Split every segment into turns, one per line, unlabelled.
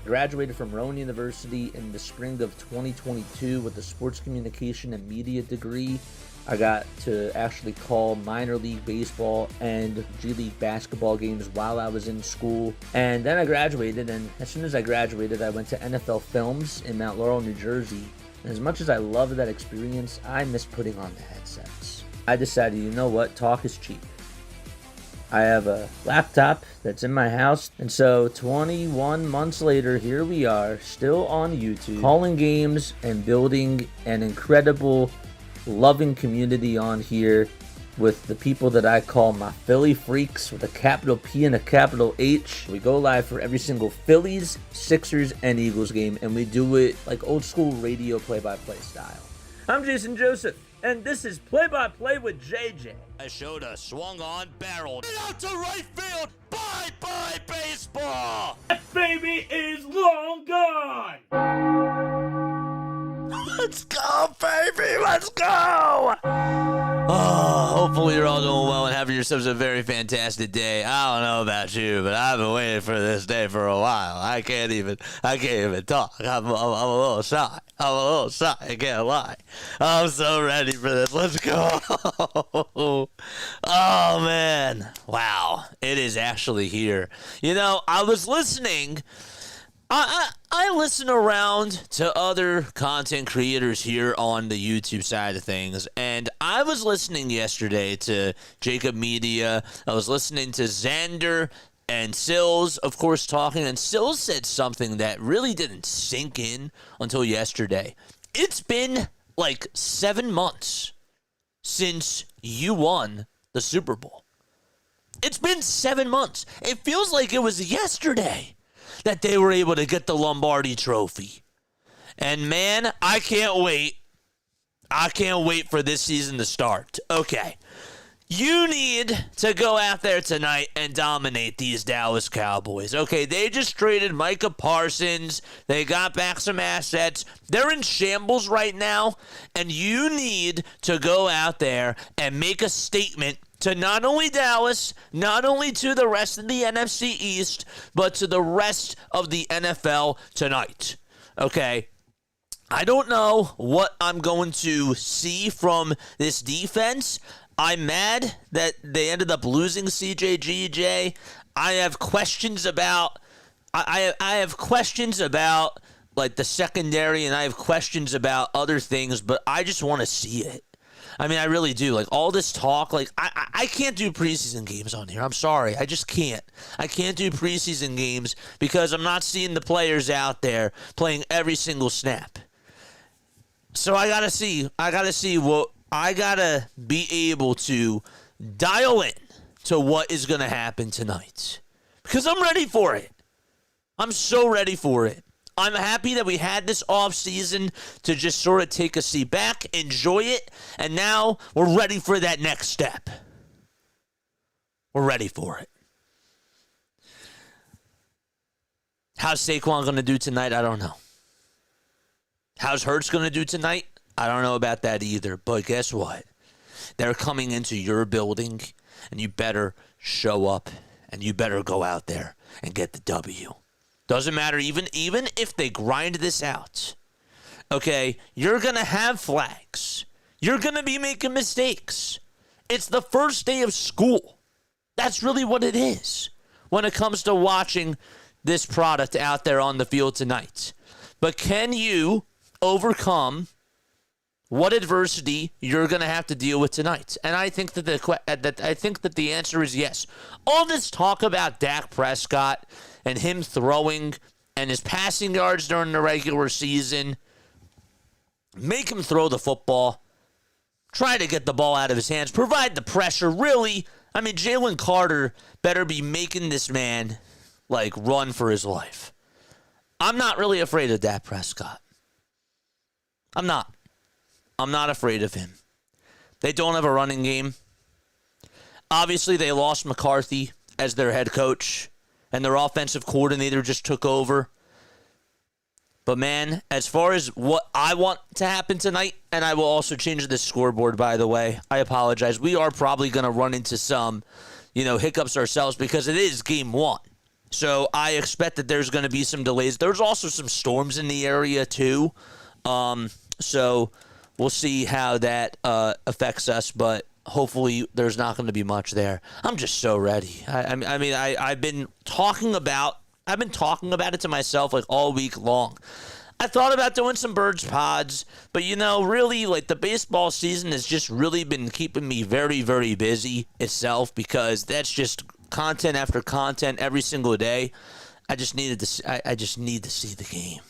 Graduated from Rowan University in the spring of 2022 with a sports communication and media degree. I got to actually call minor league baseball and G League basketball games while I was in school. And then I graduated, and as soon as I graduated, I went to NFL Films in Mount Laurel, New Jersey. And as much as I loved that experience, I missed putting on the headsets. I decided, you know what, talk is cheap. I have a laptop that's in my house, and so 21 months later, here we are, still on YouTube, calling games and building an incredible, loving community on here with the people that I call my Philly freaks with a capital P and a capital H. We go live for every single Phillies, Sixers, and Eagles game, and we do it like old school radio play-by-play style. I'm Jason Joseph, and this is Play-by-Play with JJ.
I showed a swung on barrel. And out to right field. Bye-bye baseball.
That baby is long gone.
Let's go, baby. Let's go. Oh, hopefully you're all doing well and having yourselves a very fantastic day. I don't know about you, but I've been waiting for this day for a while. I can't even talk. I'm a little shy. I can't lie. I'm so ready for this. Let's go. Oh, man. Wow. It is actually here. You know, I was listening. I listen around to other content creators here on the YouTube side of things, and I was listening yesterday to Jacob Media. I was listening to Xander and Sills, of course, talking, and Sills said something that really didn't sink in until yesterday. It's been like 7 months since you won the Super Bowl. It's been 7 months. It feels like it was yesterday that they were able to get the Lombardi Trophy. And man, I can't wait. I can't wait for this season to start. Okay. You need to go out there tonight and dominate these Dallas Cowboys. Okay, they just traded Micah Parsons. They got back some assets. They're in shambles right now, and you need to go out there and make a statement to not only Dallas, not only to the rest of the NFC East, but to the rest of the NFL tonight. Okay? I don't know what I'm going to see from this defense. I'm mad that they ended up losing CJGJ. I have questions about I have questions about like the secondary, and I have questions about other things, but I just want to see it. I mean, I really do. Like, all this talk, like, I can't do preseason games on here. I'm sorry. I just can't. I can't do preseason games because I'm not seeing the players out there playing every single snap. So I got to see what I got to be able to dial in to what is going to happen tonight because I'm ready for it. I'm so ready for it. I'm happy that we had this offseason to just sort of take a seat back, enjoy it, and now we're ready for that next step. We're ready for it. How's Saquon going to do tonight? I don't know. How's Hurts going to do tonight? I don't know about that either, but guess what? They're coming into your building, and you better show up, and you better go out there and get the W. Doesn't matter, even if they grind this out, okay, you're going to have flags. You're going to be making mistakes. It's the first day of school. That's really what it is when it comes to watching this product out there on the field tonight. But can you overcome what adversity you're going to have to deal with tonight? And I think that the answer is yes. All this talk about Dak Prescott and him throwing and his passing yards during the regular season, make him throw the football. Try to get the ball out of his hands. Provide the pressure. Really, I mean, Jalen Carter better be making this man, like, run for his life. I'm not really afraid of Dak Prescott. I'm not afraid of him. They don't have a running game. Obviously, they lost McCarthy as their head coach, and their offensive coordinator just took over. But, man, as far as what I want to happen tonight, and I will also change the scoreboard, by the way. I apologize. We are probably going to run into some, hiccups ourselves because it is game one. So I expect that there's going to be some delays. There's also some storms in the area too. So we'll see how that affects us, but hopefully there's not going to be much there. I'm just so ready. I've been talking about it to myself like all week long. I thought about doing some Birds pods, but really, like, the baseball season has just really been keeping me very, very busy itself, because that's just content after content every single day. I just need to see the game.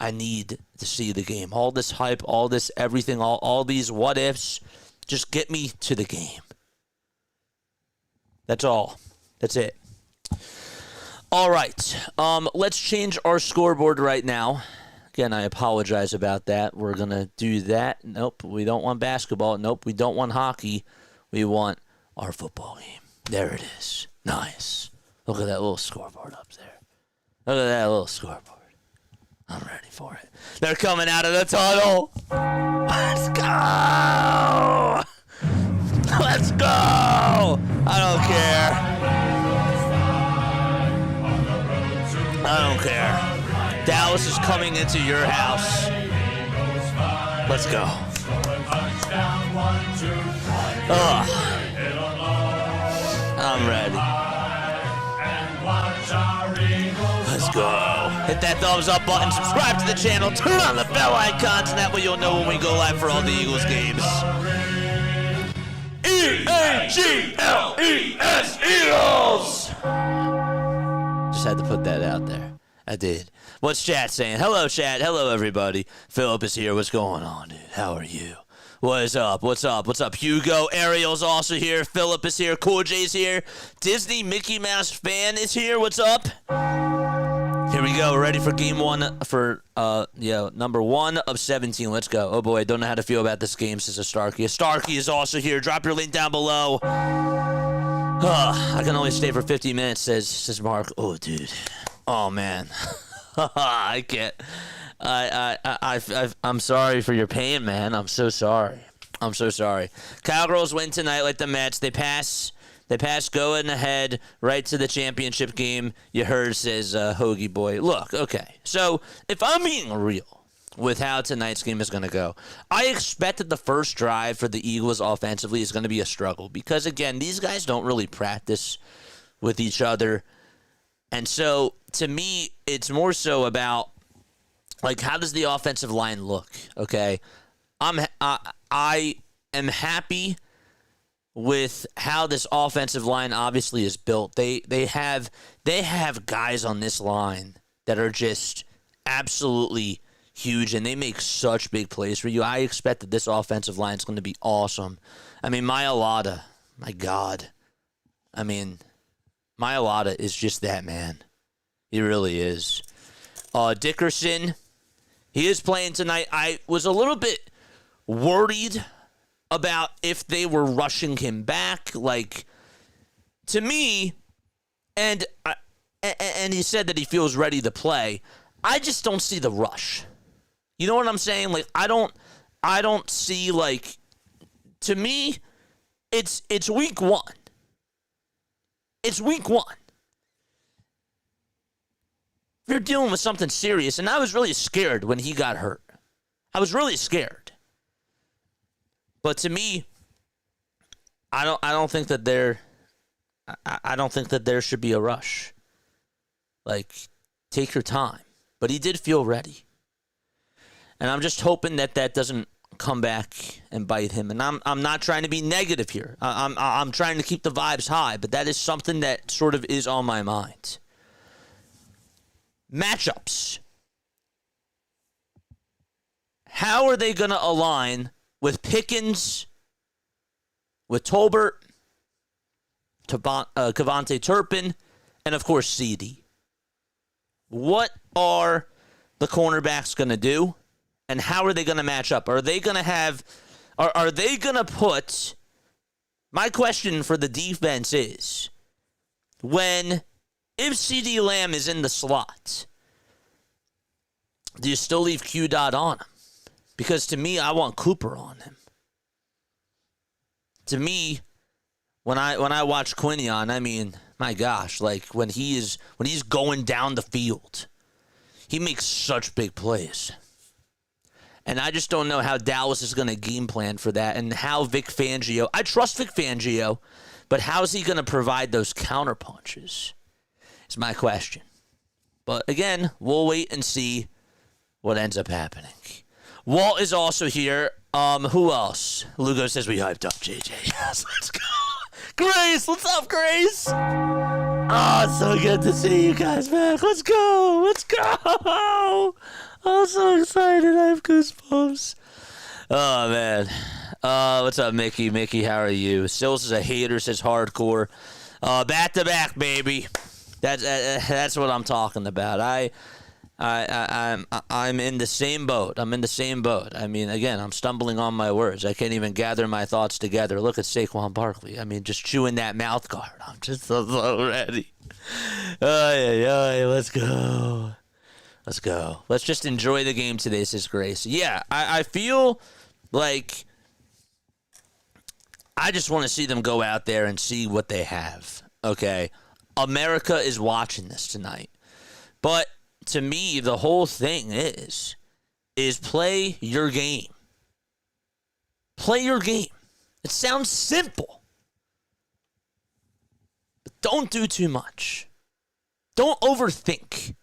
I need to see the game. All this hype, all this everything, all these what ifs, just get me to the game. That's all. That's it. All right. Let's change our scoreboard right now. Again, I apologize about that. We're going to do that. Nope, we don't want basketball. Nope, we don't want hockey. We want our football game. There it is. Nice. Look at that little scoreboard up there. Look at that little scoreboard. I'm ready for it. They're coming out of the tunnel. Let's go. Let's go. I don't care. I don't care. Dallas is coming into your house. Let's go. I'm ready. Let's go. Hit that thumbs up button, subscribe to the channel, turn on the bell icons, and that way you'll know when we go live for all the Eagles games. E-A-G-L-E-S, Eagles! Just had to put that out there. I did. What's chat saying? Hello, chat. Hello, everybody. Philip is here. What's going on, dude? How are you? What is up? What's up? What's up? Hugo, Ariel's also here. Philip is here. Cool J's here. Disney Mickey Mouse fan is here. What's up? Here we go. Ready for game one for, number 1 of 17. Let's go. Oh, boy. Don't know how to feel about this game, says a Starkey. A Starkey is also here. Drop your link down below. I can only stay for 50 minutes, says Mark. Oh, dude. Oh, man. I can't. I'm sorry for your pain, man. I'm so sorry. I'm so sorry. Cowgirls win tonight like the Mets. They pass going ahead right to the championship game. You heard, says Hoagie Boy. Look, okay. So if I'm being real with how tonight's game is going to go, I expect that the first drive for the Eagles offensively is going to be a struggle because, again, these guys don't really practice with each other. And so, to me, it's more so about, like, how does the offensive line look? Okay, I am happy with how this offensive line obviously is built. They have guys on this line that are just absolutely huge, and they make such big plays for you. I expect that this offensive line is going to be awesome. I mean, Mailata, my God. I mean, Mailata is just that man. He really is. Dickerson, he is playing tonight. I was a little bit worried about if they were rushing him back. Like, to me, and he said that he feels ready to play. I just don't see the rush. You know what I'm saying? Like, I don't see, like, to me, it's week 1. It's week 1. You're dealing with something serious, and I was really scared when he got hurt. I was really scared. But to me, I don't think that there should be a rush. Like, take your time. But he did feel ready. And I'm just hoping that doesn't come back and bite him. And I'm not trying to be negative here. I'm trying to keep the vibes high, but that is something that sort of is on my mind. Matchups. How are they going to align with Pickens, with Tolbert, Kavontae Turpin, and of course ceedee? What are the cornerbacks going to do? And how are they going to match up? Are they going to put, my question for the defense is, if CeeDee Lamb is in the slot, do you still leave Q Dot on him? Because to me, I want Cooper on him. To me, when I watch Quinion, I mean, my gosh, like when he's going down the field, he makes such big plays. And I just don't know how Dallas is going to game plan for that, and how Vic Fangio, I trust Vic Fangio, but how is he going to provide those counter punches is my question. But again, we'll wait and see what ends up happening. Walt is also here. Who else? Lugo says we hyped up JJ. Yes, let's go. Grace, what's up, Grace? Oh, it's so good to see you guys back. Let's go. Let's go. I'm so excited. I have goosebumps. Oh, man. What's up, Mickey? Mickey, how are you? Sills is a hater, says hardcore. Back to back, baby. That's what I'm talking about. I'm in the same boat. I mean, again, I'm stumbling on my words. I can't even gather my thoughts together. Look at Saquon Barkley. I mean, just chewing that mouth guard. I'm just so ready. Let's go. Let's go. Let's just enjoy the game today, says Grace. Yeah, I feel like I just want to see them go out there and see what they have. Okay? America is watching this tonight. But to me, the whole thing is play your game. Play your game. It sounds simple. But don't do too much. Don't overthink.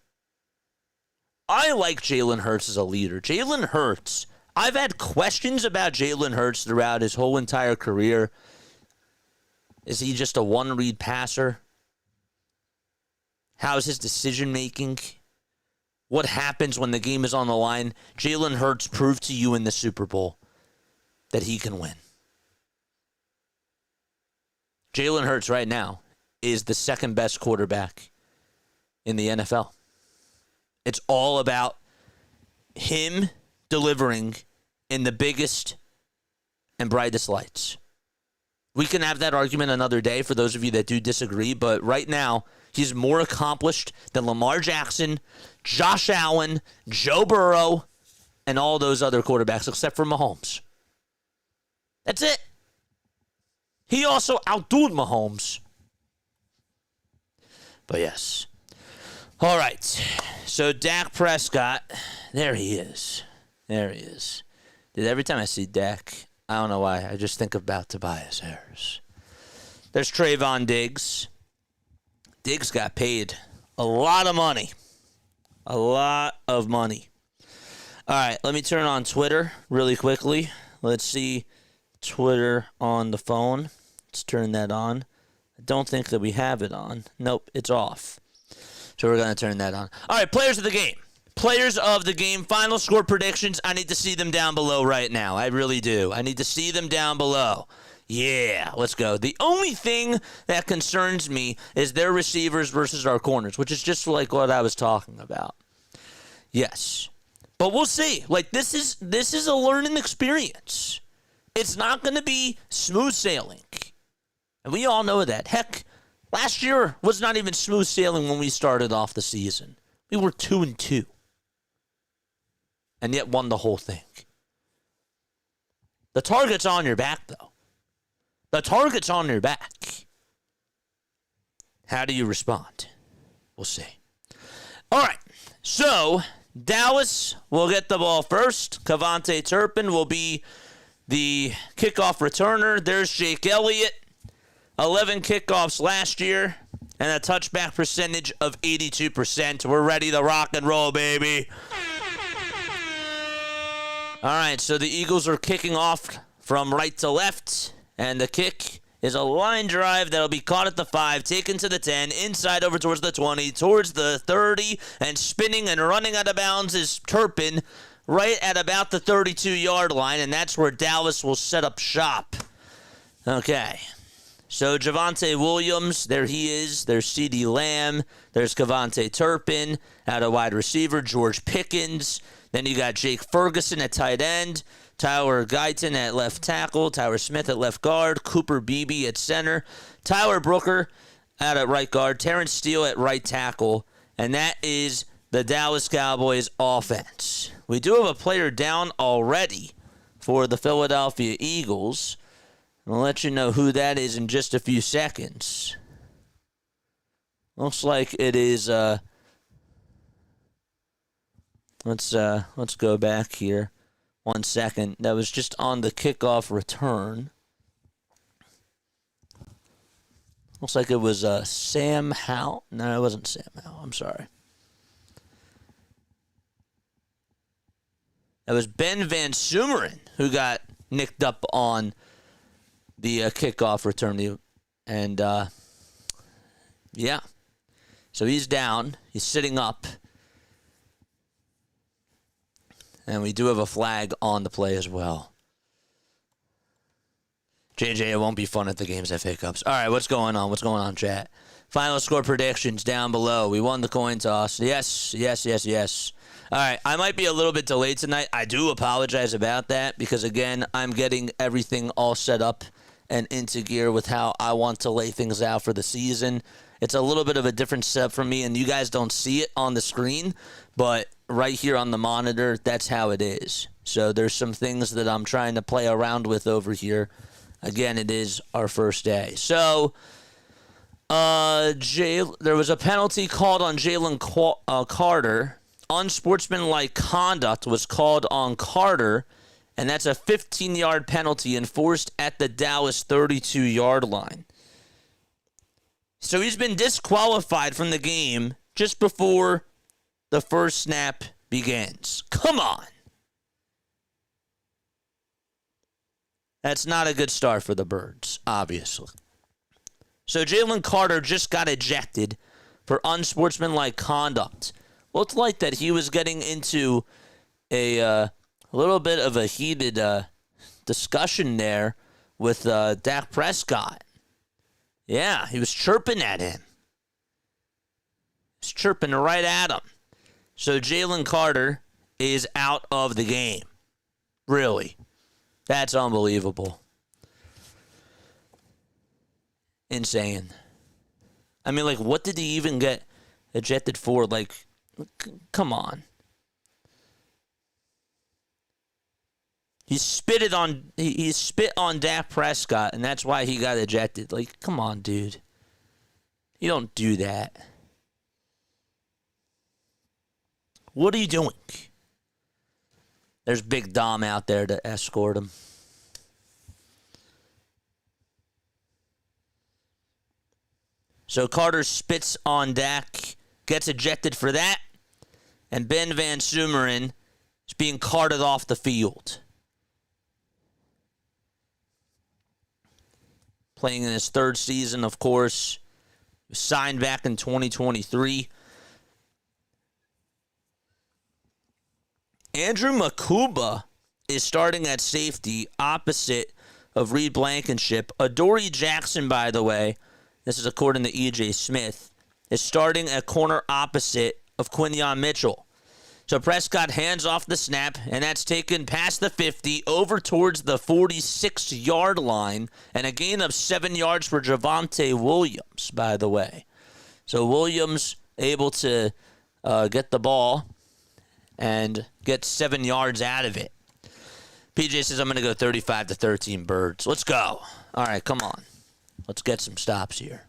I like Jalen Hurts as a leader. Jalen Hurts, I've had questions about Jalen Hurts throughout his whole entire career. Is he just a one-read passer? How's his decision-making? What happens when the game is on the line? Jalen Hurts proved to you in the Super Bowl that he can win. Jalen Hurts right now is the second best quarterback in the NFL. It's all about him delivering in the biggest and brightest lights. We can have that argument another day for those of you that do disagree, but right now, he's more accomplished than Lamar Jackson, Josh Allen, Joe Burrow, and all those other quarterbacks except for Mahomes. That's it. He also outdoed Mahomes. But yes. All right. So Dak Prescott, there he is. There he is. Dude, every time I see Dak, I don't know why, I just think about Tobias Harris. There's Trayvon Diggs. Diggs got paid a lot of money. A lot of money. All right, let me turn on Twitter really quickly. Let's see Twitter on the phone. Let's turn that on. I don't think that we have it on. Nope, it's off. So we're going to turn that on. All right, players of the game. Players of the game, final score predictions. I need to see them down below right now. I really do. I need to see them down below. Yeah, let's go. The only thing that concerns me is their receivers versus our corners, which is just like what I was talking about. Yes. But we'll see. Like, this is a learning experience. It's not going to be smooth sailing. And we all know that. Heck, last year was not even smooth sailing when we started off the season. We were 2-2. And yet won the whole thing. The target's on your back, though. The target's on your back. How do you respond? We'll see. All right. So, Dallas will get the ball first. Cavante Turpin will be the kickoff returner. There's Jake Elliott. 11 kickoffs last year. And a touchback percentage of 82%. We're ready to rock and roll, baby. All right, so the Eagles are kicking off from right to left, and the kick is a line drive that'll be caught at the 5, taken to the 10, inside over towards the 20, towards the 30, and spinning and running out of bounds is Turpin right at about the 32-yard line, and that's where Dallas will set up shop. Okay, so Javonte Williams, there he is. There's CeeDee Lamb. There's Cavante Turpin at a wide receiver, George Pickens. Then you got Jake Ferguson at tight end, Tyler Guyton at left tackle, Tyler Smith at left guard, Cooper Beebe at center, Tyler Brooker at right guard, Terrence Steele at right tackle, and that is the Dallas Cowboys offense. We do have a player down already for the Philadelphia Eagles. I'll let you know who that is in just a few seconds. Looks like it is. Let's go back here. 1 second. That was just on the kickoff return. Looks like it was Sam Howell. No, it wasn't Sam Howell. I'm sorry. That was Ben Van Sumeren who got nicked up on the kickoff return. And, yeah. So he's down. He's sitting up. And we do have a flag on the play as well. JJ, it won't be fun at the games at Hiccups. All right, what's going on? What's going on, chat? Final score predictions down below. We won the coin toss. Yes. All right, I might be a little bit delayed tonight. I do apologize about that because, again, I'm getting everything all set up and into gear with how I want to lay things out for the season. It's a little bit of a different setup for me, and you guys don't see it on the screen, but right here on the monitor, that's how it is. So there's some things that I'm trying to play around with over here. Again, it is our first day. So there was a penalty called on Jalen Carter. Unsportsmanlike conduct was called on Carter, and that's a 15-yard penalty enforced at the Dallas 32-yard line. So he's been disqualified from the game just before the first snap begins. Come on. That's not a good start for the Birds, obviously. So Jalen Carter just got ejected for unsportsmanlike conduct. Looked like that he was getting into a little bit of a heated discussion there with Dak Prescott. Yeah, he was chirping at him. He's chirping right at him. So Jalen Carter is out of the game. Really. That's unbelievable. Insane. I mean, like, what did he even get ejected for? Like, come on. He spit on Dak Prescott, and that's why he got ejected. Like, come on, dude. You don't do that. What are you doing? There's Big Dom out there to escort him. So Carter spits on Dak, gets ejected for that, and Ben Van Sumeren is being carted off the field. Playing in his third season, of course. He was signed back in 2023. Andrew Makuba is starting at safety opposite of Reed Blankenship. Adoree Jackson, by the way, this is according to E.J. Smith, is starting at corner opposite of Quinyon Mitchell. So Prescott hands off the snap, and that's taken past the 50, over towards the 46-yard line, and a gain of 7 yards for Javonte Williams, by the way. So Williams able to get the ball and get 7 yards out of it. PJ says, I'm going to go 35-13 Birds. Let's go. All right, come on. Let's get some stops here.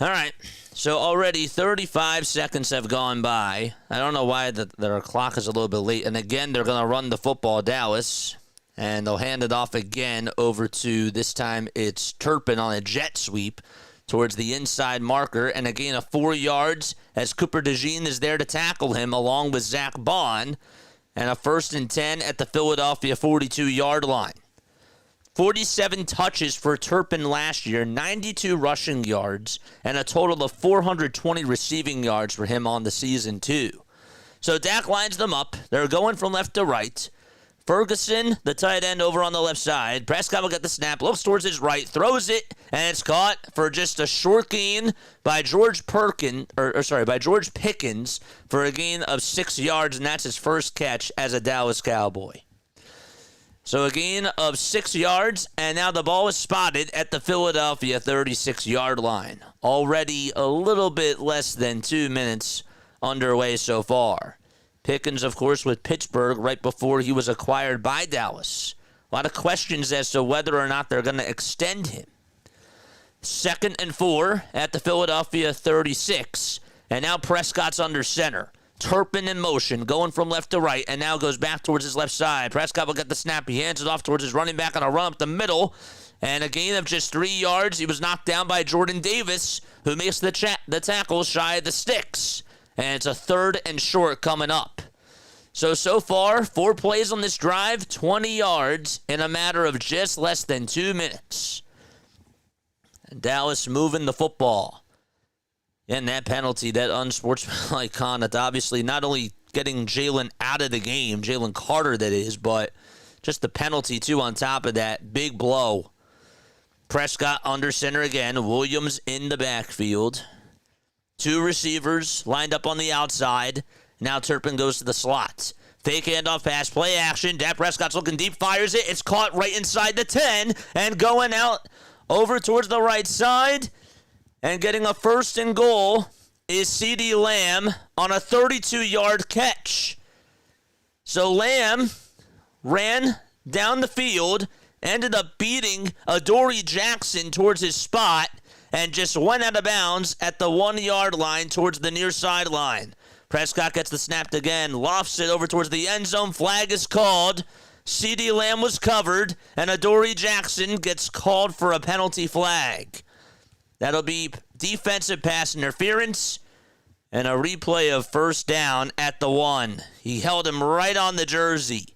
All right. So already 35 seconds have gone by. I don't know why their clock is a little bit late. And again, they're going to run the football, Dallas. And they'll hand it off again over to, this time it's Turpin on a jet sweep towards the inside marker. And a gain of 4 yards as Cooper DeJean is there to tackle him along with Zach Bond. And a 1st and 10 at the Philadelphia 42-yard line. 47 touches for Turpin last year, 92 rushing yards, and a total of 420 receiving yards for him on the season, too. So Dak lines them up. They're going from left to right. Ferguson, the tight end, over on the left side. Prescott will get the snap, looks towards his right, throws it, and it's caught for just a short gain by George Pickens for a gain of 6 yards, and that's his first catch as a Dallas Cowboy. So a gain of 6 yards, and now the ball is spotted at the Philadelphia 36-yard line. Already a little bit less than 2 minutes underway so far. Pickens, of course, with Pittsburgh right before he was acquired by Dallas. A lot of questions as to whether or not they're going to extend him. 2nd and 4 at the Philadelphia 36. And now Prescott's under center. Turpin in motion, going from left to right, and now goes back towards his left side. Prescott will get the snap. He hands it off towards his running back on a run up the middle. And a gain of just 3 yards. He was knocked down by Jordan Davis, who makes the tackle shy of the sticks. And it's a 3rd and short coming up. So far, 4 plays on this drive, 20 yards in a matter of just less than 2 minutes. And Dallas moving the football. And that penalty, that unsportsmanlike conduct, obviously not only getting Jalen out of the game, Jalen Carter that is, but just the penalty too on top of that. Big blow. Prescott under center again. Williams in the backfield. 2 receivers lined up on the outside. Now Turpin goes to the slot. Fake handoff pass, play action. Dak Prescott's looking deep, fires it. It's caught right inside the 10 and going out over towards the right side. And getting a 1st and goal is CeeDee Lamb on a 32-yard catch. So Lamb ran down the field, ended up beating Adoree Jackson towards his spot, and just went out of bounds at the 1-yard line towards the near sideline. Prescott gets the snap again, lofts it over towards the end zone. Flag is called. CeeDee Lamb was covered, and Adoree Jackson gets called for a penalty flag. That'll be defensive pass interference and a replay of 1st down at the 1. He held him right on the jersey.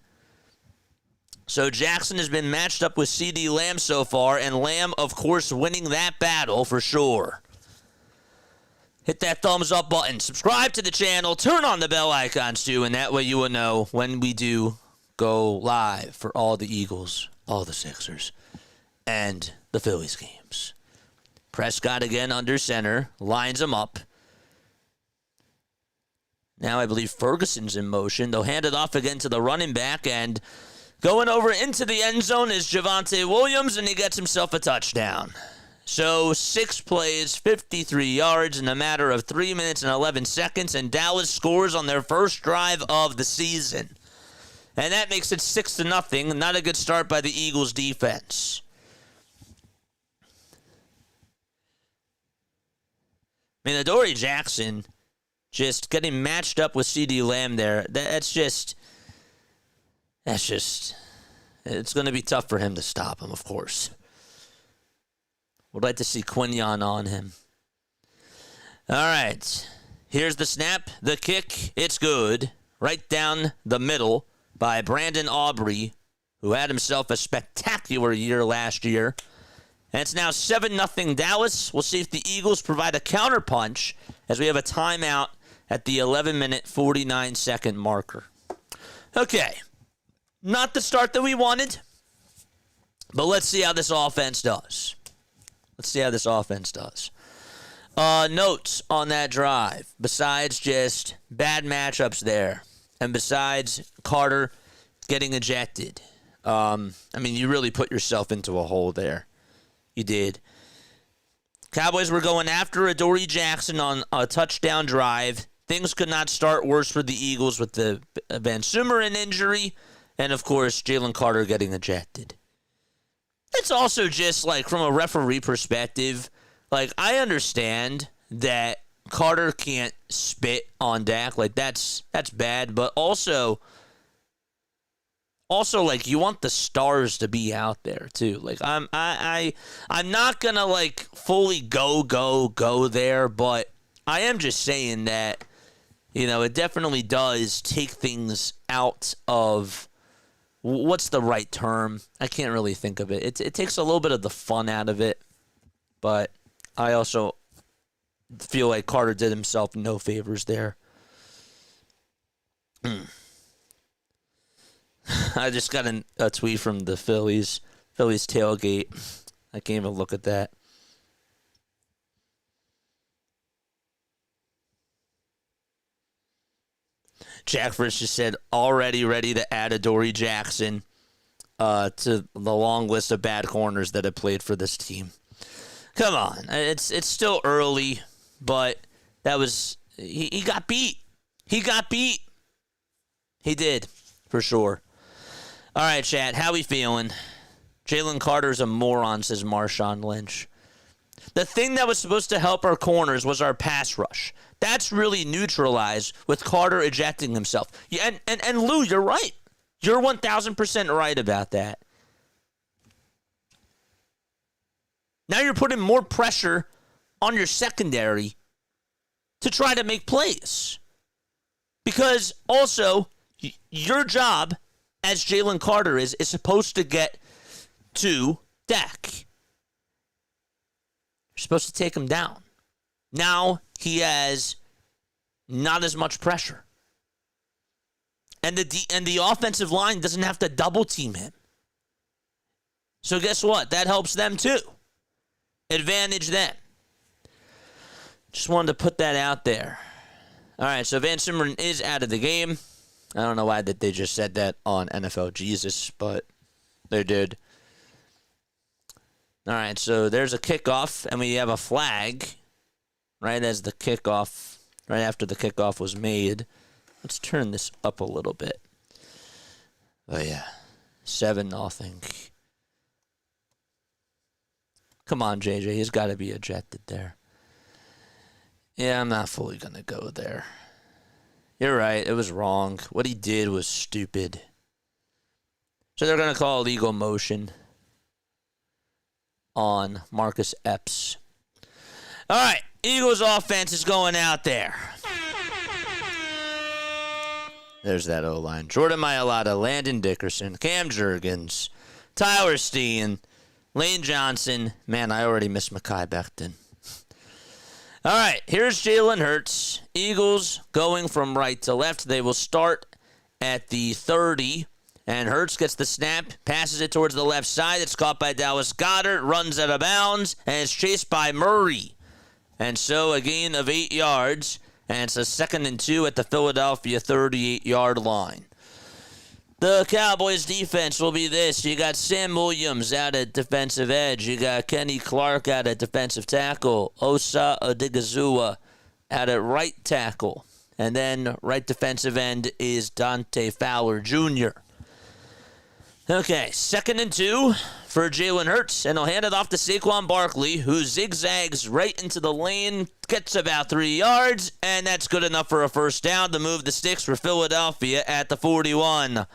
So Jackson has been matched up with CeeDee Lamb so far, and Lamb, of course, winning that battle for sure. Hit that thumbs up button. Subscribe to the channel. Turn on the bell icons too, and that way you will know when we do go live for all the Eagles, all the Sixers, and the Phillies games. Prescott again under center, lines him up. Now I believe Ferguson's in motion. They'll hand it off again to the running back, and going over into the end zone is Javonte Williams, and he gets himself a touchdown. So 6 plays, 53 yards in a matter of 3 minutes and 11 seconds, and Dallas scores on their first drive of the season. And that makes it 6-0. Not a good start by the Eagles defense. I mean, Adoree Jackson just getting matched up with CeeDee Lamb there. That's just, it's going to be tough for him to stop him, of course. Would like to see Quinyon on him. All right. Here's the snap. The kick. It's good. Right down the middle by Brandon Aubrey, who had himself a spectacular year last year. And it's now 7-0 Dallas. We'll see if the Eagles provide a counterpunch as we have a timeout at the 11-minute, 49-second marker. Okay. Not the start that we wanted, but let's see how this offense does. Notes on that drive, besides just bad matchups there, and besides Carter getting ejected. You really put yourself into a hole there. You did. Cowboys were going after Adoree Jackson on a touchdown drive. Things could not start worse for the Eagles with the Van Sumeren injury, and, of course, Jalen Carter getting ejected. It's also just, from a referee perspective, I understand that Carter can't spit on Dak. That's bad, but also, you want the stars to be out there, too. I'm not going to, fully go there, but I am just saying that, it definitely does take things out of, what's the right term? I can't really think of it. It takes a little bit of the fun out of it, but I also feel like Carter did himself no favors there. I just got a tweet from the Phillies tailgate. I can't even look at that. Jack Fritz just said, already ready to add Adoree Jackson to the long list of bad corners that have played for this team. Come on. It's still early, but that was... He got beat. He did, for sure. All right, chat, how we feeling? Jalen Carter's a moron, says Marshawn Lynch. The thing that was supposed to help our corners was our pass rush. That's really neutralized with Carter ejecting himself. Yeah, and Lou, you're right. You're 1,000% right about that. Now you're putting more pressure on your secondary to try to make plays. Because also, your job as Jalen Carter is supposed to get to Dak. You're supposed to take him down. Now he has not as much pressure. And the offensive line doesn't have to double team him. So guess what? That helps them too. Advantage them. Just wanted to put that out there. All right, so Van Simmeren is out of the game. I don't know why that they just said that on NFL Jesus, but they did. All right, so there's a kickoff, and we have a flag right as the kickoff, right after the kickoff was made. Let's turn this up a little bit. Oh, yeah. 7-0. Come on, JJ. He's got to be ejected there. Yeah, I'm not fully going to go there. You're right. It was wrong. What he did was stupid. So they're going to call illegal motion on Marcus Epps. All right. Eagles offense is going out there. There's that O-line. Jordan Mailata, Landon Dickerson, Cam Jurgens, Tyler Steen, Lane Johnson. Man, I already missed Mekhi Becton. All right, here's Jalen Hurts. Eagles going from right to left. They will start at the 30, and Hurts gets the snap, passes it towards the left side. It's caught by Dallas Goedert, runs out of bounds, and it's chased by Murray. And so a gain of 8 yards, and it's a 2nd and 2 at the Philadelphia 38-yard line. The Cowboys defense will be this. You got Sam Williams out at defensive edge. You got Kenny Clark out at defensive tackle. Osa Odigizua out at right tackle. And then right defensive end is Dante Fowler Jr. Okay, 2nd and 2 for Jalen Hurts, and he'll hand it off to Saquon Barkley, who zigzags right into the lane, gets about 3 yards, and that's good enough for a first down to move the sticks for Philadelphia at the 41.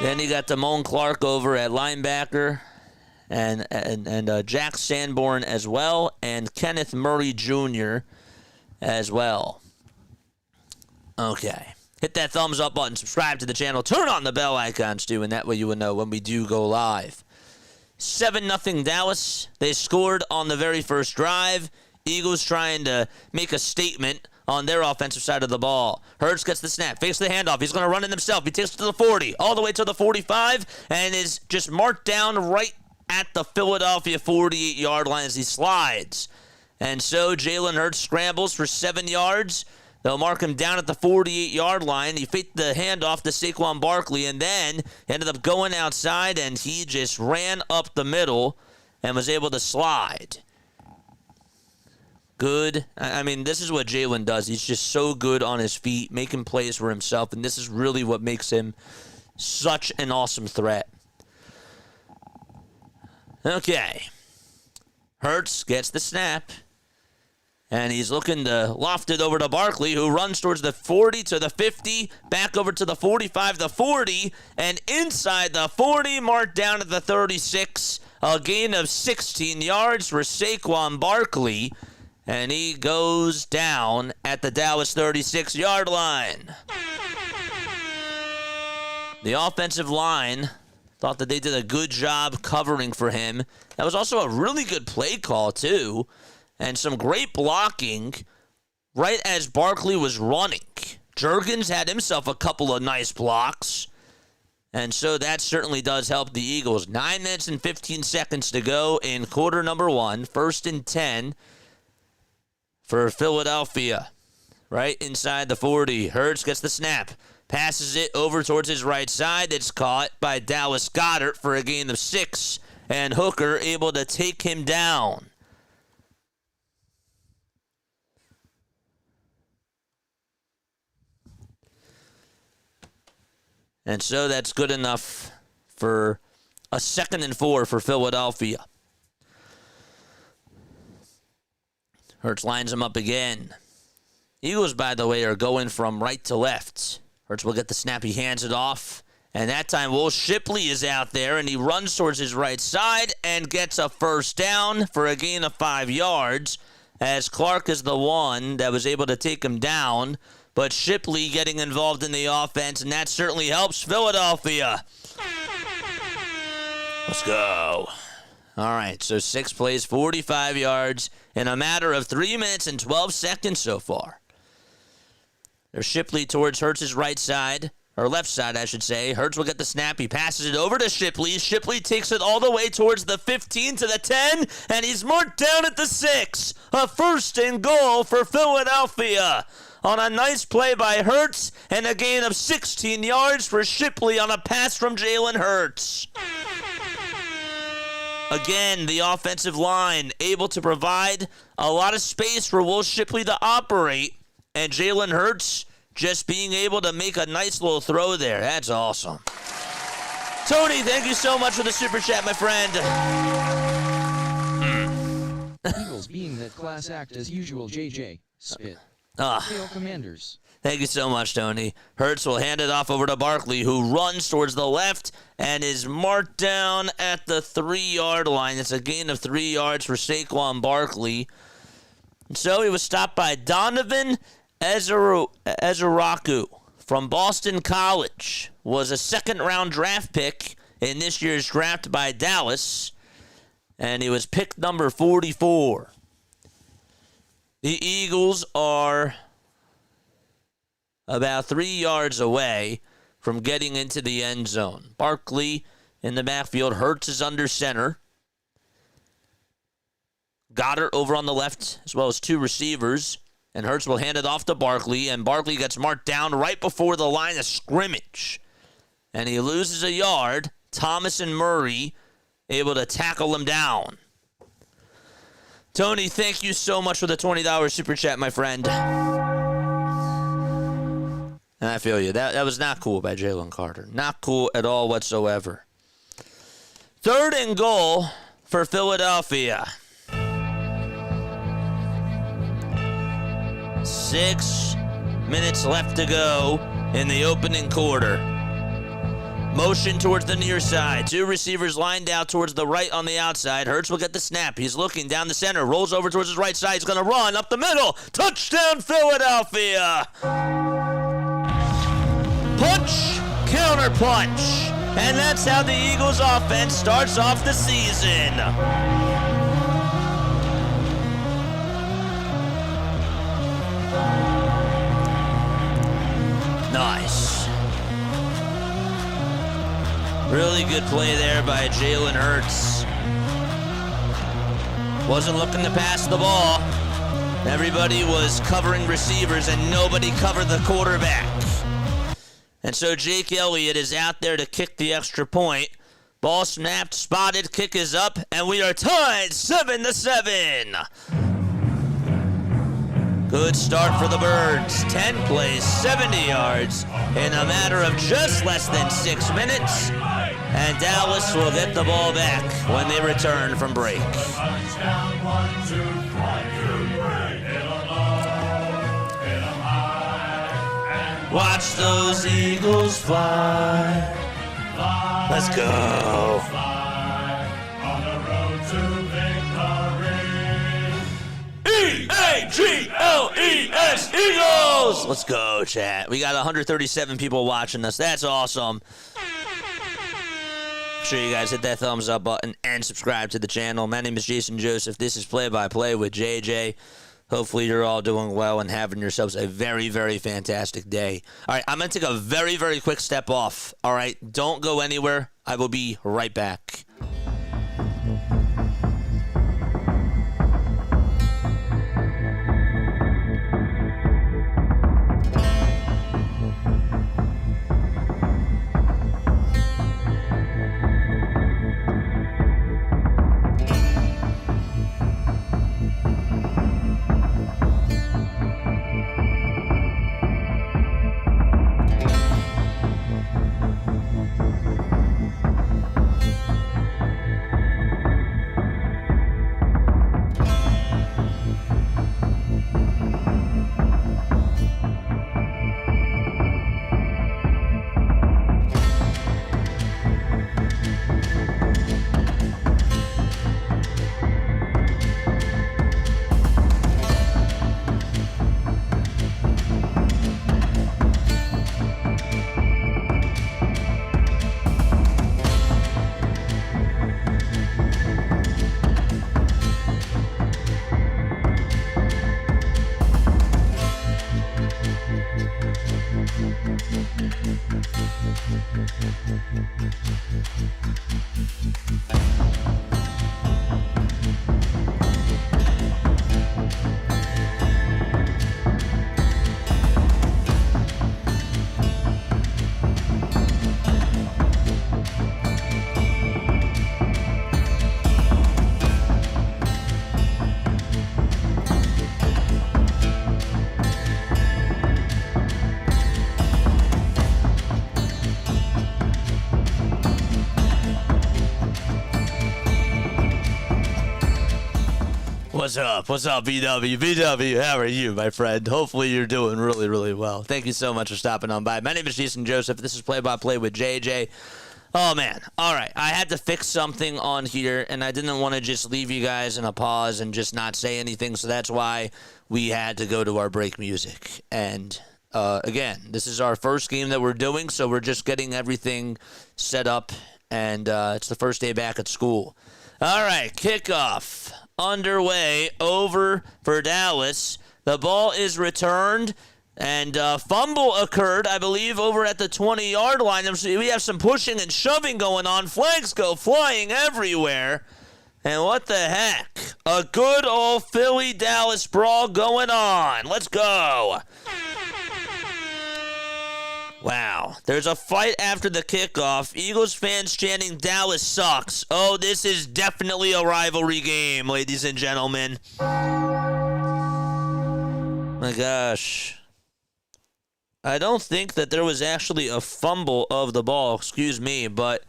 Then you got Damone Clark over at linebacker, and Jack Sanborn as well, and Kenneth Murray Jr. as well. Okay. Hit that thumbs up button, subscribe to the channel, turn on the bell icons too, and that way you will know when we do go live. 7-0 Dallas. They scored on the very first drive. Eagles trying to make a statement on their offensive side of the ball. Hurts gets the snap, fakes the handoff. He's going to run it himself. He takes it to the 40, all the way to the 45, and is just marked down right at the Philadelphia 48-yard line as he slides. And so Jalen Hurts scrambles for 7 yards. They'll mark him down at the 48-yard line. He faked the handoff to Saquon Barkley, and then ended up going outside, and he just ran up the middle and was able to slide. Good. I mean, this is what Jalen does. He's just so good on his feet, making plays for himself, and this is really what makes him such an awesome threat. Okay. Hurts gets the snap. And he's looking to loft it over to Barkley, who runs towards the 40 to the 50, back over to the 45, the 40, and inside the 40, marked down at the 36. A gain of 16 yards for Saquon Barkley, and he goes down at the Dallas 36-yard line. The offensive line thought that they did a good job covering for him. That was also a really good play call, too. And some great blocking right as Barkley was running. Jurgens had himself a couple of nice blocks. And so that certainly does help the Eagles. 9 minutes and 15 seconds to go in quarter number 1. 1st and 10 for Philadelphia. Right inside the 40. Hurts gets the snap. Passes it over towards his right side. It's caught by Dallas Goedert for a gain of 6. And Hooker able to take him down. And so that's good enough for a 2nd and 4 for Philadelphia. Hurts lines him up again. Eagles, by the way, are going from right to left. Hurts will get the snap. He hands it off. And that time, Will Shipley is out there, and he runs towards his right side and gets a first down for a gain of 5 yards, as Clark is the one that was able to take him down. But Shipley getting involved in the offense, and that certainly helps Philadelphia. Let's go. All right, so 6 plays, 45 yards in a matter of 3 minutes and 12 seconds so far. There's Shipley towards Hurts' right side, or left side, I should say. Hurts will get the snap. He passes it over to Shipley. Shipley takes it all the way towards the 15 to the 10, and he's marked down at the 6. A first and goal for Philadelphia on a nice play by Hurts and a gain of 16 yards for Shipley on a pass from Jalen Hurts. Again, the offensive line able to provide a lot of space for Will Shipley to operate, and Jalen Hurts just being able to make a nice little throw there. That's awesome. Tony, thank you so much for the super chat, my friend.
Eagles being that class act as usual, JJ. Spit. Hail Commanders.
Thank you so much, Tony. Hurts will hand it off over to Barkley, who runs towards the left and is marked down at the 3-yard line. It's a gain of 3 yards for Saquon Barkley. So he was stopped by Donovan Ezeraku from Boston College. Was a second-round draft pick in this year's draft by Dallas, and he was pick number 44. The Eagles are about 3 yards away from getting into the end zone. Barkley in the backfield. Hurts is under center. Goddard over on the left, as well as 2 receivers. And Hurts will hand it off to Barkley, and Barkley gets marked down right before the line of scrimmage. And he loses a yard. Thomas and Murray able to tackle him down. Tony, thank you so much for the $20 super chat, my friend. And I feel you. That was not cool by Jalen Carter. Not cool at all whatsoever. 3rd and goal for Philadelphia. 6 minutes left to go in the opening quarter. Motion towards the near side. 2 receivers lined out towards the right on the outside. Hurts will get the snap. He's looking down the center. Rolls over towards his right side. He's going to run up the middle. Touchdown, Philadelphia. Punch, counter punch. And that's how the Eagles offense starts off the season. Nice. Really good play there by Jalen Hurts. Wasn't looking to pass the ball. Everybody was covering receivers and nobody covered the quarterback. And so Jake Elliott is out there to kick the extra point. Ball snapped, spotted, kick is up, and we are tied 7-7. Good start for the Birds. 10 plays, 70 yards in a matter of just less than 6 minutes. And Dallas will get the ball back when they return from break. Watch those Eagles fly. Let's go. E-A-G-L-E-S, Eagles! Let's go, chat. We got 137 people watching us. That's awesome. Make sure you guys hit that thumbs up button and subscribe to the channel. My name is Jason Joseph. This is Play by Play with JJ. Hopefully you're all doing well and having yourselves a very, very fantastic day. All right, I'm going to take a very, very quick step off. All right, don't go anywhere. I will be right back. What's up? What's up, BW? BW, how are you, my friend? Hopefully you're doing really, really well. Thank you so much for stopping on by. My name is Jason Joseph. This is Play-by-Play with JJ. Oh, man. All right. I had to fix something on here, and I didn't want to just leave you guys in a pause and just not say anything, so that's why we had to go to our break music. And, again, this is our first game that we're doing, so we're just getting everything set up, and it's the first day back at school. All right, kickoff underway over for Dallas. The ball is returned. And fumble occurred, I believe, over at the 20-yard line. We have some pushing and shoving going on. Flags go flying everywhere. And what the heck? A good old Philly-Dallas brawl going on. Let's go. Wow. There's a fight after the kickoff. Eagles fans chanting, Dallas sucks. Oh, this is definitely a rivalry game, ladies and gentlemen. My gosh. I don't think that there was actually a fumble of the ball, but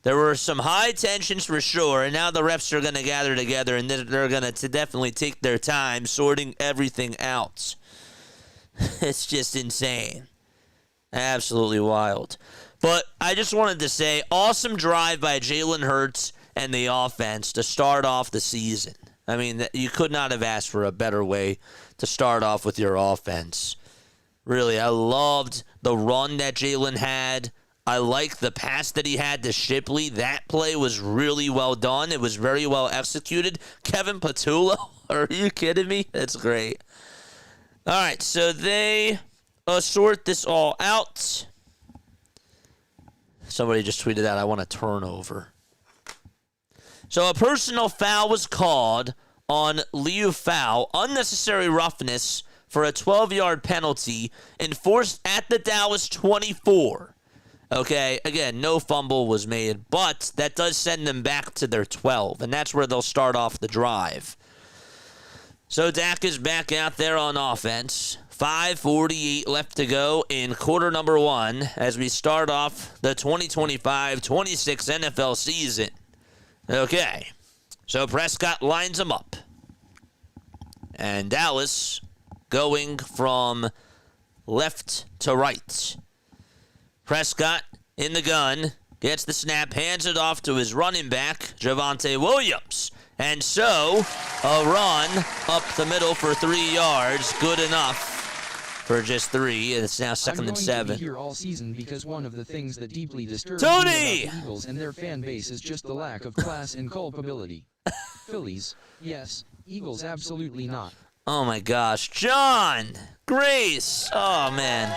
there were some high tensions for sure, and now the refs are going to gather together, and they're going to definitely take their time sorting everything out. It's just insane. Absolutely wild. But I just wanted to say, awesome drive by Jalen Hurts and the offense to start off the season. I mean, you could not have asked for a better way to start off with your offense. Really, I loved the run that Jalen had. I like the pass that he had to Shipley. That play was really well done. It was very well executed. Kevin Patullo, are you kidding me? That's great. All right, so they sort this all out. Somebody just tweeted out, I want a turnover. So a personal foul was called on Liu Fao, unnecessary roughness, for a 12-yard penalty enforced at the Dallas 24. Okay, again, no fumble was made, but that does send them back to their 12, and that's where they'll start off the drive. So Dak is back out there on offense. 5:48 left to go in quarter number one as we start off the 2025-26 NFL season. Okay, so Prescott lines them up. And Dallas going from left to right. Prescott in the gun, gets the snap, hands it off to his running back, Javonte Williams. And so, a run up the middle for 3 yards, good enough for just 3, and it's now second and 7.
I'm going to be here all season because one of the things that deeply disturbs
Tony!
me about the Eagles and their fan base is just the lack of class and culpability. Phillies, yes. Eagles, absolutely not.
Oh my gosh. John! Grace! Oh man.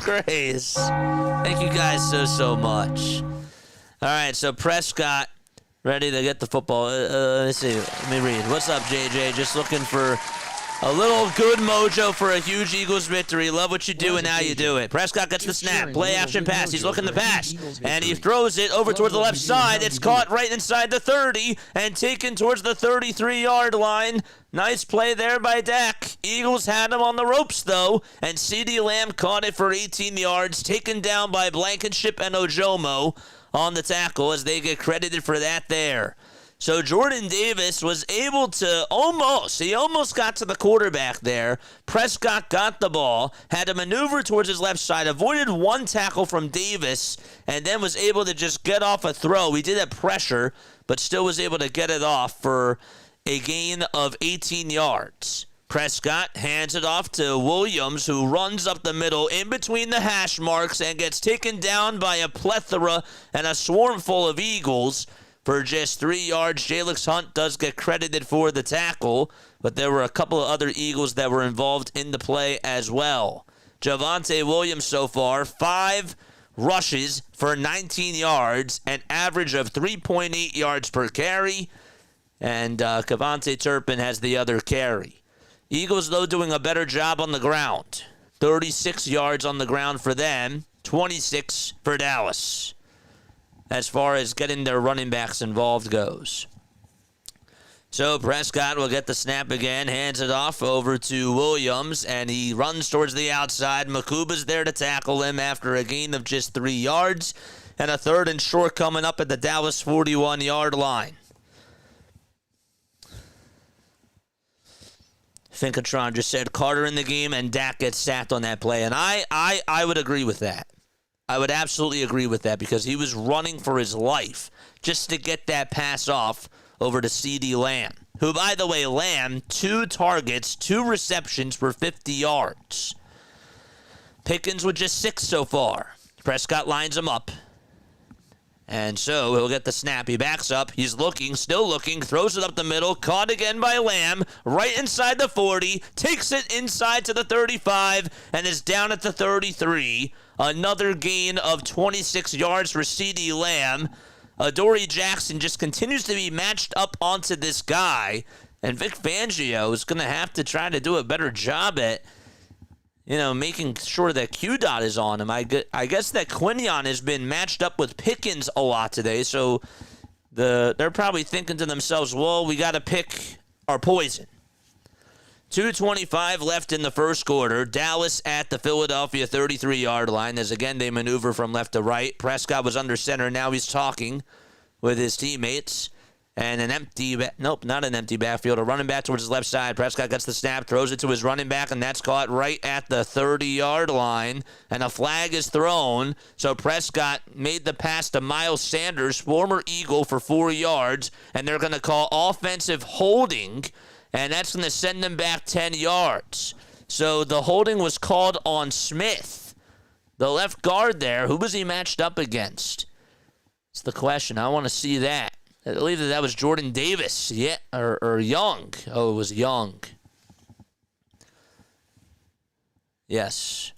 Grace. Thank you guys so much. Alright, so Prescott ready to get the football. Let's see. Let me read. What's up, JJ? Just looking for a little good mojo for a huge Eagles victory. Love what you do and how you do it. Prescott gets the snap. Play action pass. He's looking to pass. And he throws it over towards the left side. It's caught right inside the 30 and taken towards the 33-yard line. Nice play there by Dak. Eagles had him on the ropes, though. And CeeDee Lamb caught it for 18 yards. Taken down by Blankenship and Ojomo on the tackle as they get credited for that there. So Jordan Davis was able to almost got to the quarterback there. Prescott got the ball, had to maneuver towards his left side, avoided one tackle from Davis, and then was able to just get off a throw. He did have pressure, but still was able to get it off for a gain of 18 yards. Prescott hands it off to Williams, who runs up the middle in between the hash marks and gets taken down by a plethora and a swarm full of Eagles. For just 3 yards, Jalix Hunt does get credited for the tackle, but there were a couple of other Eagles that were involved in the play as well. Javonte Williams so far, 5 rushes for 19 yards, an average of 3.8 yards per carry, and Kavonte Turpin has the other carry. Eagles, though, doing a better job on the ground. 36 yards on the ground for them, 26 for Dallas, as far as getting their running backs involved goes. So Prescott will get the snap again, hands it off over to Williams, and he runs towards the outside. Makuba's there to tackle him after a gain of just 3 yards, and a third and short coming up at the Dallas 41-yard line. Finkatron just said Carter in the game and Dak gets sacked on that play. And I would agree with that. I would absolutely agree with that because he was running for his life just to get that pass off over to CeeDee Lamb, who, by the way, Lamb, 2 targets, 2 receptions for 50 yards. Pickens with just 6 so far. Prescott lines him up. And so he'll get the snap. He backs up. He's looking, still looking, throws it up the middle. Caught again by Lamb, right inside the 40. Takes it inside to the 35 and is down at the 33. Another gain of 26 yards for CeeDee Lamb. Adoree Jackson just continues to be matched up onto this guy. And Vic Fangio is going to have to try to do a better job at, making sure that QDOT is on him. I guess that Quinion has been matched up with Pickens a lot today, so they're probably thinking to themselves, well, we got to pick our poison. 2:25 left in the first quarter. Dallas at the Philadelphia 33-yard line as, again, they maneuver from left to right. Prescott was under center. Now he's talking with his teammates. And not an empty backfield. A running back towards his left side. Prescott gets the snap, throws it to his running back, and that's caught right at the 30-yard line. And a flag is thrown. So Prescott made the pass to Miles Sanders, former Eagle, for 4 yards. And they're going to call offensive holding, and that's going to send them back 10 yards. So the holding was called on Smith, the left guard there. Who was he matched up against? It's the question. I want to see that. I believe that was Jordan Davis, or Young. Oh, it was Young. Yes.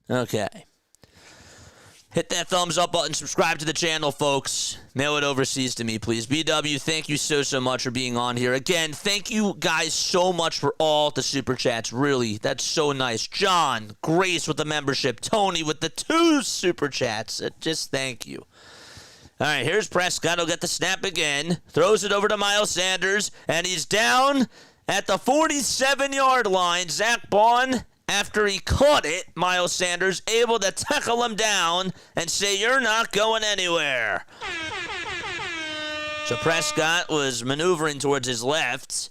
Okay. Hit that thumbs up button. Subscribe to the channel, folks. Mail it overseas to me, please. BW, thank you so much for being on here. Again, thank you guys so much for all the super chats. Really, that's so nice. John, Grace with the membership. Tony with the 2 super chats. Just thank you. All right, here's Prescott. He'll get the snap again. Throws it over to Miles Sanders, and he's down at the 47-yard line. Zach Bond, after he caught it, Miles Sanders able to tackle him down and say, "You're not going anywhere." So Prescott was maneuvering towards his left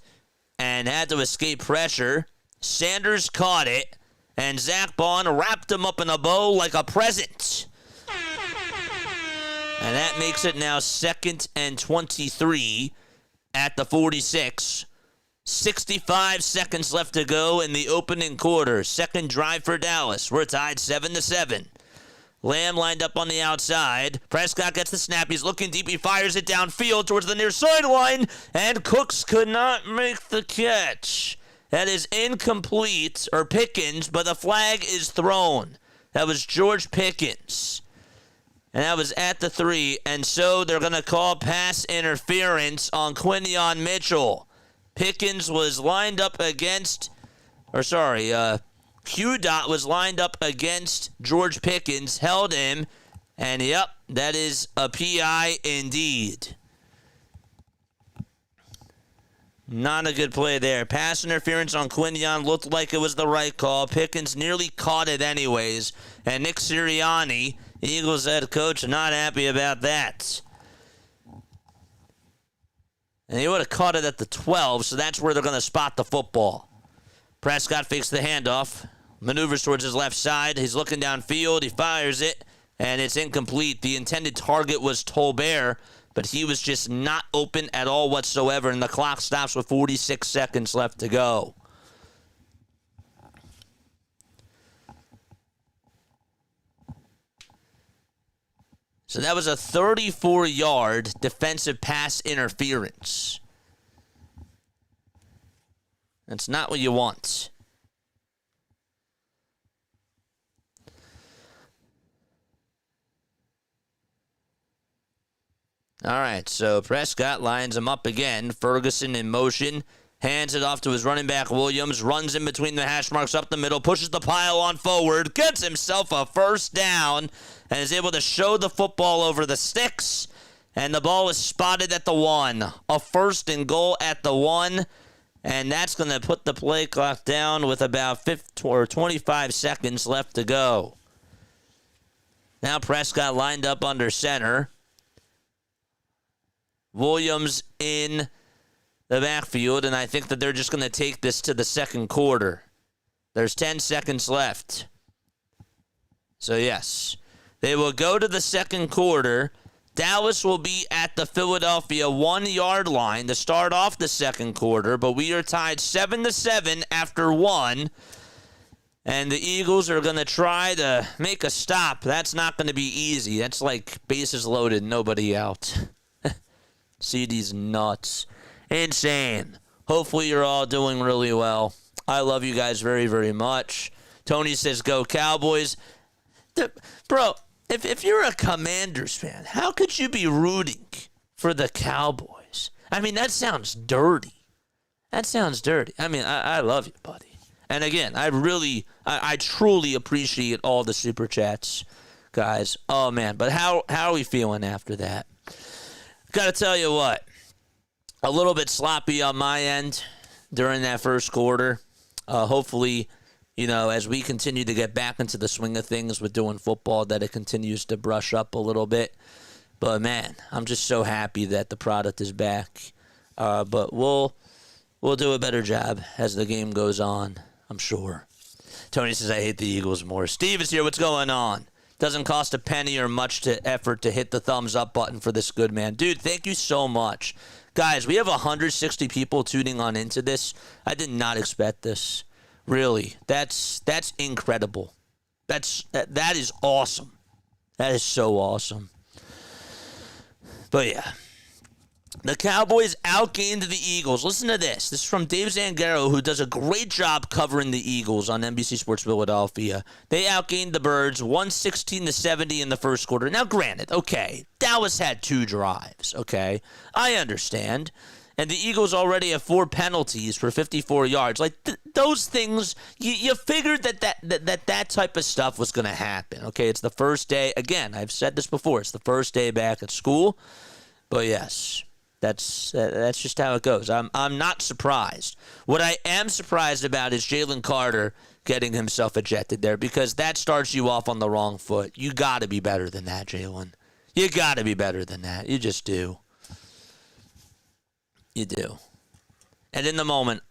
and had to escape pressure. Sanders caught it, and Zach Bond wrapped him up in a bow like a present. And that makes it now 2nd and 23 at the 46. 65 seconds left to go in the opening quarter. Second drive for Dallas. We're tied 7-7. Lamb lined up on the outside. Prescott gets the snap. He's looking deep. He fires it downfield towards the near sideline. And Cooks could not make the catch. That is incomplete, or Pickens, but the flag is thrown. That was George Pickens. And that was at the 3. And so they're going to call pass interference on Quinion Mitchell. Pickens was lined up against, QDOT was lined up against George Pickens, held him, and yep, that is a PI indeed. Not a good play there. Pass interference on Quinion looked like it was the right call. Pickens nearly caught it anyways. And Nick Sirianni, Eagles head coach, not happy about that. And he would have caught it at the 12, so that's where they're going to spot the football. Prescott fakes the handoff, maneuvers towards his left side. He's looking downfield. He fires it, and it's incomplete. The intended target was Tolbert, but he was just not open at all whatsoever, and the clock stops with 46 seconds left to go. So that was a 34-yard defensive pass interference. That's not what you want. All right, so Prescott lines him up again. Ferguson in motion. Hands it off to his running back, Williams. Runs in between the hash marks up the middle. Pushes the pile on forward. Gets himself a first down. And is able to show the football over the sticks. And the ball is spotted at the 1. A 1st and goal at the 1. And that's going to put the play clock down with about 25 seconds left to go. Now Prescott lined up under center. Williams in the backfield, and I think that they're just going to take this to the second quarter. There's 10 seconds left. So, yes, they will go to the second quarter. Dallas will be at the Philadelphia 1-yard line to start off the second quarter, but we are tied 7-7 after 1. And the Eagles are going to try to make a stop. That's not going to be easy. That's like bases loaded, nobody out. CeeDee's nuts. Insane. Hopefully you're all doing really well. I love you guys very, very much. Tony says, go Cowboys. Bro, if you're a Commanders fan, how could you be rooting for the Cowboys? I mean, that sounds dirty. That sounds dirty. I mean, I love you, buddy. And again, I truly appreciate all the super chats, guys. Oh, man. But how are we feeling after that? Got to tell you what. A little bit sloppy on my end during that first quarter. Hopefully, as we continue to get back into the swing of things with doing football, that it continues to brush up a little bit. But, man, I'm just so happy that the product is back. But we'll do a better job as the game goes on, I'm sure. Tony says, I hate the Eagles more. Steve is here. What's going on? Doesn't cost a penny or much effort to hit the thumbs up button for this good man. Dude, thank you so much. Guys, we have 160 people tuning on into this. I did not expect this. Really. That's incredible. That is awesome. That is so awesome. But yeah. The Cowboys outgained the Eagles. Listen to this. This is from Dave Zangaro, who does a great job covering the Eagles on NBC Sports Philadelphia. They outgained the Birds 116-70 in the first quarter. Now, granted, okay, Dallas had 2 drives, okay? I understand. And the Eagles already have 4 penalties for 54 yards. Like, those things, you figured that type of stuff was going to happen, okay? It's the first day. Again, I've said this before. It's the first day back at school. But, yes. That's just how it goes. I'm not surprised. What I am surprised about is Jalen Carter getting himself ejected there, because that starts you off on the wrong foot. You got to be better than that, Jalen. You got to be better than that. You just do. You do. And in the moment,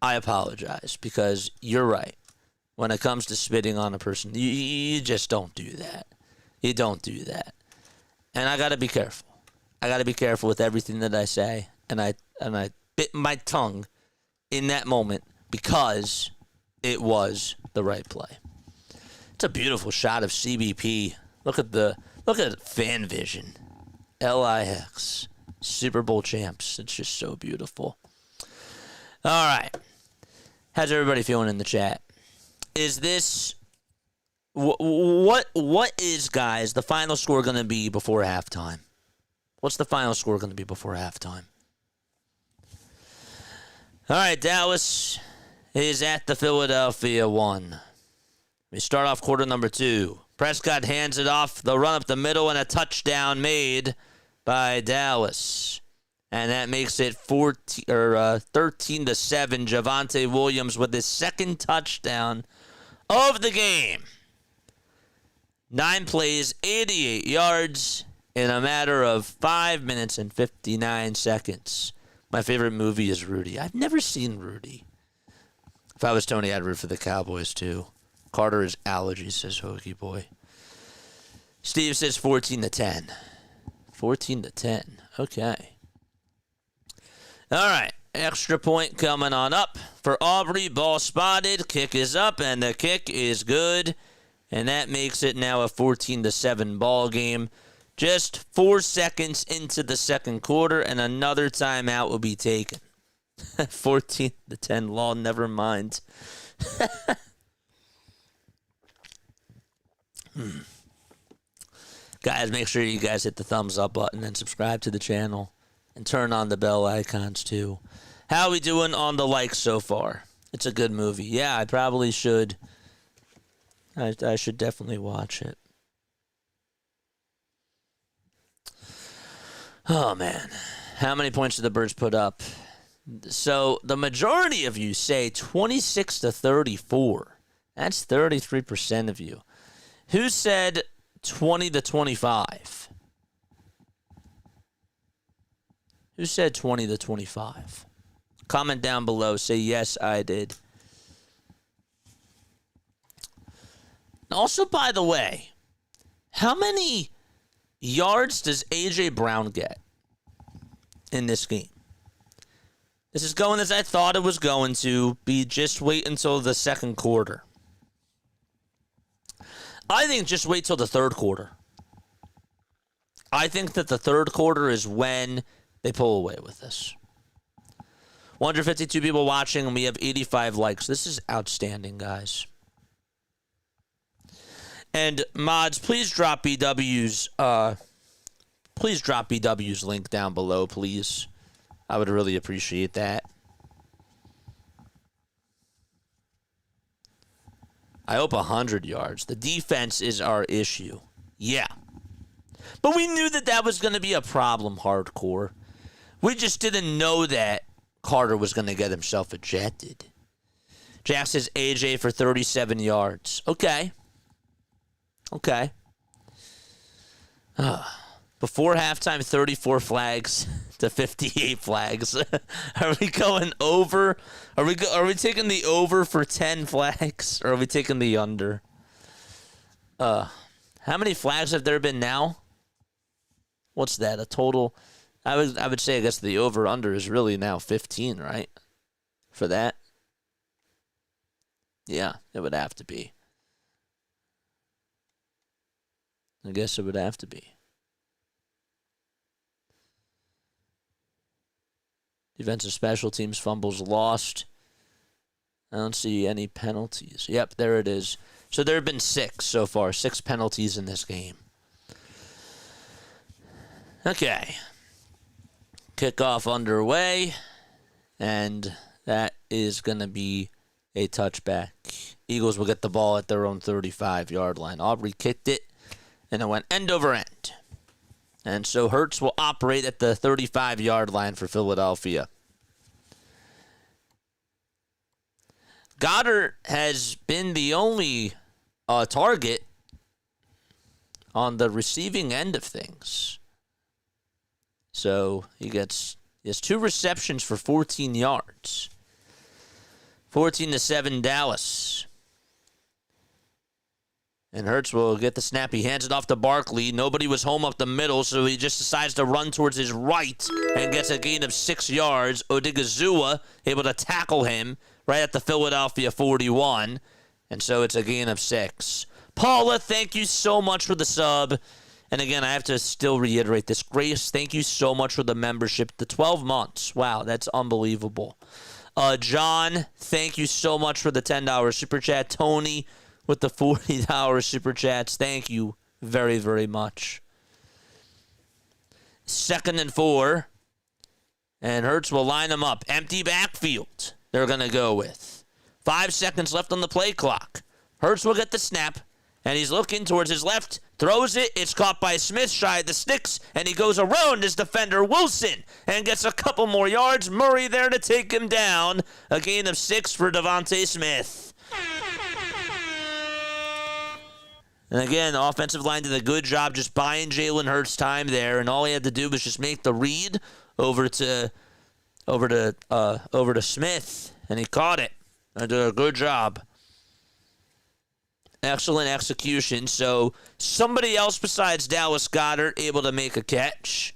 I apologize, because you're right. When it comes to spitting on a person, you just don't do that. You don't do that. And I got to be careful. I got to be careful with everything that I say, and I bit my tongue in that moment because it was the right play. It's a beautiful shot of CBP. Look at fan vision. LIX Super Bowl champs. It's just so beautiful. All right. How's everybody feeling in the chat? Is this what is, guys, the final score going to be before halftime? What's the final score going to be before halftime? All right, Dallas is at the Philadelphia 1. We start off quarter number 2. Prescott hands it off. The run up the middle and a touchdown made by Dallas. And that makes it 13-7. Javonte Williams with his second touchdown of the game. 9 plays, 88 yards. In a matter of 5 minutes and 59 seconds. My favorite movie is Rudy. I've never seen Rudy. If I was Tony, I'd root for the Cowboys, too. Carter is allergies, says Hoagie Boy. Steve says 14-10. 14-10. Okay. All right. Extra point coming on up for Aubrey. Ball spotted. Kick is up, and the kick is good. And that makes it now a 14-7 ball game. Just 4 seconds into the second quarter, and another timeout will be taken. 14-10 law, never mind. Guys, make sure you guys hit the thumbs up button and subscribe to the channel. And turn on the bell icons, too. How are we doing on the likes so far? It's a good movie. Yeah, I probably should. I should definitely watch it. Oh, man. How many points did the Birds put up? So the majority of you say 26-34. That's 33% of you. Who said 20-25? Who said 20-25? Comment down below. Say, yes, I did. Also, by the way, how many yards does A.J. Brown get in this game? This is going as I thought it was going to be. Just wait until the second quarter. I think just wait till the third quarter. I think that the third quarter is when they pull away with this. 152 people watching, and we have 85 likes. This is outstanding, guys. And mods, please drop BW's link down below, please. I would really appreciate that. I hope 100 yards. The defense is our issue. Yeah. But we knew that that was going to be a problem, hardcore. We just didn't know that Carter was going to get himself ejected. Jack says AJ for 37 yards. Okay. Before halftime, 34 flags to 58 flags. Are we going over? Are we taking the over for 10 flags? Or are we taking the under? How many flags have there been now? What's that? A total? I would say, I guess the over-under is really now 15, right? For that? Yeah, it would have to be. I guess it would have to be. Defensive special teams fumbles lost. I don't see any penalties. Yep, there it is. So there have been 6 so far. 6 penalties in this game. Okay. Kickoff underway. And that is going to be a touchback. Eagles will get the ball at their own 35-yard line. Aubrey kicked it, and it went end over end. And so Hurts will operate at the 35-yard line for Philadelphia. Goddard has been the only target on the receiving end of things. So he has 2 receptions for 14 yards. 14-7 Dallas. And Hurts will get the snap. He hands it off to Barkley. Nobody was home up the middle, so he just decides to run towards his right and gets a gain of 6 yards. Odigizua able to tackle him right at the Philadelphia 41. And so it's a gain of 6. Paula, thank you so much for the sub. And again, I have to still reiterate this. Grace, thank you so much for the membership. The 12 months. Wow, that's unbelievable. John, thank you so much for the $10 super chat. Tony, with the $40 super chats. Thank you very, very much. 2nd and 4. And Hurts will line them up. Empty backfield they're going to go with. 5 seconds left on the play clock. Hurts will get the snap. And he's looking towards his left. Throws it. It's caught by Smith shy of the sticks. And he goes around his defender, Wilson. And gets a couple more yards. Murray there to take him down. A gain of 6 for Devontae Smith. And again, the offensive line did a good job just buying Jalen Hurts time there, and all he had to do was just make the read over to Smith, and he caught it. And did a good job. Excellent execution. So somebody else besides Dallas Goedert able to make a catch,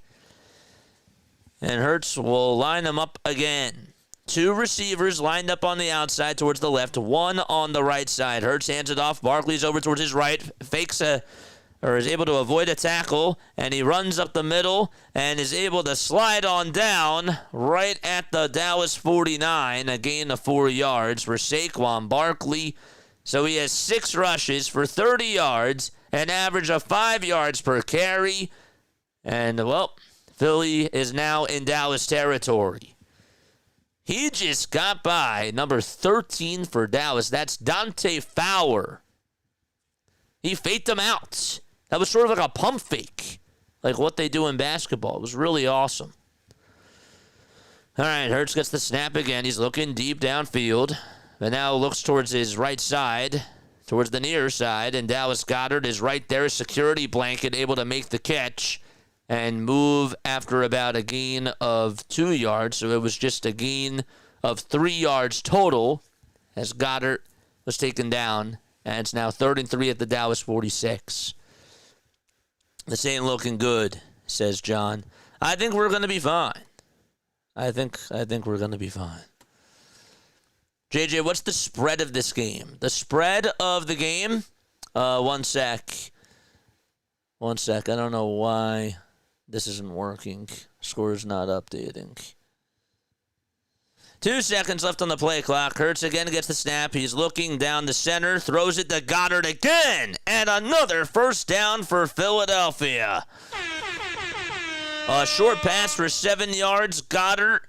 and Hurts will line them up again. 2 receivers lined up on the outside towards the left, 1 on the right side. Hurts hands it off. Barkley's over towards his right, is able to avoid a tackle, and he runs up the middle and is able to slide on down right at the Dallas 49, a gain of 4 yards for Saquon Barkley. So he has 6 rushes for 30 yards, an average of 5 yards per carry. And, well, Philly is now in Dallas territory. He just got by number 13 for Dallas. That's Dante Fowler. He faked him out. That was sort of like a pump fake, like what they do in basketball. It was really awesome. All right, Hurts gets the snap again. He's looking deep downfield, but now looks towards his right side, towards the near side, and Dallas Goedert is right there, security blanket, able to make the catch. and move after about a gain of 2 yards. So it was just a gain of 3 yards total as Goddard was taken down. And it's now 3rd and 3 at the Dallas 46. This ain't looking good, says John. I think we're going to be fine. I think we're going to be fine. JJ, what's the spread of this game? The spread of the game? One sec. I don't know why this isn't working. Score's not updating. 2 seconds left on the play clock. Hurts again gets the snap. He's looking down the center. Throws it to Goddard again. And another first down for Philadelphia. A short pass for 7 yards. Goddard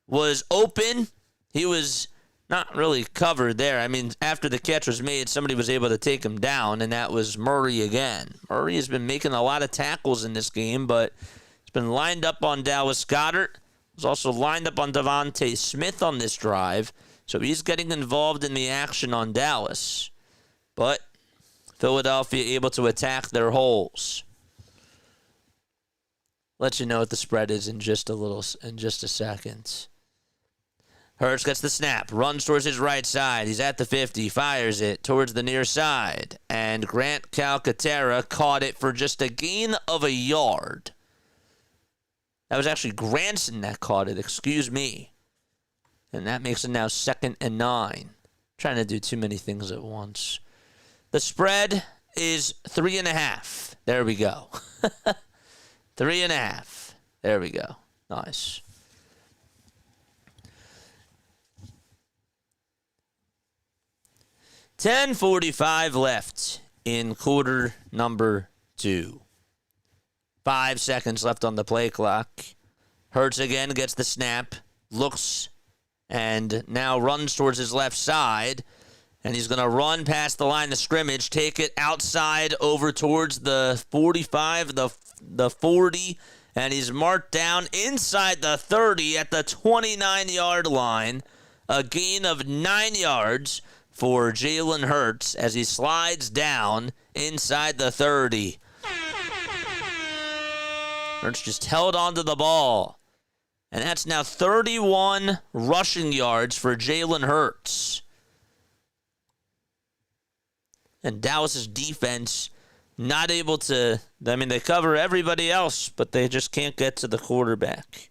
was open. He was not really covered there. I mean, after the catch was made, somebody was able to take him down, and that was Murray again. Murray has been making a lot of tackles in this game, but he's been lined up on Dallas Goedert. Was also lined up on Devontae Smith on this drive, so he's getting involved in the action on Dallas. But Philadelphia able to attack their holes. Let you know what the spread is in just a second. Hurts gets the snap, runs towards his right side. He's at the 50, fires it towards the near side, and Grant Calcaterra caught it for just a gain of a yard. That was actually Granson that caught it, excuse me. And that makes it now 2nd and 9. Trying to do too many things at once. The spread is 3.5. There we go. 3.5. There we go. Nice. $10:45 left in quarter number 2. 5 seconds left on the play clock. Hurts again, gets the snap, looks, and now runs towards his left side. And he's going to run past the line of scrimmage, take it outside over towards the 45, the 40, and he's marked down inside the 30 at the 29-yard line. A gain of 9 yards for Jalen Hurts as he slides down inside the 30. Hurts just held onto the ball. And that's now 31 rushing yards for Jalen Hurts. And Dallas's defense not able to, I mean, they cover everybody else, but they just can't get to the quarterback.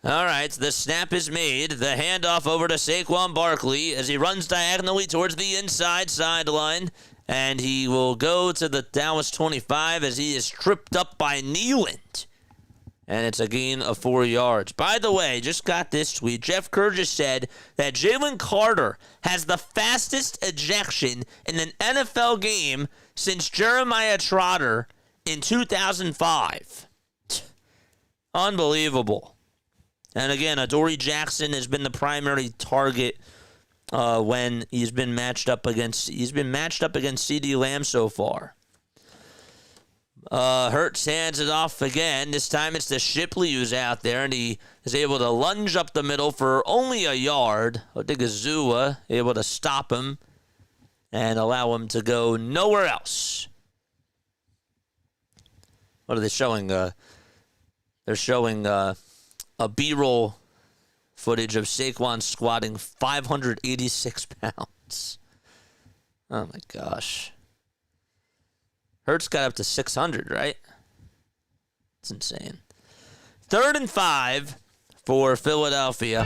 All right, the snap is made. The handoff over to Saquon Barkley as he runs diagonally towards the inside sideline. And he will go to the Dallas 25 as he is tripped up by Nealand. And it's a gain of 4 yards. By the way, just got this tweet. Jeff Kerr just said that Jalen Carter has the fastest ejection in an NFL game since Jeremiah Trotter in 2005. Unbelievable. And again, Adoree Jackson has been the primary target when he's been matched up against CeeDee Lamb so far. Hurts hands it off again. This time it's to Shipley who's out there, and he is able to lunge up the middle for only a yard. Odigizua able to stop him and allow him to go nowhere else. What are they showing? They're showing a B-roll footage of Saquon squatting 586 pounds. Oh, my gosh. Hurts got up to 600, right? It's insane. 3rd and 5 for Philadelphia.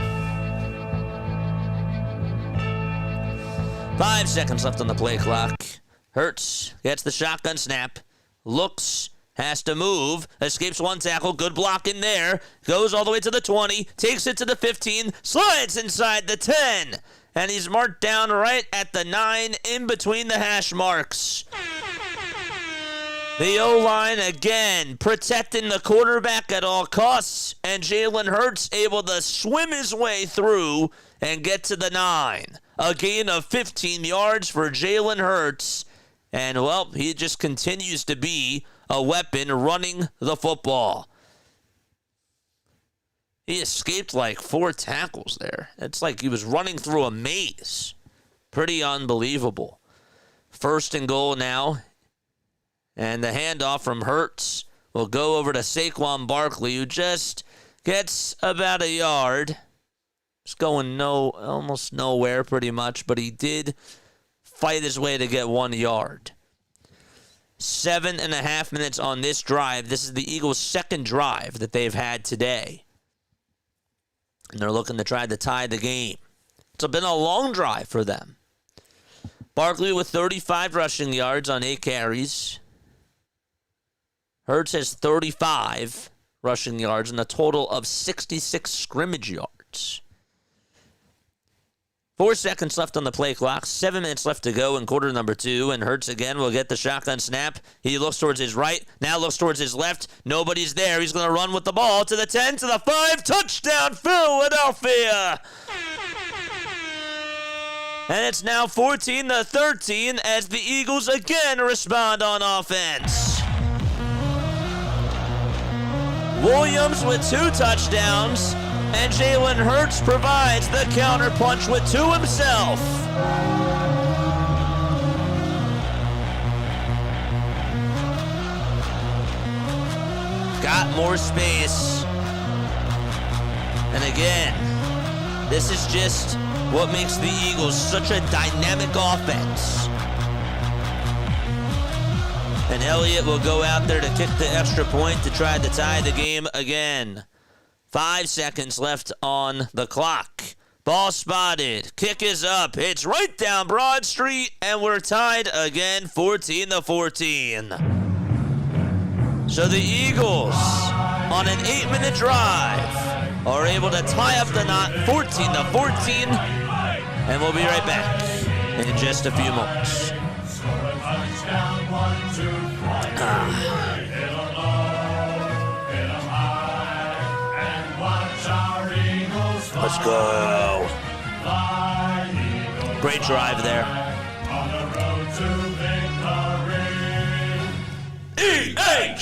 5 seconds left on the play clock. Hurts gets the shotgun snap, looks, has to move, escapes one tackle, good block in there, goes all the way to the 20, takes it to the 15, slides inside the 10, and he's marked down right at the 9 in between the hash marks. The O-line again protecting the quarterback at all costs, and Jalen Hurts able to swim his way through and get to the 9. A gain of 15 yards for Jalen Hurts, and, well, he just continues to be a weapon running the football. He escaped like 4 tackles there. It's like he was running through a maze. Pretty unbelievable. 1st and goal now And the handoff from Hurts will go over to Saquon Barkley, who just gets about a yard. It's going almost nowhere pretty much, but he did fight his way to get 1 yard. 7.5 minutes on this drive. This is the Eagles' second drive that they've had today. And they're looking to try to tie the game. It's been a long drive for them. Barkley with 35 rushing yards on 8 carries. Hurts has 35 rushing yards and a total of 66 scrimmage yards. 4 seconds left on the play clock. 7 minutes left to go in quarter number 2. And Hurts again will get the shotgun snap. He looks towards his right. Now looks towards his left. Nobody's there. He's going to run with the ball to the 10, to the 5. Touchdown, Philadelphia! And it's now 14-13 as the Eagles again respond on offense. Williams with 2 touchdowns, and Jalen Hurts provides the counterpunch with 2 himself. Got more space. And again, this is just what makes the Eagles such a dynamic offense. And Elliott will go out there to kick the extra point to try to tie the game again. 5 seconds left on the clock. Ball spotted. Kick is up. It's right down Broad Street, and we're tied again, 14-14. So the Eagles, on an 8-minute drive, are able to tie up the knot, 14-14, and we'll be right back in just a few moments. Let's go. Great drive there. E-A-G-L-E-S,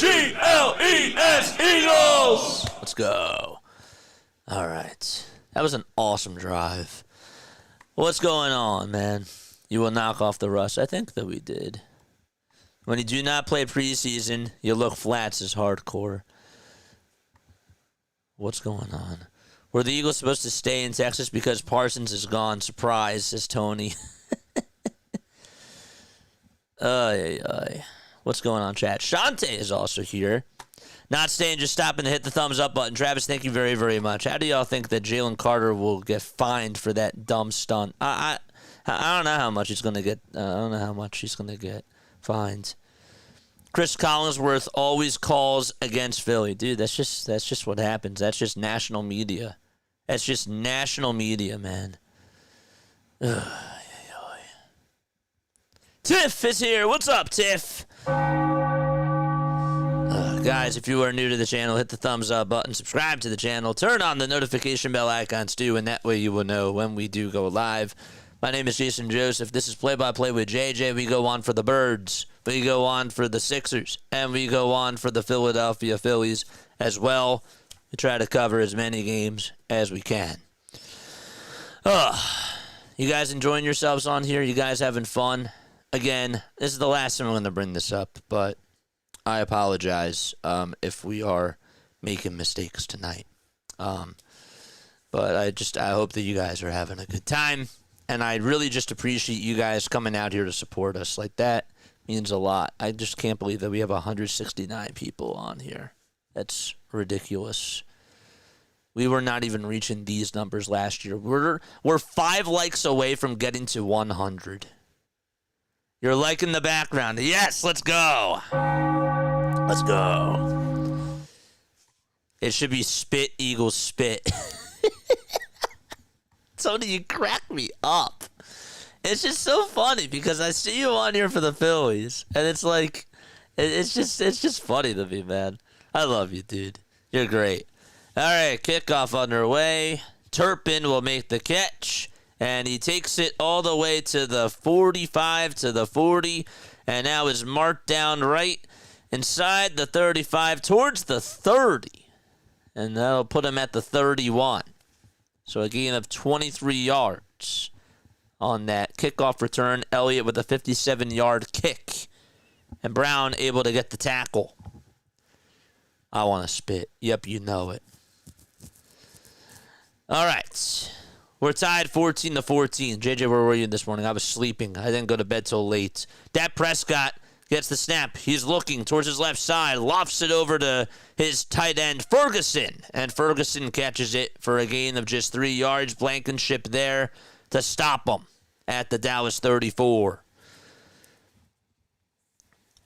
Eagles! Let's go. All right. That was an awesome drive. What's going on, man? You will knock off the rust. I think that we did. When you do not play preseason, you look flats as hardcore. What's going on? Were the Eagles supposed to stay in Texas because Parsons is gone? Surprise, says Tony. What's going on, chat? Shante is also here. Not staying, just stopping to hit the thumbs up button. Travis, thank you very, very much. How do y'all think that Jalen Carter will get fined for that dumb stunt? I don't know how much he's going to get. I don't know how much he's going to get fined. Chris Collinsworth always calls against Philly. Dude, that's just what happens. That's just national media. That's just national media, man. Tiff is here. What's up, Tiff? Guys, if you are new to the channel, hit the thumbs up button, subscribe to the channel, turn on the notification bell icons too, and that way you will know when we do go live. My name is Jason Joseph. This is Play-by-Play with JJ. We go on for the Birds, we go on for the Sixers, and we go on for the Philadelphia Phillies as well. We try to cover as many games as we can. You guys enjoying yourselves on here? You guys having fun? Again, this is the last time I'm going to bring this up, but I apologize if we are making mistakes tonight. But I hope that you guys are having a good time, and I really just appreciate you guys coming out here to support us. Like, that means a lot. I just can't believe that we have 169 people on here. That's ridiculous. We were not even reaching these numbers last year. We're 5 likes away from getting to 100. You're liking the background. Yes, let's go. Let's go. It should be Spit, Eagles, Spit. Tony, you crack me up. It's just so funny because I see you on here for the Phillies, and it's like, it's just funny to me, man. I love you, dude. You're great. All right, kickoff underway. Turpin will make the catch, and he takes it all the way to the 45, to the 40, and now is marked down right inside the 35 towards the 30, and that'll put him at the 31. So a gain of 23 yards on that kickoff return. Elliott with a 57-yard kick. And Brown able to get the tackle. I want to spit. Yep, you know it. All right. We're tied 14-14. JJ, where were you this morning? I was sleeping. I didn't go to bed till late. Dak Prescott gets the snap. He's looking towards his left side. Lofts it over to his tight end, Ferguson. And Ferguson catches it for a gain of just 3 yards. Blankenship there to stop him at the Dallas 34.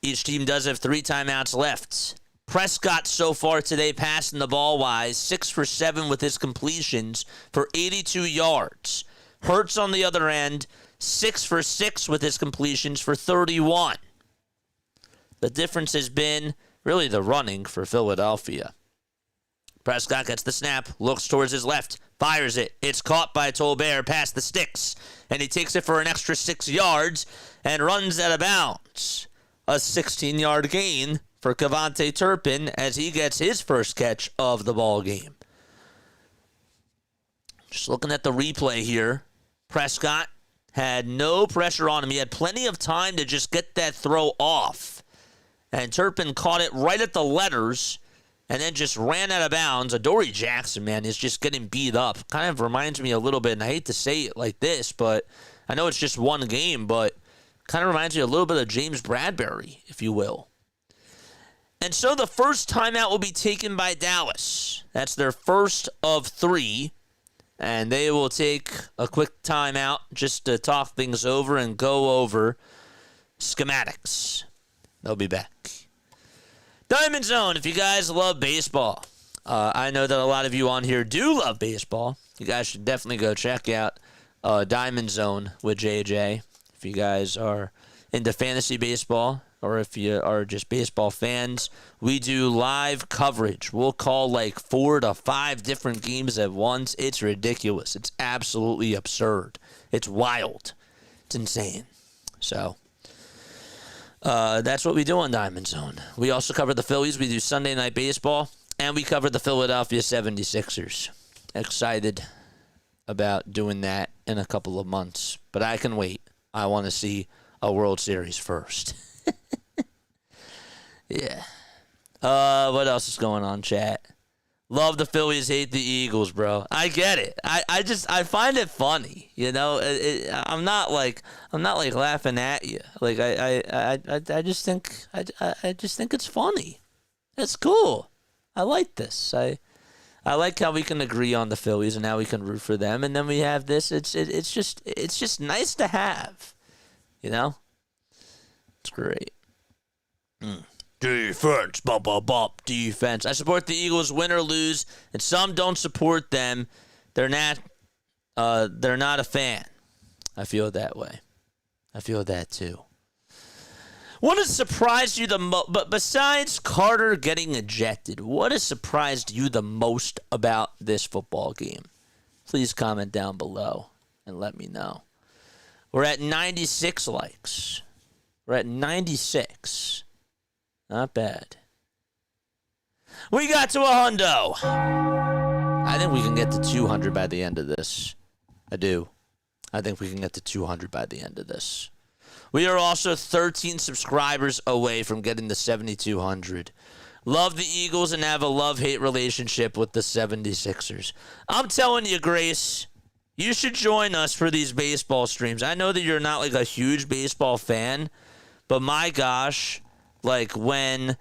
Each team does have 3 timeouts left. Prescott so far today passing the ball wise, 6 for 7 with his completions for 82 yards. Hurts on the other end, 6 for 6 with his completions for 31. The difference has been really the running for Philadelphia. Prescott gets the snap, looks towards his left, fires it. It's caught by Tolbert past the sticks, and he takes it for an extra 6 yards and runs out of bounds. A 16-yard gain for Kevontae Turpin as he gets his first catch of the ball game. Just looking at the replay here, Prescott had no pressure on him. He had plenty of time to just get that throw off. And Turpin caught it right at the letters and then just ran out of bounds. Adoree Jackson, man, is just getting beat up. Kind of reminds me a little bit, and I hate to say it like this, but I know it's just one game, but kind of reminds me a little bit of James Bradbury, if you will. And so the first timeout will be taken by Dallas. That's their first of 3. And they will take a quick timeout just to talk things over and go over schematics. They'll be back. Diamond Zone, if you guys love baseball. I know that a lot of you on here do love baseball. You guys should definitely go check out Diamond Zone with JJ. If you guys are into fantasy baseball, or if you are just baseball fans, we do live coverage. We'll call like 4 to 5 different games at once. It's ridiculous. It's absolutely absurd. It's wild. It's insane. So that's what we do on Diamond Zone. We also cover the Phillies. We do Sunday Night Baseball, and we cover the Philadelphia 76ers. Excited about doing that in a couple of months, but I can wait. I want to see a World Series first. Yeah. What else is going on, chat? Love the Phillies, hate the Eagles, bro. I get it. I find it funny. You know, I'm not like laughing at you. Like I just think it's funny. It's cool. I like this. I like how we can agree on the Phillies and how we can root for them, and then we have this. It's just nice to have. You know, it's great. Defense, defense. I support the Eagles, win or lose, and some don't support them. They're not a fan. I feel that way. I feel that too. What has surprised you the most? But besides Carter getting ejected, what has surprised you the most about this football game? Please comment down below and let me know. We're at 96 likes. We're at 96. Not bad. We got to a hundo. I think we can get to 200 by the end of this. I do. I think we can get to 200 by the end of this. We are also 13 subscribers away from getting the 7,200. Love the Eagles and have a love-hate relationship with the 76ers. I'm telling you, Grace, you should join us for these baseball streams. I know that you're not like a huge baseball fan, but my gosh, like when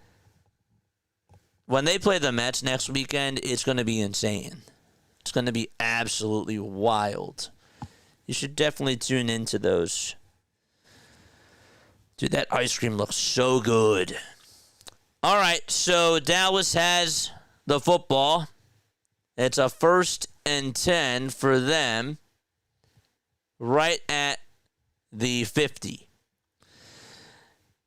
they play the Mets next weekend, it's going to be insane. It's going to be absolutely wild. You should definitely tune into those. Dude, that ice cream looks so good. All right, so Dallas has the football. It's a 1st and 10 for them right at the 50.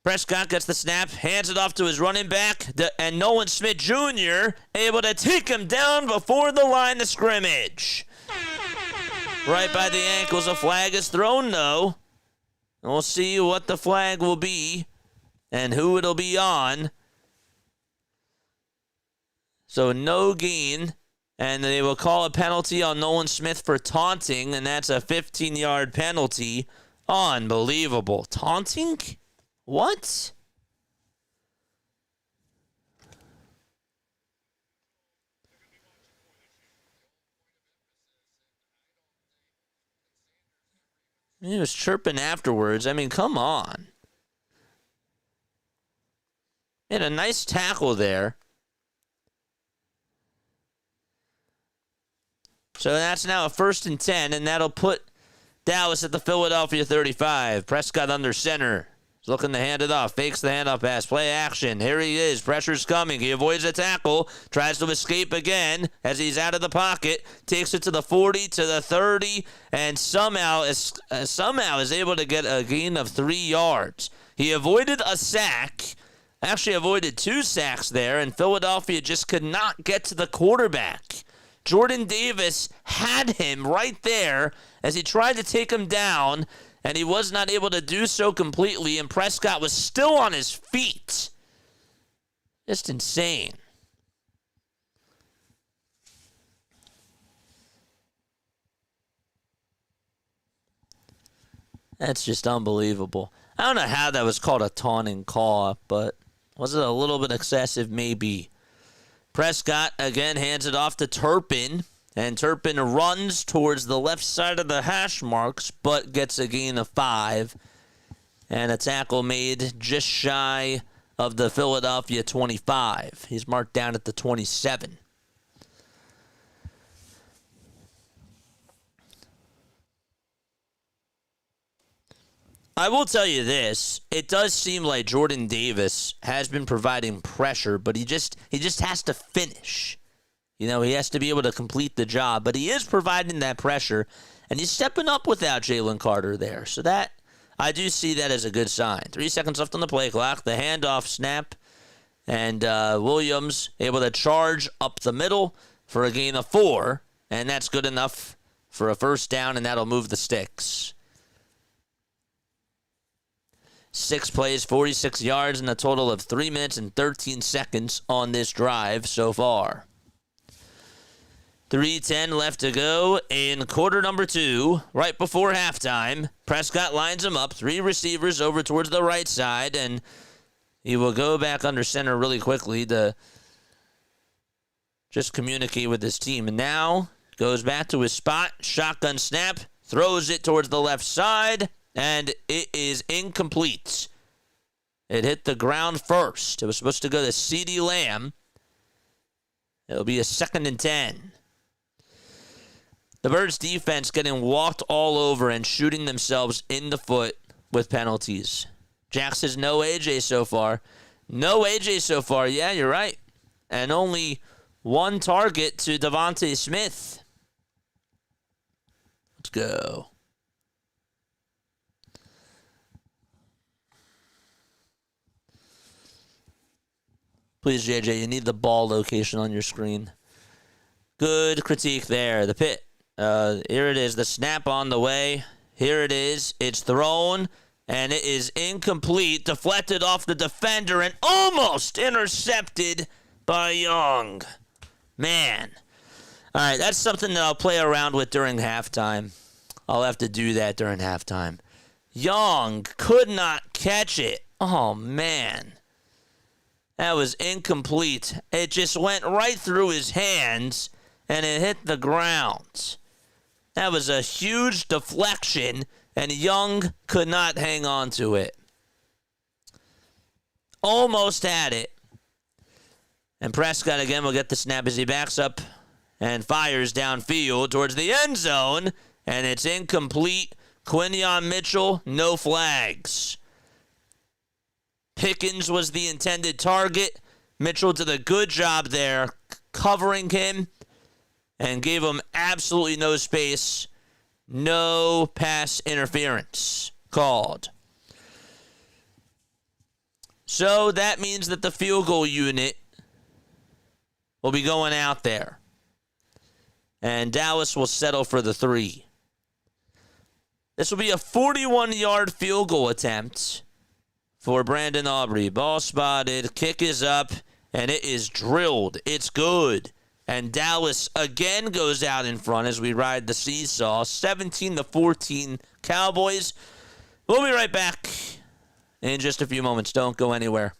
Prescott gets the snap, hands it off to his running back, and Nolan Smith Jr. able to take him down before the line of scrimmage. Right by the ankles, a flag is thrown, though. And we'll see what the flag will be and who it'll be on. So no gain, and they will call a penalty on Nolan Smith for taunting, and that's a 15-yard penalty. Unbelievable. Taunting? What? He was chirping afterwards. I mean, come on. Had a nice tackle there. So that's now a 1st and 10, and that'll put Dallas at the Philadelphia 35. Prescott under center. He's looking to hand it off. Fakes the handoff pass. Play action. Here he is. Pressure's coming. He avoids a tackle. Tries to escape again as he's out of the pocket. Takes it to the 40, to the 30, and somehow is able to get a gain of 3 yards. He avoided a sack. Actually avoided 2 sacks there, and Philadelphia just could not get to the quarterback. Jordan Davis had him right there as he tried to take him down, and he was not able to do so completely, and Prescott was still on his feet. Just insane. That's just unbelievable. I don't know how that was called a taunting call, but was it a little bit excessive? Maybe. Prescott again hands it off to Turpin, and Turpin runs towards the left side of the hash marks, but gets a gain of 5, and a tackle made just shy of the Philadelphia 25. He's marked down at the 27. I will tell you this, it does seem like Jordan Davis has been providing pressure, but he just has to finish. You know, he has to be able to complete the job, but he is providing that pressure, and he's stepping up without Jalen Carter there. So that, I do see that as a good sign. 3 seconds left on the play clock, the handoff snap, and Williams able to charge up the middle for a gain of 4, and that's good enough for a 1st down, and that'll move the sticks. 6 plays, 46 yards, and a total of 3 minutes and 13 seconds on this drive so far. 3:10 left to go in quarter number 2, right before halftime. Prescott lines him up, 3 receivers over towards the right side, and he will go back under center really quickly to just communicate with his team. And now goes back to his spot, shotgun snap, throws it towards the left side, and it is incomplete. It hit the ground first. It was supposed to go to CeeDee Lamb. It'll be a 2nd and 10. The Birds defense getting walked all over and shooting themselves in the foot with penalties. Jack says no AJ so far. No AJ so far. Yeah, you're right. And only 1 target to Devontae Smith. Let's go. Please, JJ, you need the ball location on your screen. Good critique there. The pit. Here it is. The snap on the way. Here it is. It's thrown, and it is incomplete. Deflected off the defender and almost intercepted by Young. Man. All right, that's something that I'll play around with during halftime. I'll have to do that during halftime. Young could not catch it. Oh, man. That was incomplete. It just went right through his hands, and it hit the ground. That was a huge deflection, and Young could not hang on to it. Almost had it. And Prescott again will get the snap as he backs up and fires downfield towards the end zone, and it's incomplete. Quinyon Mitchell, no flags. Pickens was the intended target. Mitchell did a good job there covering him and gave him absolutely no space. No pass interference called. So that means that the field goal unit will be going out there. And Dallas will settle for the 3. This will be a 41-yard field goal attempt for Brandon Aubrey. Ball spotted, kick is up, and it is drilled. It's good. And Dallas again goes out in front as we ride the seesaw. 17-14 Cowboys. We'll be right back in just a few moments. Don't go anywhere.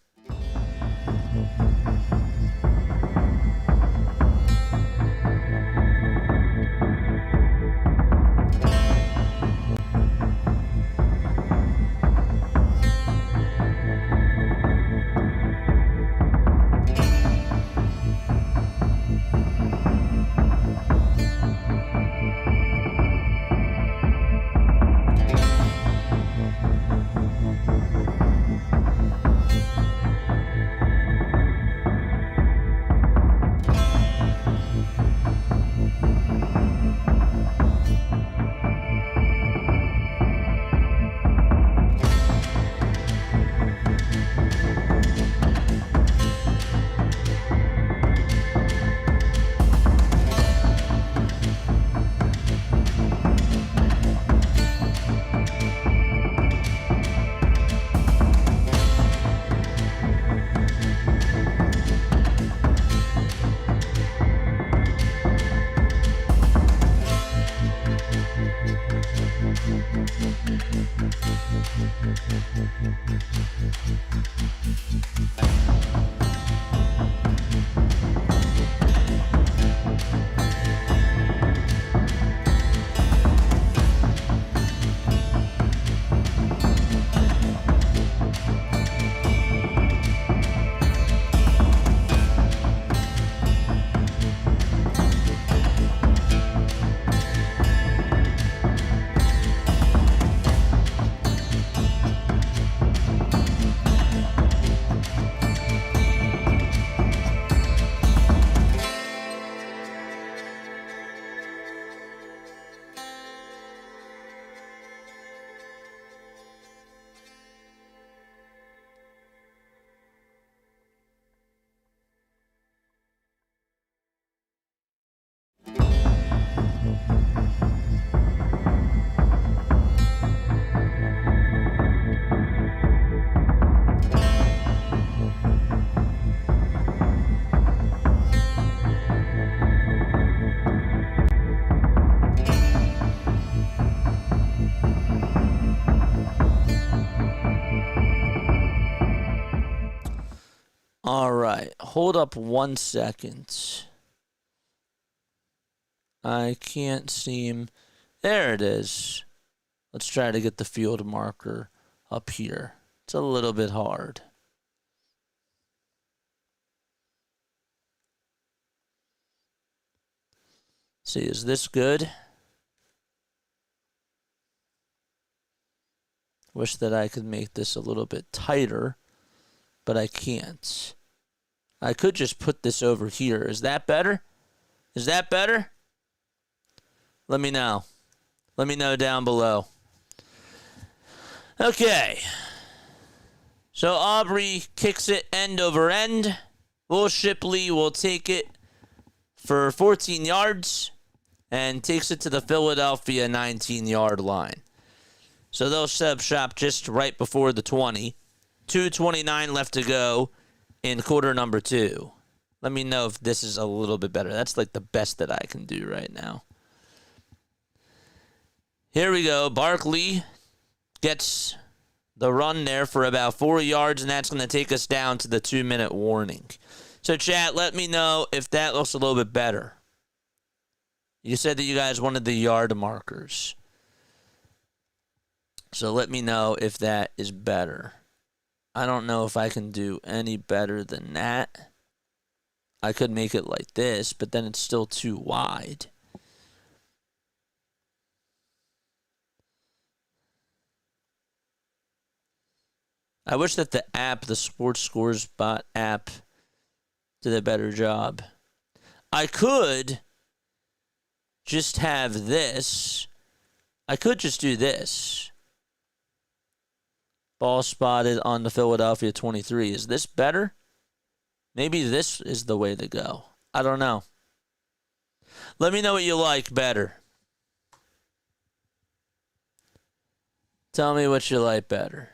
hold up 1 second. I can't seem... There it is. Let's try to get the field marker up here. It's a little bit hard. See, is this good? Wish that I could make this a little bit tighter, but I can't. I could just put this over here. Is that better? Is that better? Let me know. Let me know down below. Okay. So Aubrey kicks it end over end. Will Shipley will take it for 14 yards and takes it to the Philadelphia 19-yard line. So they'll set up shop just right before the 20. 2:29 left to go in quarter number 2. Let me know if this is a little bit better. That's like the best that I can do right now. Here we go. Barkley gets the run there for about 4 yards, and that's going to take us down to the 2-minute warning. So, chat, let me know if that looks a little bit better. You said that you guys wanted the yard markers. So let me know if that is better. I don't know if I can do any better than that. I could make it like this, but then it's still too wide. I wish that the app, the Sports Scores Bot app, did a better job. I could just have this. I could just do this. Ball spotted on the Philadelphia 23. Is this better? Maybe this is the way to go. I don't know. Let me know what you like better. Tell me what you like better.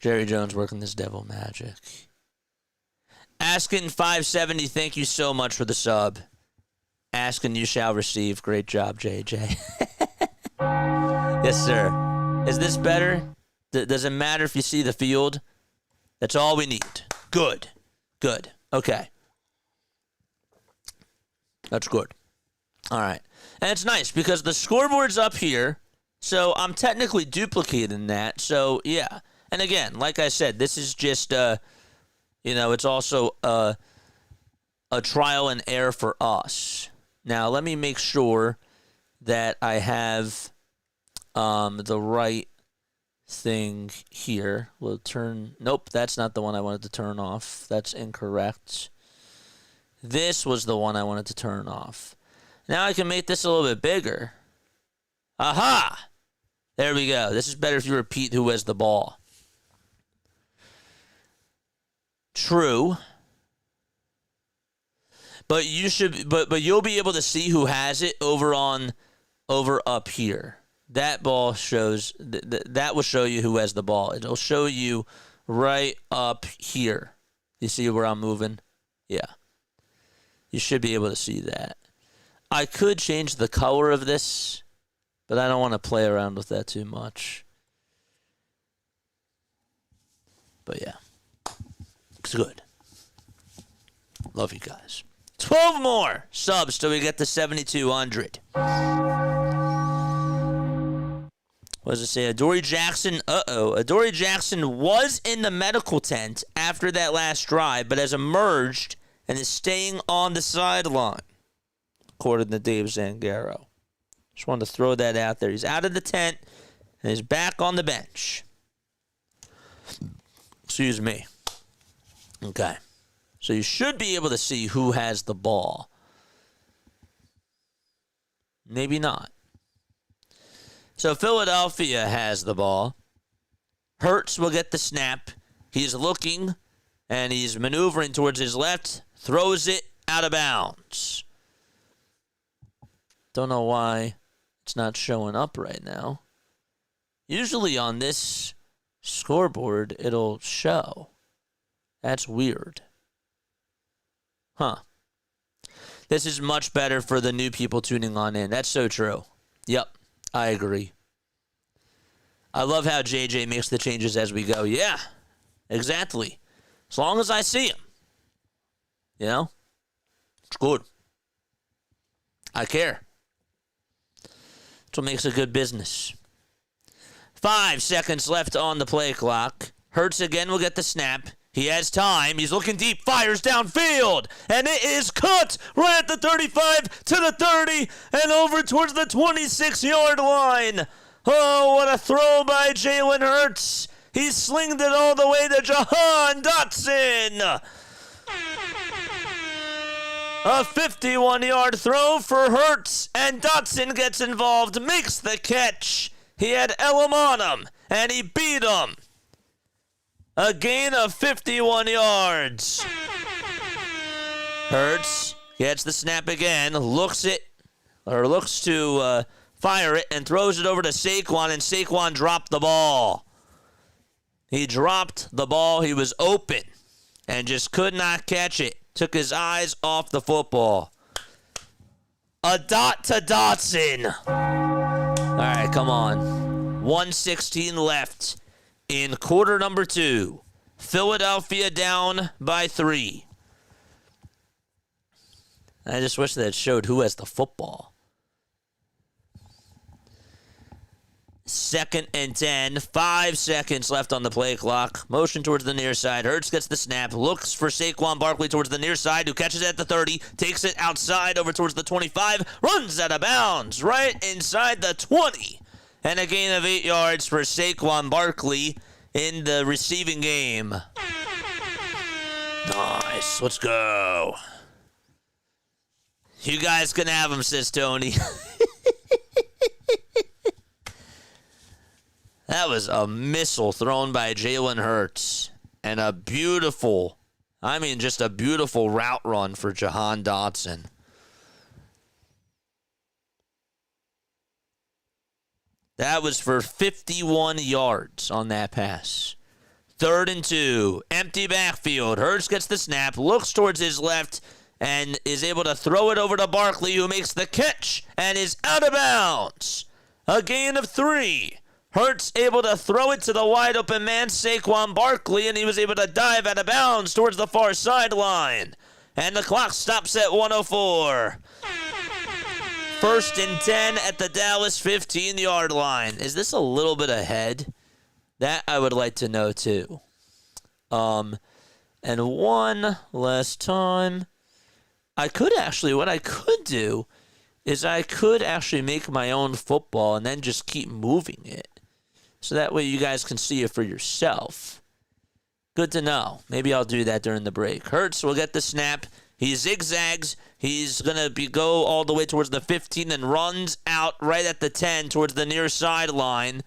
Jerry Jones working this devil magic. Askin 570, thank you so much for the sub. Askin, you shall receive. Great job, JJ. Yes, sir. Is this better? Does it matter if you see the field? That's all we need. Good. Good. Okay. That's good. All right. And it's nice because the scoreboard's up here, so I'm technically duplicating that. So, yeah. And again, like I said, this is just, it's also a trial and error for us. Now, let me make sure that I have the right thing here. We'll turn... Nope, that's not the one I wanted to turn off. That's incorrect. This was the one I wanted to turn off. Now I can make this a little bit bigger. Aha! There we go. This is better if you repeat who has the ball. True. But you should but you'll be able to see who has it over up here. That ball shows that will show you who has the ball. It'll show you right up here. You see where I'm moving? Yeah. You should be able to see that. I could change the color of this, but I don't want to play around with that too much. But yeah. It's good. Love you guys. 12 more subs till we get to 7,200. What does it say? Adoree Jackson. Adoree Jackson was in the medical tent after that last drive, but has emerged and is staying on the sideline, according to Dave Zangaro. Just wanted to throw that out there. He's out of the tent and he's back on the bench. Excuse me. Okay. So you should be able to see who has the ball. Maybe not. So Philadelphia has the ball. Hurts will get the snap. He's looking, and he's maneuvering towards his left. Throws it out of bounds. Don't know why it's not showing up right now. Usually on this scoreboard, it'll show. That's weird. Huh. This is much better for the new people tuning on in. That's so true. Yep, I agree. I love how JJ makes the changes as we go. Yeah, exactly. As long as I see him. You know? It's good. I care. That's what makes a good business. 5 seconds left on the play clock. Hurts again will get the snap. He has time. He's looking deep. Fires downfield. And it is cut right at the 35 to the 30 and over towards the 26-yard line. Oh, what a throw by Jalen Hurts. He slinged it all the way to Jahan Dotson. A 51-yard throw for Hurts, and Dotson gets involved, makes the catch. He had Elam on him, and he beat him. A gain of 51 yards. Hurts gets the snap again, looks to fire it, and throws it over to Saquon, and Saquon dropped the ball. He dropped the ball. He was open and just could not catch it. Took his eyes off the football. A dot to Dotson. All right, come on. 1:16 left in quarter number 2. Philadelphia down by 3. I just wish that it showed who has the football. 2nd and 10. 5 seconds left on the play clock. Motion towards the near side. Hurts gets the snap. Looks for Saquon Barkley towards the near side, who catches it at the 30. Takes it outside over towards the 25. Runs out of bounds right inside the 20. And a gain of 8 yards for Saquon Barkley in the receiving game. Nice. Let's go. You guys can have him, says Tony. That was a missile thrown by Jalen Hurts. And a beautiful, just a beautiful route run for Jahan Dotson. That was for 51 yards on that pass. 3rd and 2. Empty backfield. Hurts gets the snap, looks towards his left, and is able to throw it over to Barkley, who makes the catch and is out of bounds. A gain of 3. Hurts able to throw it to the wide open man, Saquon Barkley, and he was able to dive out of bounds towards the far sideline. And the clock stops at 1:04. 1st and 10 at the Dallas 15-yard line. Is this a little bit ahead? That I would like to know too. And one last time. What I could do is I could actually make my own football and then just keep moving it. So that way you guys can see it for yourself. Good to know. Maybe I'll do that during the break. Hurts will get the snap. He zigzags. He's going to go all the way towards the 15 and runs out right at the 10 towards the near sideline.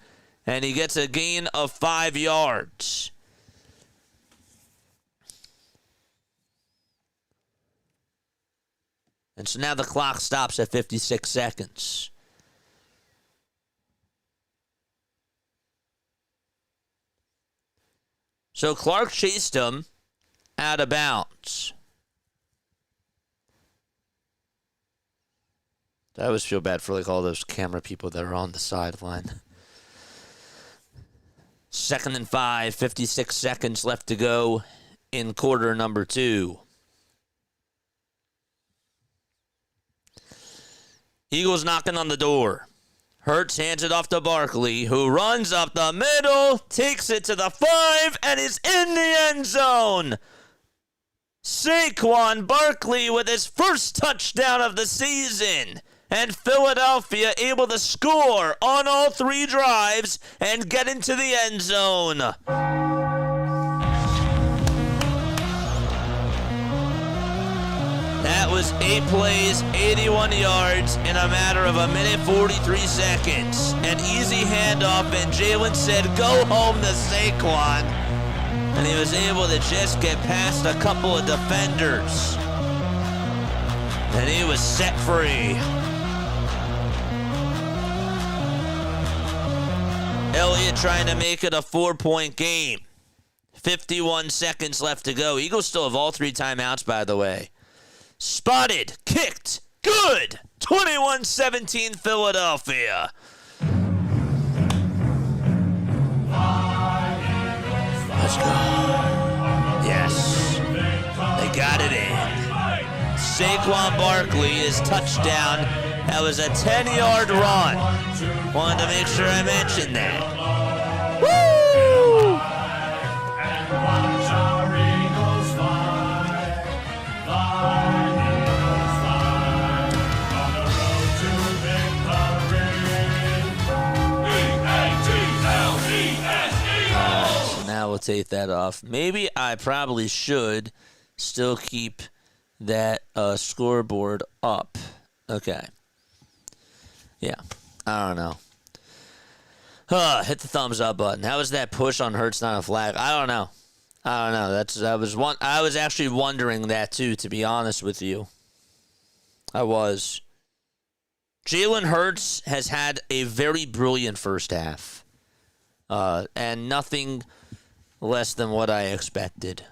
And he gets a gain of 5 yards. And so now the clock stops at 56 seconds. So Clark chased him out of bounds. I always feel bad for all those camera people that are on the sideline. 2nd and 5, 56 seconds left to go in quarter number 2. Eagles knocking on the door. Hurts hands it off to Barkley, who runs up the middle, takes it to the 5, and is in the end zone. Saquon Barkley with his first touchdown of the season. And Philadelphia able to score on all 3 drives and get into the end zone. That was 8 plays, 81 yards in a matter of 1:43 seconds. An easy handoff, and Jalen said, go home to Saquon. And he was able to just get past a couple of defenders. And he was set free. Elliott trying to make it a 4-point game. 51 seconds left to go. Eagles still have all 3 timeouts, by the way. Spotted, kicked, good. 21-17 Philadelphia. Saquon Barkley, his touchdown. That was a 10-yard run. Wanted to make sure I mentioned that. Woo! So now we'll take that off. Maybe I probably should still keep that scoreboard up. Okay. Yeah. I don't know. Hit the thumbs up button. How was that push on Hurts not a flag? I don't know. I was actually wondering that too, to be honest with you. I was. Jalen Hurts has had a very brilliant first half. And nothing less than what I expected.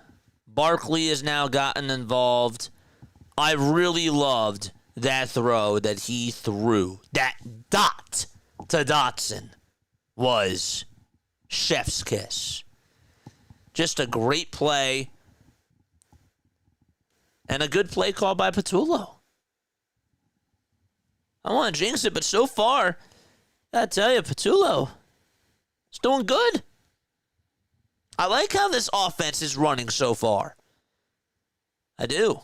Barkley has now gotten involved. I really loved that throw that he threw. That dot to Dotson was chef's kiss. Just a great play. And a good play call by Patullo. I don't want to jinx it, but so far, I gotta tell you, Patullo is doing good. I like how this offense is running so far. I do.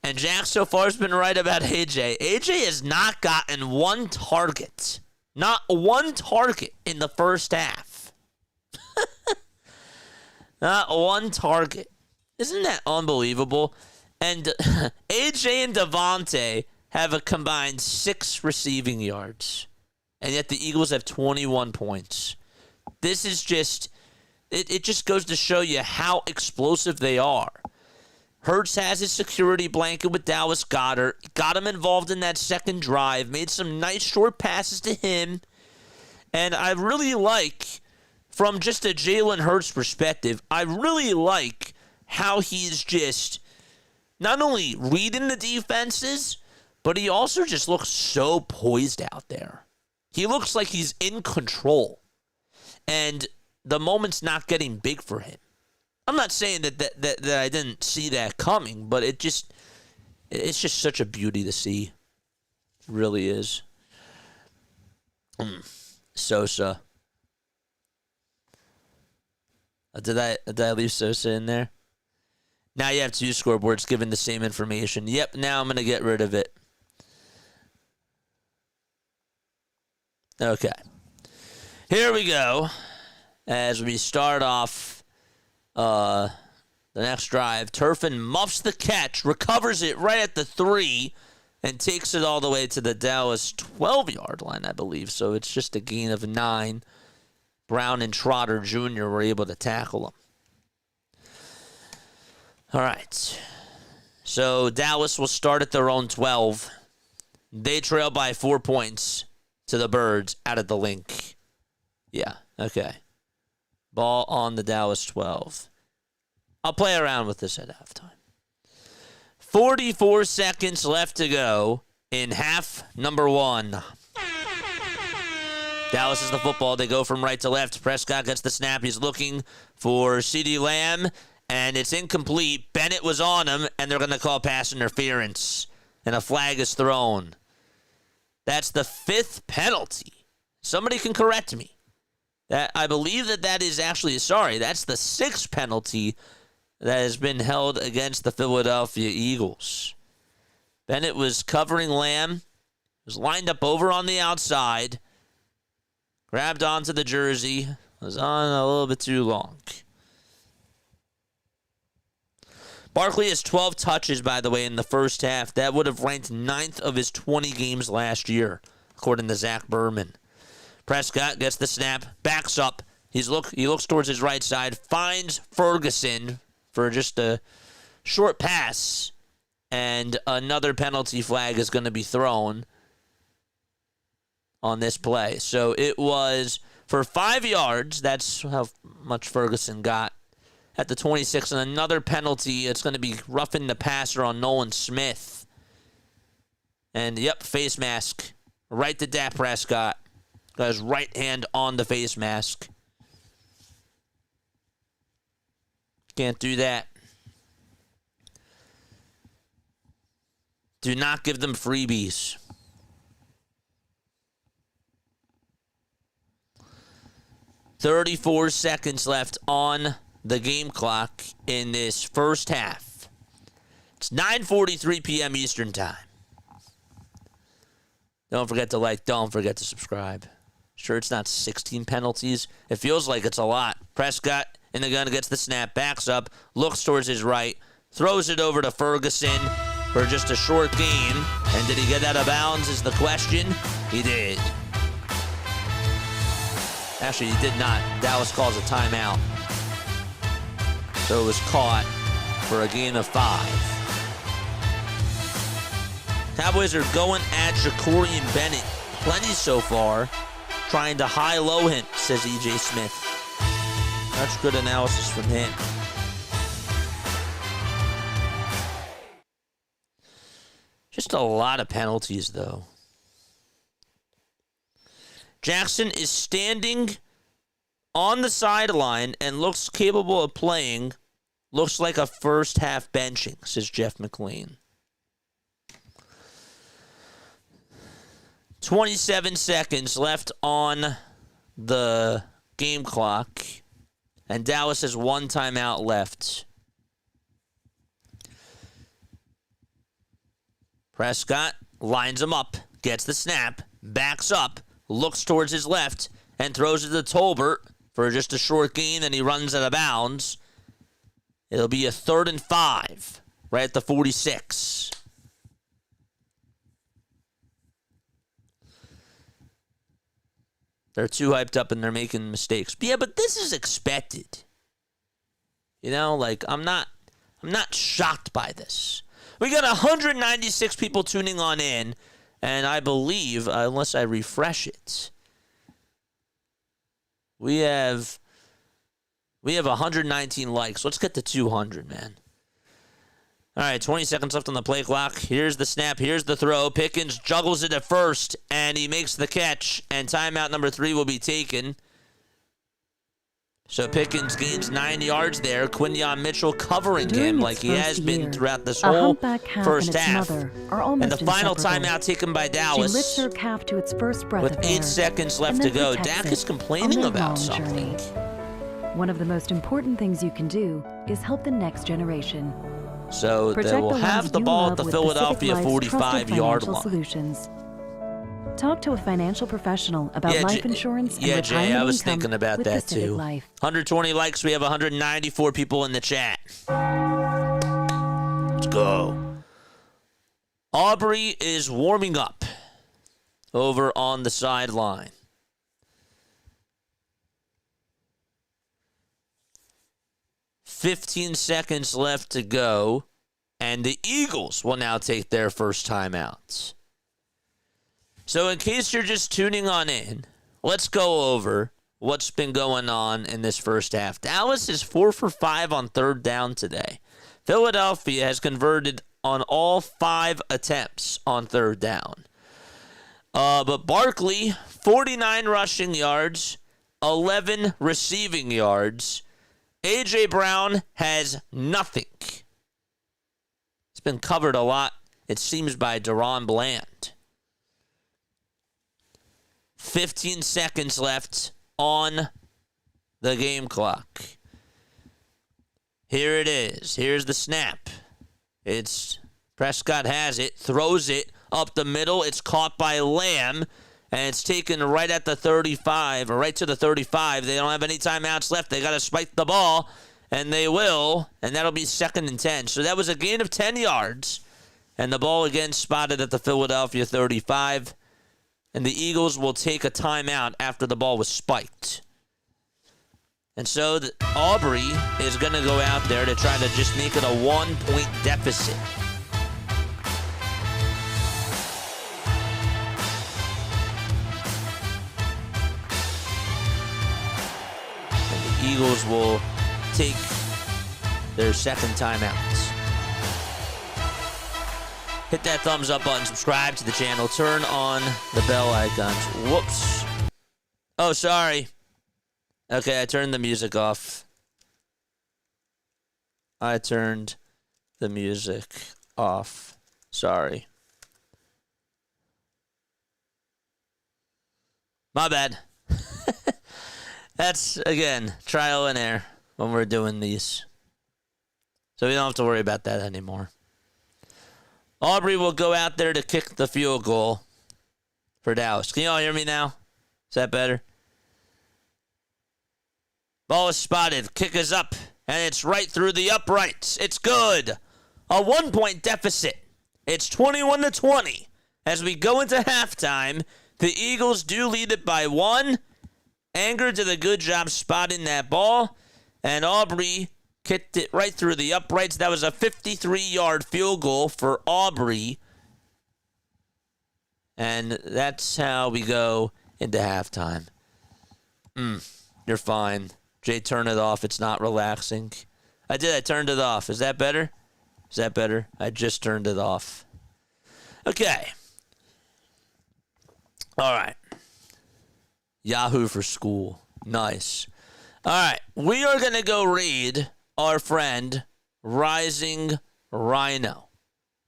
And Jack so far has been right about AJ. AJ has not gotten one target. Not one target in the first half. Not one target. Isn't that unbelievable? And AJ and Devontae have a combined 6 receiving yards. And yet the Eagles have 21 points. This is just, it just goes to show you how explosive they are. Hurts has his security blanket with Dallas Goedert. Got him involved in that second drive. Made some nice short passes to him. And I really like, from just a Jalen Hurts perspective, I really like how he's just not only reading the defenses, but he also just looks so poised out there. He looks like he's in control. And the moment's not getting big for him. I'm not saying that I didn't see that coming, but it's just such a beauty to see. It really is. Sosa. Did I leave Sosa in there? Now you have 2 scoreboards giving the same information. Yep, now I'm going to get rid of it. Okay. Here we go. As we start off the next drive, Turpin muffs the catch, recovers it right at the 3, and takes it all the way to the Dallas 12-yard line, I believe. So it's just a gain of 9. Brown and Trotter Jr. were able to tackle him. All right. So Dallas will start at their own 12. They trail by 4 points to the Birds out of the link. Yeah, okay. Ball on the Dallas 12. I'll play around with this at halftime. 44 seconds left to go in half number 1. Dallas is the football. They go from right to left. Prescott gets the snap. He's looking for CeeDee Lamb, and it's incomplete. Bennett was on him, and they're going to call pass interference, and a flag is thrown. That's the 5th penalty. Somebody can correct me. I believe that is actually, that's the 6th penalty that has been held against the Philadelphia Eagles. Bennett was covering Lamb, was lined up over on the outside, grabbed onto the jersey, was on a little bit too long. Barkley has 12 touches, by the way, in the first half. That would have ranked 9th of his 20 games last year, according to Zach Berman. Prescott gets the snap, backs up. He looks towards his right side, finds Ferguson for just a short pass, and another penalty flag is going to be thrown on this play. So it was for 5 yards. That's how much Ferguson got at the 26, and another penalty. It's going to be roughing the passer on Nolan Smith. And, yep, face mask right to Dak Prescott. Got his right hand on the face mask. Can't do that. Do not give them freebies. "34 seconds left on the game clock in this first half. It's 9:43 p.m. Eastern Time. Don't forget to like. Don't forget to subscribe. Sure, it's not 16 penalties. It feels like it's a lot. Prescott in the gun gets the snap, backs up, looks towards his right, throws it over to Ferguson for just a short gain. And did he get out of bounds is the question. He did. Actually, he did not. Dallas calls a timeout. So it was caught for a gain of 5. Cowboys are going at Ja'Cory Bennett. Plenty so far. Trying to high-low him, says E.J. Smith. That's good analysis from him. Just a lot of penalties, though. Jackson is standing on the sideline and looks capable of playing. Looks like a first-half benching, says Jeff McLean. 27 seconds left on the game clock, and Dallas has 1 timeout left. Prescott lines him up, gets the snap, backs up, looks towards his left, and throws it to Tolbert for just a short gain, and he runs out of bounds. It'll be a 3rd and 5, right at the 46. They're too hyped up and they're making mistakes. But yeah, but this is expected. You know, like I'm not shocked by this. We got 196 people tuning on in, and I believe, unless I refresh it, we have 119 likes. Let's get to 200, man. All right, 20 seconds left on the play clock. Here's the snap. Here's the throw. Pickens juggles it at first, and he makes the catch, and timeout number 3 will be taken. So Pickens gains 9 yards there. Quinyon Mitchell covering him like he has been throughout this whole first half. And the final timeout taken by Dallas.
She lifts her calf to its first breath
with 8 seconds left to go. Dak is complaining about something.
One of the most important things you can do is help the next generation.
So they will have the ball at the Philadelphia 45-yard line.
Solutions. Talk to a financial professional about life insurance and retirement
Jay, I was
income
thinking about
with
that
Pacific
too.
Life.
120 likes. We have 194 people in the chat. Let's go. Aubrey is warming up over on the sideline. "15 seconds left to go, and the Eagles will now take their first timeout. So in case you're just tuning on in, let's go over what's been going on in this first half. Dallas is 4 for 5 on 3rd down today. Philadelphia has converted on all 5 attempts on 3rd down. But Barkley, 49 rushing yards, 11 receiving yards. A.J. Brown has nothing. It's been covered a lot, it seems, by Deron Bland. 15 seconds left on the game clock. Here it is. Here's the snap. Prescott has it, throws it up the middle. It's caught by Lamb, and it's taken right at the 35, or right to the 35. They don't have any timeouts left. They got to spike the ball, and they will, and that'll be 2nd and 10. So that was a gain of 10 yards, and the ball again spotted at the Philadelphia 35. And the Eagles will take a timeout after the ball was spiked. And so Aubrey is going to go out there to try to just make it a 1-point deficit. And the Eagles will take their 2nd timeouts. Hit that thumbs up button, subscribe to the channel, turn on the bell icons. Whoops. Oh, sorry. Okay, I turned the music off. I turned the music off. Sorry. My bad. That's, again, trial and error when we're doing these. So we don't have to worry about that anymore. Aubrey will go out there to kick the field goal for Dallas. Can you all hear me now? Is that better? Ball is spotted. Kick is up. And it's right through the uprights. It's good. A 1-point deficit. It's 21-20. As we go into halftime, the Eagles do lead it by 1. Anger did a good job spotting that ball. And Aubrey kicked it right through the uprights. That was a 53-yard field goal for Aubrey. And that's how we go into halftime. You're fine. Jay, turn it off. It's not relaxing. I turned it off. Is that better? Is that better? I just turned it off. Okay. All right. Yahoo for school. Nice. All right. We are going to go read our friend, Rising Rhino.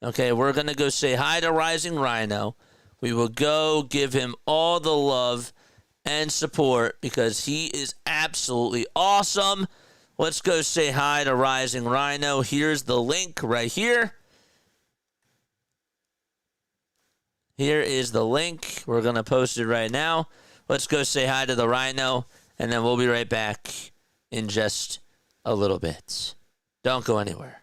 Okay, we're going to go say hi to Rising Rhino. We will go give him all the love and support because he is absolutely awesome. Let's go say hi to Rising Rhino. Here's the link right here. Here is the link. We're going to post it right now. Let's go say hi to the Rhino, and then we'll be right back in just a little bit. Don't go anywhere.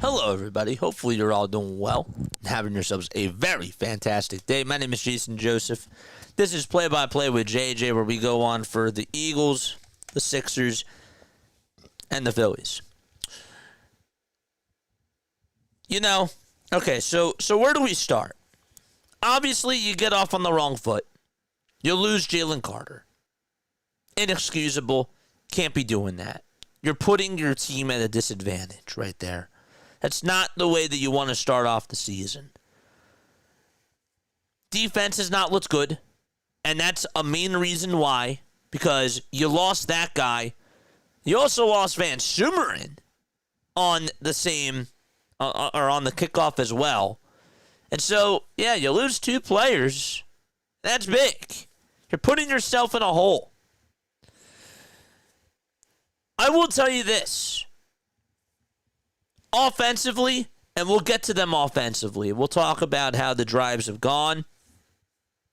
Hello, everybody. Hopefully you're all doing well and having yourselves a very fantastic day. My name is Jason Joseph. This is Play-by-Play with JJ, where we go on for the Eagles, the Sixers, and the Phillies. You know, okay, so where do we start? Obviously, you get off on the wrong foot. You lose Jalen Carter. Inexcusable. Can't be doing that. You're putting your team at a disadvantage right there. That's not the way that you want to start off the season. Defense has not looked good, and that's a main reason why, because you lost that guy. You also lost Van Sumeren on the same, or on the kickoff as well. And so, yeah, you lose 2 players. That's big. You're putting yourself in a hole. I will tell you this. Offensively, and we'll get to them offensively. We'll talk about how the drives have gone.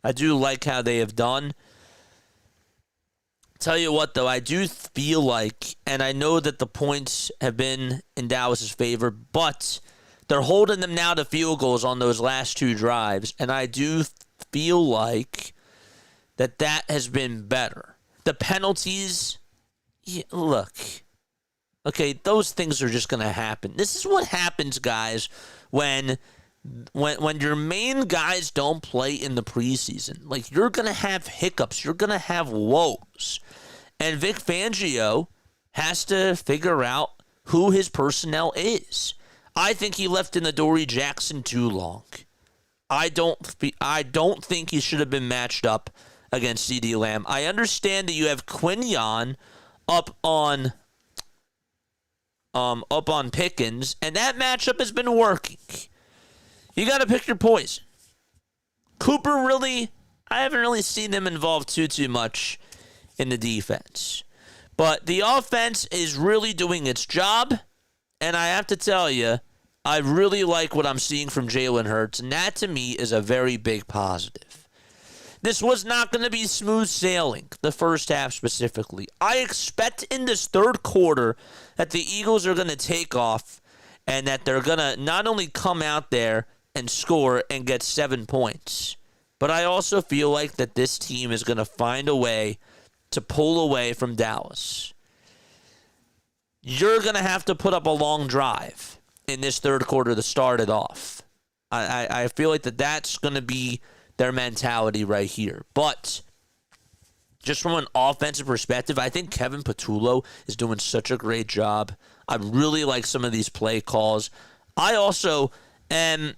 I do like how they have done. Tell you what, though, I do feel like, and I know that the points have been in Dallas's favor, but they're holding them now to field goals on those last 2 drives, and I do feel like that has been better. The penalties, look, okay, those things are just going to happen. This is what happens, guys, when your main guys don't play in the preseason. Like, you're going to have hiccups. You're going to have woes. And Vic Fangio has to figure out who his personnel is. I think he left in the Dory Jackson too long. I don't think he should have been matched up against CeeDee Lamb. I understand that you have Quinyon up on Pickens, and that matchup has been working. You got to pick your poison. Cooper, really, I haven't really seen him involved too much in the defense. But the offense is really doing its job, and I have to tell you, I really like what I'm seeing from Jalen Hurts, and that to me is a very big positive. This was not going to be smooth sailing, the first half specifically. I expect in this third quarter that the Eagles are going to take off and that they're going to not only come out there and score and get 7 points, but I also feel like that this team is going to find a way to pull away from Dallas. You're going to have to put up a long drive in this third quarter to start it off. I feel like that's going to be their mentality right here. But just from an offensive perspective, I think Kevin Patullo is doing such a great job. I really like some of these play calls. I also am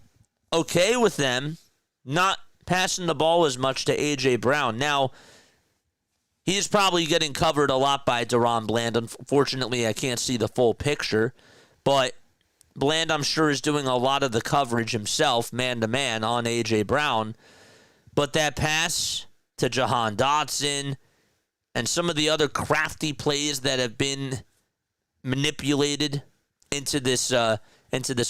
okay with them not passing the ball as much to A.J. Brown. Now, he's probably getting covered a lot by Deron Bland. Unfortunately, I can't see the full picture. But Bland, I'm sure, is doing a lot of the coverage himself, man-to-man, on A.J. Brown. But that pass to Jahan Dotson and some of the other crafty plays that have been manipulated into this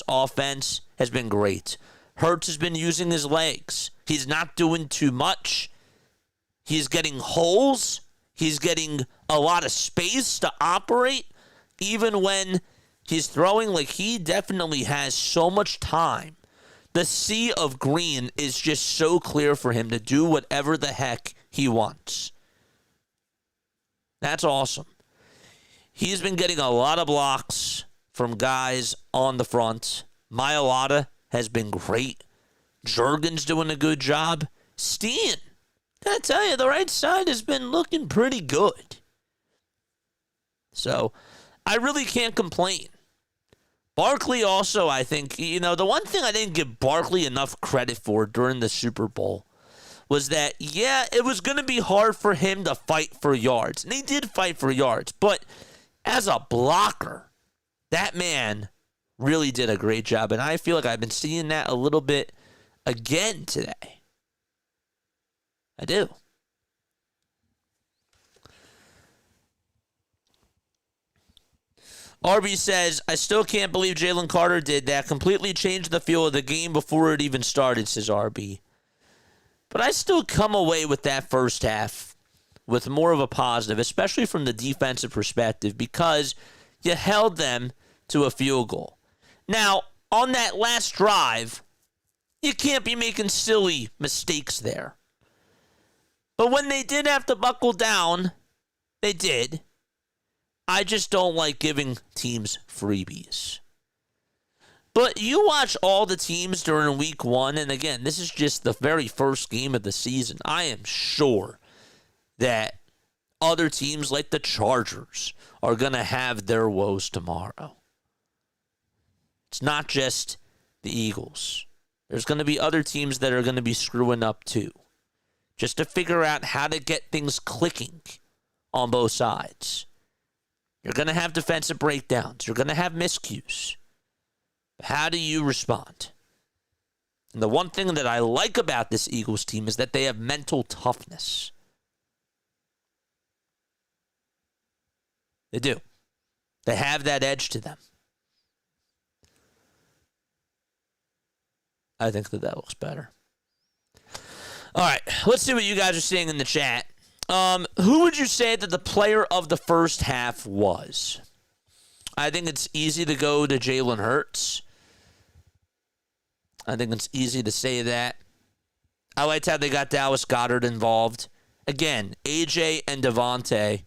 offense has been great. Hurts has been using his legs. He's not doing too much. He's getting holes. He's getting a lot of space to operate. Even when he's throwing, like, he definitely has so much time. The sea of green is just so clear for him to do whatever the heck he wants. That's awesome. He's been getting a lot of blocks from guys on the front. Mailata has been great. Jurgen's doing a good job. Steen, gotta tell you, the right side has been looking pretty good. So, I really can't complain. Barkley also, I think, the one thing I didn't give Barkley enough credit for during the Super Bowl was that, yeah, it was going to be hard for him to fight for yards. And he did fight for yards. But as a blocker, that man really did a great job. And I feel like I've been seeing that a little bit again today. I do. RB says, I still can't believe Jalen Carter did that. Completely changed the feel of the game before it even started, says RB. But I still come away with that first half with more of a positive, especially from the defensive perspective, because you held them to a field goal. Now, on that last drive, you can't be making silly mistakes there. But when they did have to buckle down, they did. I just don't like giving teams freebies. But you watch all the teams during week one, and again, this is just the very first game of the season. I am sure that other teams like the Chargers are going to have their woes tomorrow. It's not just the Eagles. There's going to be other teams that are going to be screwing up too. Just to figure out how to get things clicking on both sides. You're going to have defensive breakdowns. You're going to have miscues. How do you respond? And the one thing that I like about this Eagles team is that they have mental toughness. They do. They have that edge to them. I think that looks better. All right, let's see what you guys are saying in the chat. Who would you say that the player of the first half was? I think it's easy to go to Jalen Hurts. I think it's easy to say that. I liked how they got Dallas Goedert involved. Again, AJ and Devontae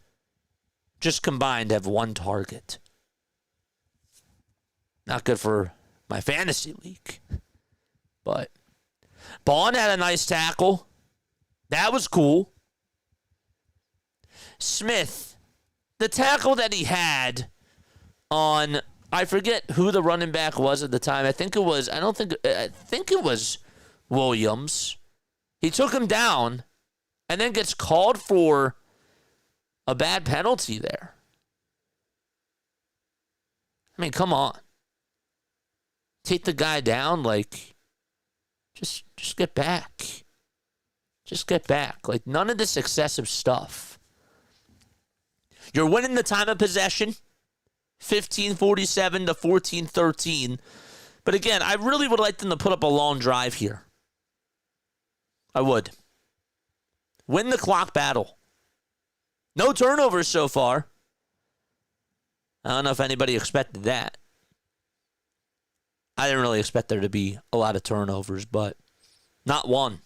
just combined have 1 target. Not good for my fantasy league. But Bond had a nice tackle. That was cool. Smith, the tackle that he had on, I forget who the running back was at the time. I think it was Williams. He took him down and then gets called for a bad penalty there. I mean, come on. Take the guy down, like, just get back. Just get back. Like, none of this excessive stuff. You're winning the time of possession, 15:47 to 14:13. But again, I really would like them to put up a long drive here. I would. Win the clock battle. No turnovers so far. I don't know if anybody expected that. I didn't really expect there to be a lot of turnovers, but not one.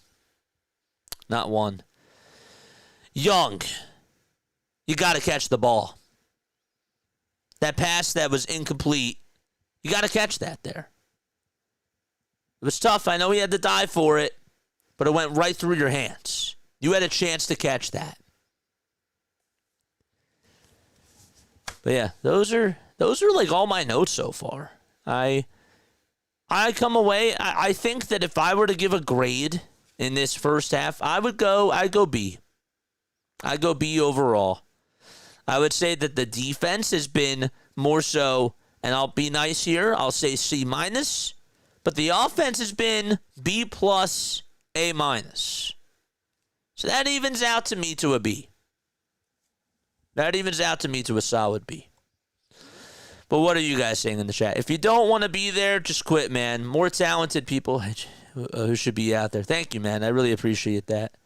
Not one. Young, you got to catch the ball. That pass that was incomplete, you got to catch that there. It was tough. I know he had to dive for it, but it went right through your hands. You had a chance to catch that. But yeah, those are like all my notes so far. I come away, I think that if I were to give a grade in this first half, I'd go B. I'd go B overall. I would say that the defense has been more so, and I'll be nice here, I'll say C-, but the offense has been B+, A-. So that evens out to me to a B. That evens out to me to a solid B. But what are you guys saying in the chat? If you don't want to be there, just quit, man. More talented people who should be out there. Thank you, man. I really appreciate that.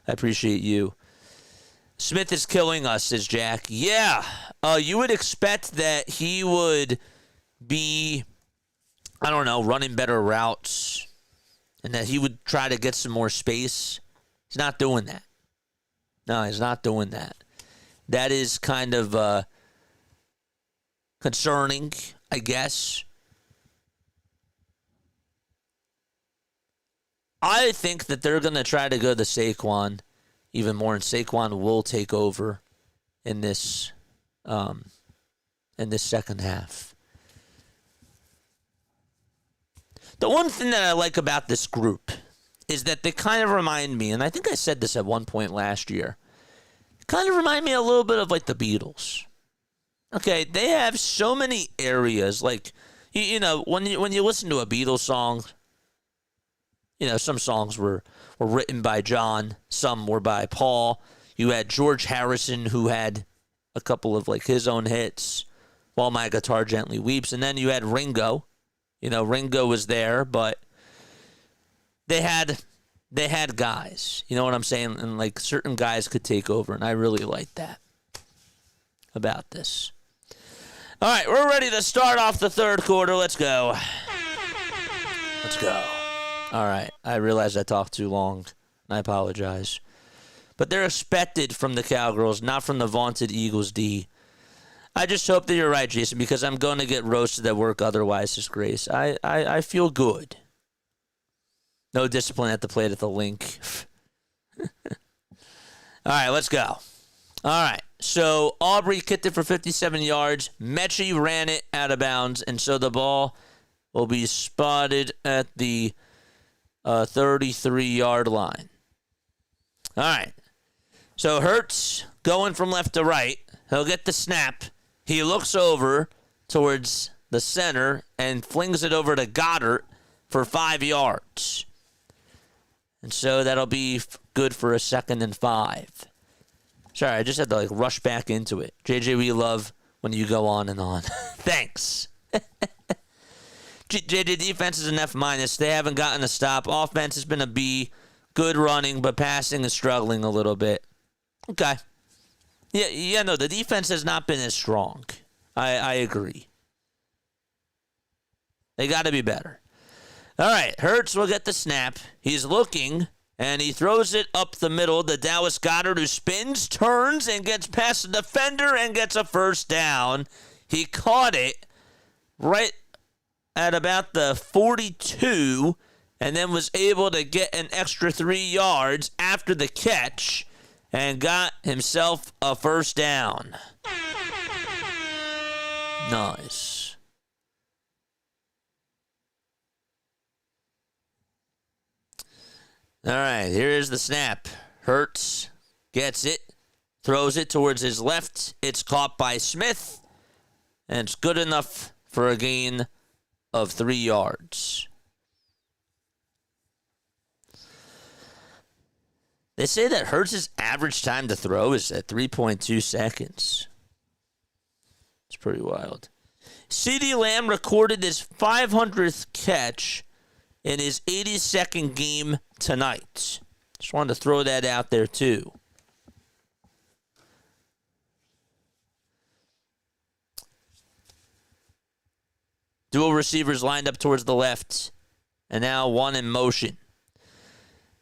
I appreciate you. Smith is killing us, says Jack. Yeah. You would expect that he would be, I don't know, running better routes and that he would try to get some more space. He's not doing that. No, he's not doing that. That is kind of concerning, I guess. I think that they're going to try to go to Saquon even more, and Saquon will take over in this second half. The one thing that I like about this group is that they kind of remind me, and I think I said this at one point last year, kind of remind me a little bit of like the Beatles. Okay, they have so many areas. Like, you know, when you listen to a Beatles song, you know, some songs were written by John, some were by Paul. You had George Harrison, who had a couple of like his own hits, While My Guitar Gently Weeps, and then you had Ringo. You know, Ringo was there, but they had guys. You know what I'm saying? And like certain guys could take over, and I really like that about this. All right, we're ready to start off the third quarter. Let's go. Let's go. All right, I realize I talked too long, and I apologize. But they're expected from the Cowgirls, not from the vaunted Eagles D. I just hope that you're right, Jason, because I'm going to get roasted at work otherwise, His Grace. I feel good. No discipline at the plate at the link. All right, let's go. All right. So Aubrey kicked it for 57 yards. Mechie ran it out of bounds, and so the ball will be spotted at the 33-yard line. All right. So Hurts going from left to right. He'll get the snap. He looks over towards the center and flings it over to Goddard for 5 yards. And so that'll be good for a 2nd and 5. Sorry, I just had to rush back into it. JJ, we love when you go on and on. Thanks. JJ, defense is an F-. They haven't gotten a stop. Offense has been a B. Good running, but passing is struggling a little bit. Okay. Yeah, no, the defense has not been as strong. I agree. They got to be better. All right, Hurts will get the snap. He's looking, and he throws it up the middle to Dallas Goedert, who spins, turns, and gets past the defender and gets a first down. He caught it right at about the 42 and then was able to get an extra 3 yards after the catch and got himself a first down. Nice. All right, here's the snap. Hurts gets it, throws it towards his left. It's caught by Smith, and it's good enough for a gain of 3 yards. They say that Hurts' average time to throw is at 3.2 seconds. It's pretty wild. CeeDee Lamb recorded his 500th catch in his 82nd game tonight. Just wanted to throw that out there, too. Dual receivers lined up towards the left, and now one in motion.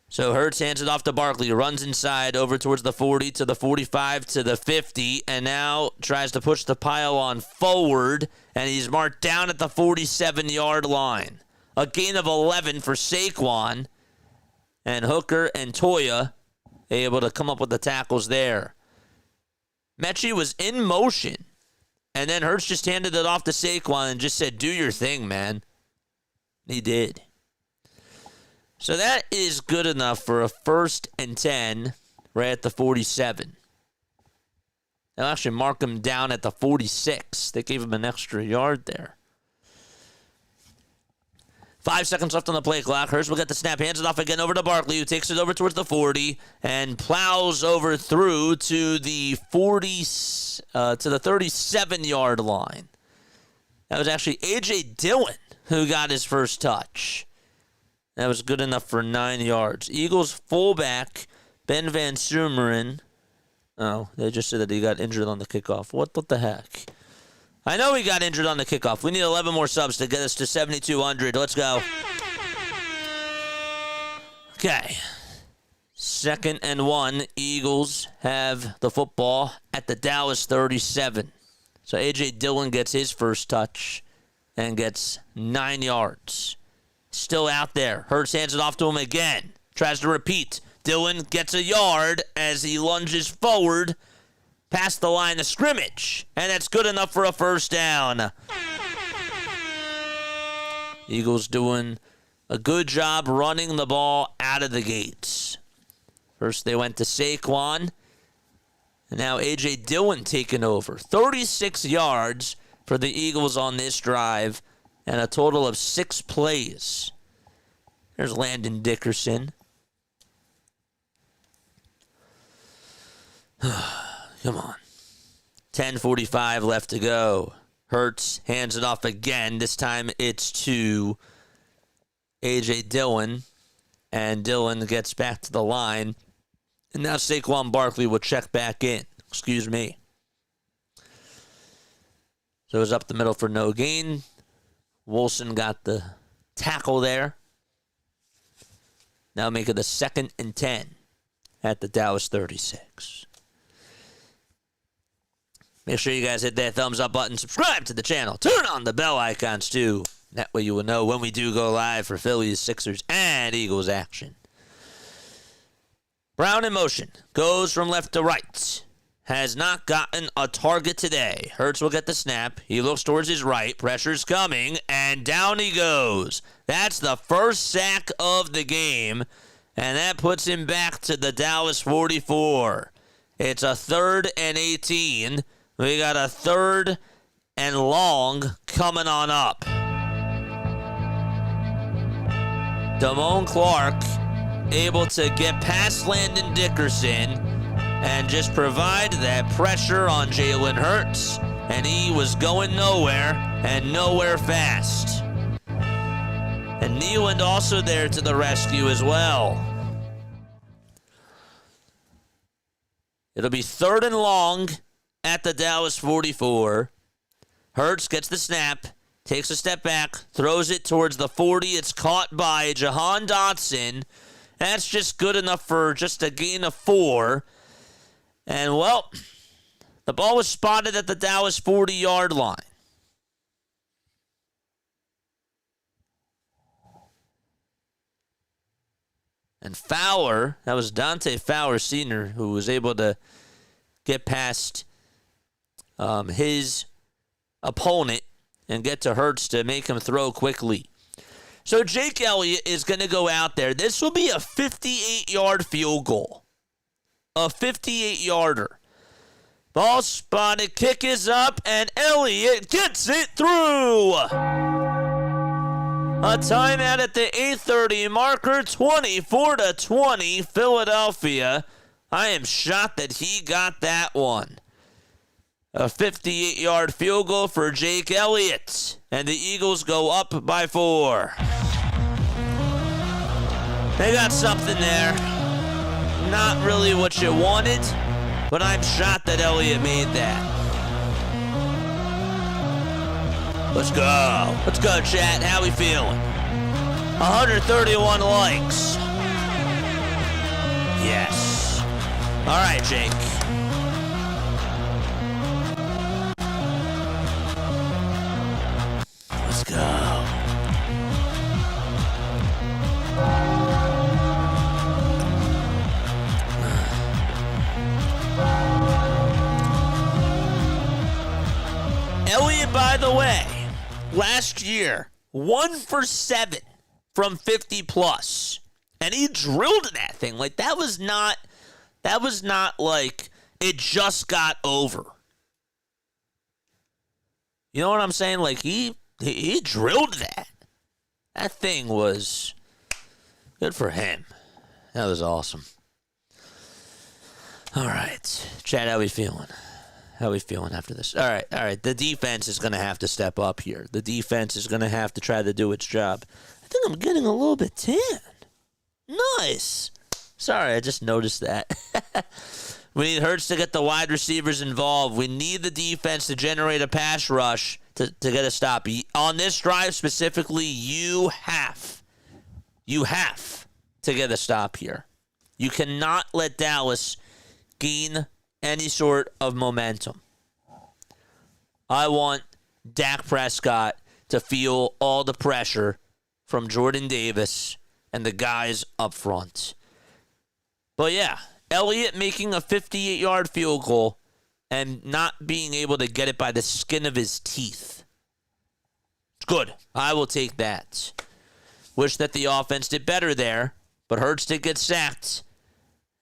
So Hurts hands it off to Barkley, runs inside over towards the 40 to the 45 to the 50, and now tries to push the pile-on forward, and he's marked down at the 47-yard line. A gain of 11 for Saquon, and Hooker and Toya able to come up with the tackles there. Mechie was in motion, and then Hurts just handed it off to Saquon and just said, do your thing, man. He did. So that is good enough for a 1st and 10 right at the 47. They'll actually mark him down at the 46. They gave him an extra yard there. 5 seconds left on the play clock. Hurts will get the snap, hands it off again over to Barkley, who takes it over towards the 40 and plows over through to the 37-yard line. That was actually A.J. Dillon who got his first touch. That was good enough for 9 yards. Eagles fullback Ben Van Sumeren. Oh, they just said that he got injured on the kickoff. What the heck? I know he got injured on the kickoff. We need 11 more subs to get us to 7,200. Let's go. Okay. 2nd and 1. Eagles have the football at the Dallas 37. So A.J. Dillon gets his first touch and gets 9 yards. Still out there. Hurts hands it off to him again. Tries to repeat. Dillon gets a yard as he lunges forward past the line of scrimmage. And that's good enough for a first down. Eagles doing a good job running the ball out of the gates. First they went to Saquon. And now A.J. Dillon taking over. 36 yards for the Eagles on this drive. And a total of 6 plays. There's Landon Dickerson. Come on. 10:45 left to go. Hurts hands it off again. This time it's to A.J. Dillon. And Dillon gets back to the line. And now Saquon Barkley will check back in. Excuse me. So it was up the middle for no gain. Wilson got the tackle there. Now make it a 2nd and 10 at the Dallas 36. Make sure you guys hit that thumbs up button, subscribe to the channel, turn on the bell icons too. That way you will know when we do go live for Phillies, Sixers, and Eagles action. Brown in motion. Goes from left to right. has not gotten a target today. Hurts will get the snap. He looks towards his right. Pressure's coming, and down he goes. That's the first sack of the game, and that puts him back to the Dallas 44. It's a 3rd and 18. We got a 3rd and long coming on up. Damone Clark able to get past Landon Dickerson and just provide that pressure on Jalen Hurts, and he was going nowhere and nowhere fast. And Nealand also there to the rescue as well. It'll be 3rd and long at the Dallas 44. Hurts gets the snap, takes a step back, throws it towards the 40. It's caught by Jahan Dotson. That's just good enough for just a gain of 4. And, well, the ball was spotted at the Dallas 40-yard line. And Fowler, that was Dante Fowler Sr., who was able to get past his opponent and get to Hurts to make him throw quickly. So Jake Elliott is going to go out there. This will be a 58-yard field goal. A 58-yarder. Ball spotted, kick is up, and Elliott gets it through. A timeout at the 8:30 marker, 24-20, Philadelphia. I am shocked that he got that one. A 58-yard field goal for Jake Elliott, and the Eagles go up by 4. They got something there. Not really what you wanted, but I'm shocked that Elliott made that. Let's go. Let's go, chat. How we feeling? 131 likes. Yes. All right, Jake. Let's go. Elliott, by the way, last year, 1 for 7 from 50 plus. And he drilled that thing. Like, that was not like it just got over. You know what I'm saying? Like, he drilled that. That thing was good for him. That was awesome. All right. Chad, how we feeling? How we feeling after this? All right. The defense is going to have to step up here. The defense is going to have to try to do its job. I think I'm getting a little bit tan. Nice. Sorry, I just noticed that. We need Hurts to get the wide receivers involved. We need the defense to generate a pass rush to get a stop. On this drive specifically, you have to get a stop here. You cannot let Dallas gain any sort of momentum. I want Dak Prescott to feel all the pressure from Jordan Davis and the guys up front. But yeah, Elliott making a 58-yard field goal and not being able to get it by the skin of his teeth. It's good. I will take that. Wish that the offense did better there, but Hurts did get sacked.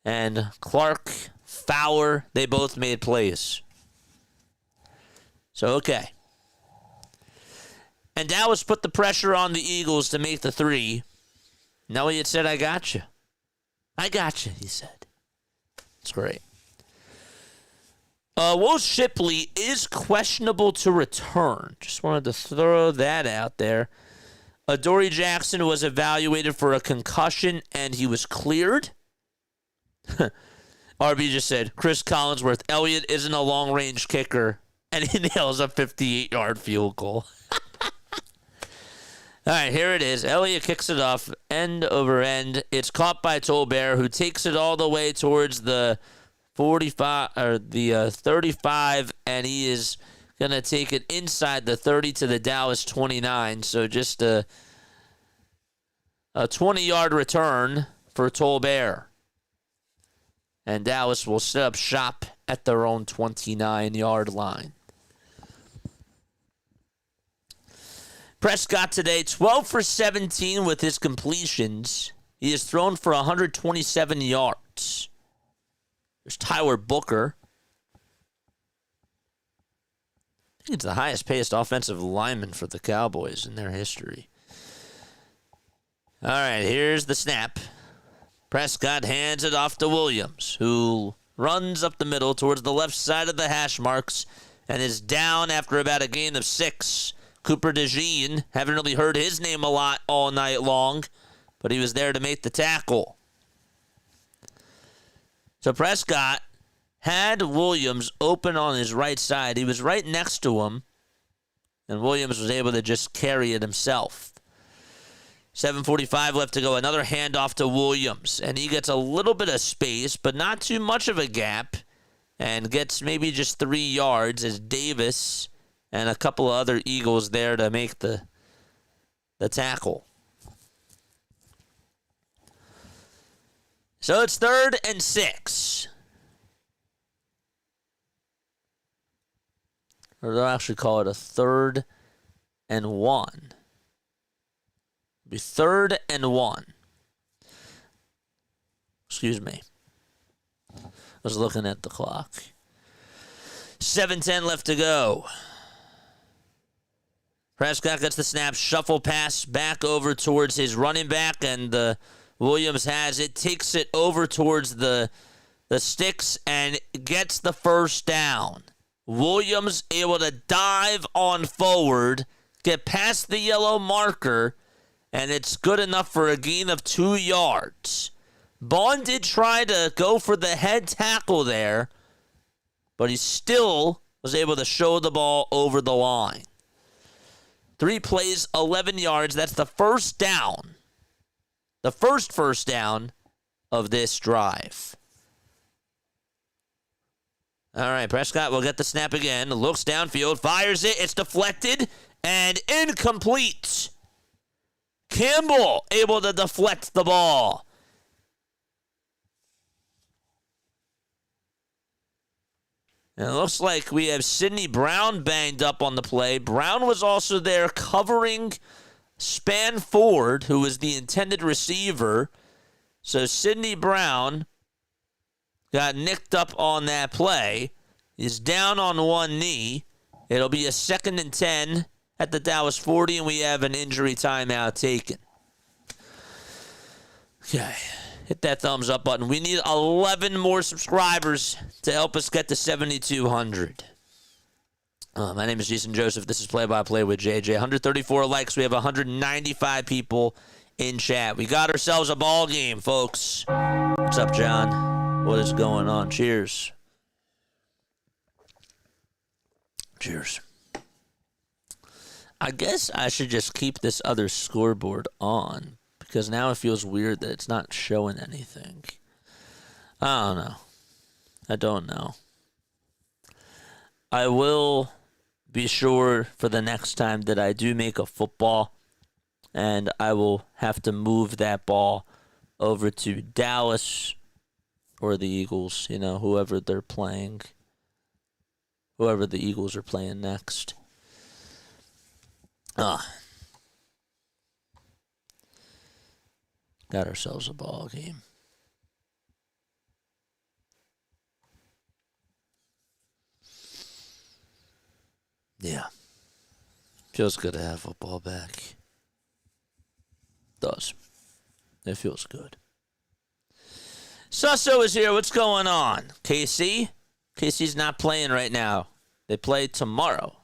And Clark, Fowler, they both made plays. So, okay. And Dallas put the pressure on the Eagles to make the 3. And Elliott said, I got you. I got you, he said. It's great. Will Shipley is questionable to return. Just wanted to throw that out there. Adoree Jackson was evaluated for a concussion, and he was cleared. RB just said, Chris Collinsworth, Elliott isn't a long-range kicker, and he nails a 58-yard field goal. All right, here it is. Elliott kicks it off, end over end. It's caught by Tolbert, who takes it all the way towards the 45 or the 35, and he is going to take it inside the 30 to the Dallas 29. So just a 20-yard return for Tolbert. And Dallas will set up shop at their own 29-yard line. Prescott today, 12 for 17 with his completions. He has thrown for 127 yards. There's Tyler Booker. I think it's the highest-paced offensive lineman for the Cowboys in their history. All right, here's the snap. Prescott hands it off to Williams, who runs up the middle towards the left side of the hash marks and is down after about a gain of 6. Cooper DeJean, haven't really heard his name a lot all night long, but he was there to make the tackle. So Prescott had Williams open on his right side. He was right next to him, and Williams was able to just carry it himself. 7:45 left to go. Another handoff to Williams, and he gets a little bit of space, but not too much of a gap, and gets maybe just 3 yards as Davis and a couple of other Eagles there to make the tackle. So it's 3rd and 6. Or they'll actually call it a 3rd and 1. It'll be 3rd and 1. Excuse me. I was looking at the clock. 7:10 left to go. Prescott gets the snap, shuffle pass back over towards his running back, and Williams has it, takes it over towards the sticks, and gets the first down. Williams able to dive on forward, get past the yellow marker, and it's good enough for a gain of 2 yards. Bond did try to go for the head tackle there, but he still was able to show the ball over the line. 3 plays, 11 yards. That's the first down. The first down of this drive. All right, Prescott will get the snap again. Looks downfield, fires it. It's deflected and incomplete. Campbell able to deflect the ball. And it looks like we have Sidney Brown banged up on the play. Brown was also there covering Span Ford, who was the intended receiver. So Sidney Brown got nicked up on that play. He's down on one knee. It'll be a 2nd and 10 at the Dallas 40, and we have an injury timeout taken. Okay. Hit that thumbs up button. We need 11 more subscribers to help us get to 7,200. My name is Jason Joseph. This is Play by Play with JJ. 134 likes. We have 195 people in chat. We got ourselves a ball game, folks. What's up, John? What is going on? Cheers. Cheers. I guess I should just keep this other scoreboard on, because now it feels weird that it's not showing anything. I don't know. I don't know. I will be sure for the next time that I do make a football, and I will have to move that ball over to Dallas or the Eagles, whoever they're playing. Whoever the Eagles are playing next. Got ourselves a ball game. Yeah. Feels good to have football back. Does. It feels good. Susso is here. What's going on? KC? KC's not playing right now. They play tomorrow.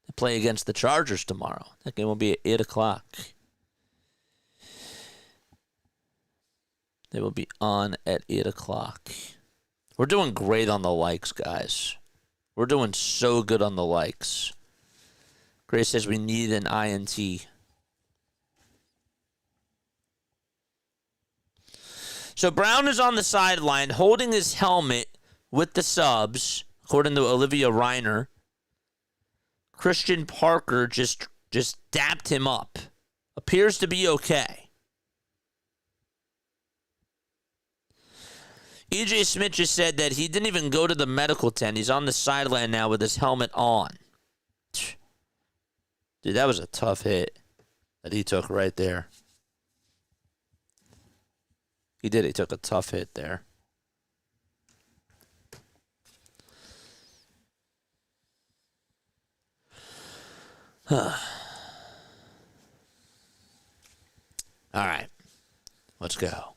They play against the Chargers tomorrow. That game will be at 8 o'clock. They will be on at 8 o'clock. We're doing great on the likes, guys. We're doing so good on the likes. Grace says we need an INT. So Brown is on the sideline holding his helmet with the subs, according to Olivia Reiner. Christian Parker just dapped him up. Appears to be okay. E.J. Smith just said that he didn't even go to the medical tent. He's on the sideline now with his helmet on. Dude, that was a tough hit that he took right there. He did. He took a tough hit there. All right. Let's go.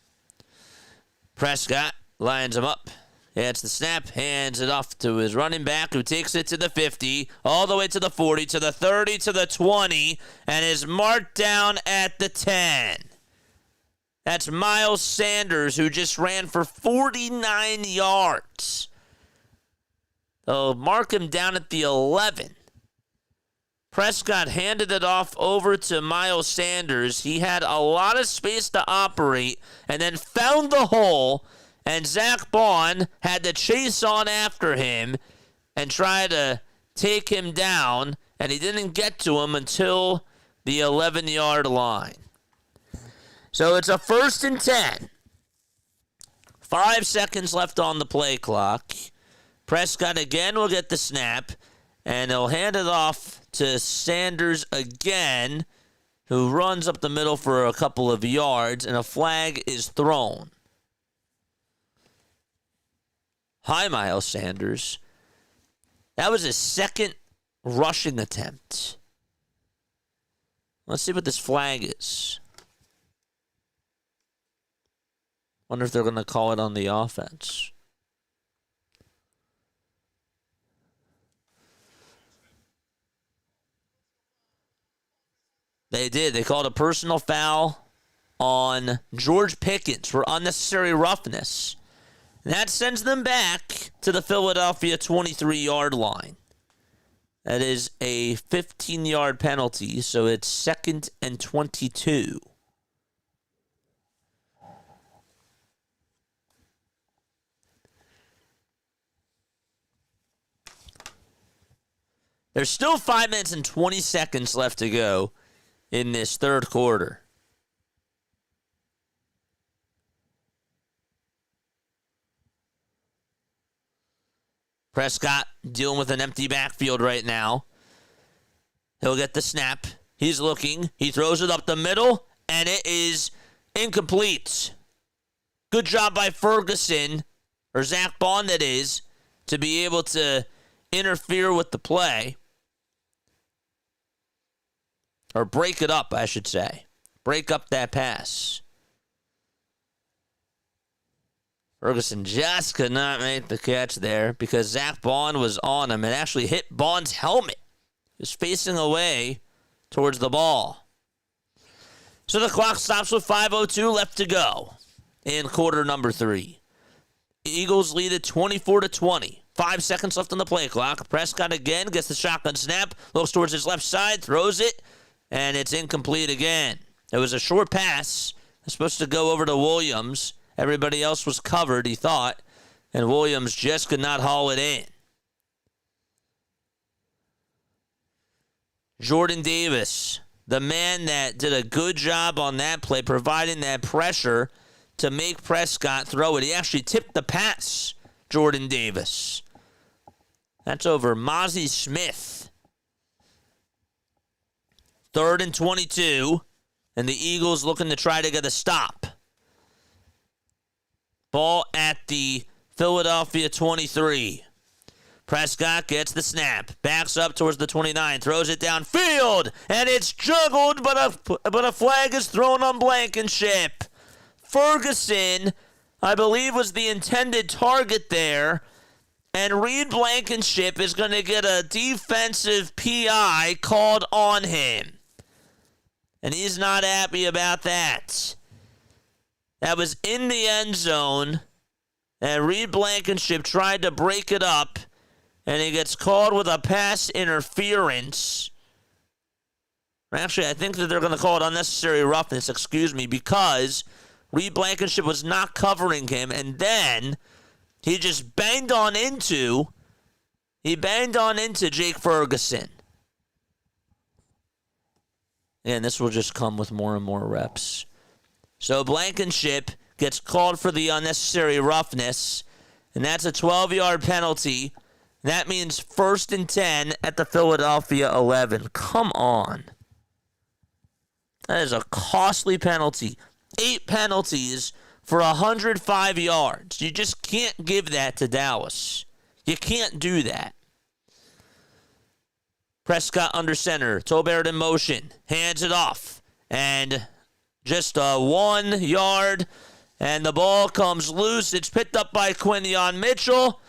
Prescott lines him up. Hands the snap. Hands it off to his running back, who takes it to the 50, all the way to the 40, to the 30, to the 20, and is marked down at the 10. That's Miles Sanders, who just ran for 49 yards. They'll mark him down at the 11. Prescott handed it off over to Miles Sanders. He had a lot of space to operate and then found the hole, and Zach Bond had to chase on after him and try to take him down, and he didn't get to him until the 11-yard line. So it's a 1st and 10. 5 seconds left on the play clock. Prescott again will get the snap, and he'll hand it off to Sanders again, who runs up the middle for a couple of yards, and a flag is thrown. Hi, Miles Sanders. That was his second rushing attempt. Let's see what this flag is. Wonder if they're going to call it on the offense. They did. They called a personal foul on George Pickens for unnecessary roughness. And that sends them back to the Philadelphia 23-yard line. That is a 15-yard penalty, so it's 2nd and 22. There's still 5 minutes and 20 seconds left to go in this third quarter. Prescott dealing with an empty backfield right now. He'll get the snap. He's looking. He throws it up the middle, and it is incomplete. Good job by Ferguson, or Zach Bond that is, to be able to interfere with the play. Or break it up, I should say. Break up that pass. Ferguson just could not make the catch there because Zach Bond was on him and actually hit Bond's helmet. He was facing away towards the ball. So the clock stops with 5:02 left to go in quarter number 3. Eagles lead it 24-20. 5 seconds left on the play clock. Prescott again gets the shotgun snap, looks towards his left side, throws it, and it's incomplete again. It was a short pass. It's supposed to go over to Williams. Everybody else was covered, he thought, and Williams just could not haul it in. Jordan Davis, the man that did a good job on that play, providing that pressure to make Prescott throw it. He actually tipped the pass, Jordan Davis. That's over Mozzie Smith. 3rd and 22, and the Eagles looking to try to get a stop. Ball at the Philadelphia 23. Prescott gets the snap, backs up towards the 29, throws it downfield, and it's juggled, but a flag is thrown on Blankenship. Ferguson, I believe, was the intended target there, and Reed Blankenship is going to get a defensive PI called on him. And he's not happy about that. That was in the end zone, and Reed Blankenship tried to break it up, and he gets called with a pass interference. Actually, I think that they're going to call it unnecessary roughness, because Reed Blankenship was not covering him, and then he just banged on into Jake Ferguson. And this will just come with more and more reps. So Blankenship gets called for the unnecessary roughness, and that's a 12-yard penalty. That means 1st and 10 at the Philadelphia 11. Come on. That is a costly penalty. 8 penalties for 105 yards. You just can't give that to Dallas. You can't do that. Prescott under center. Tolbert in motion. Hands it off. And just a 1 yard. And the ball comes loose. It's picked up by Quinyon Mitchell.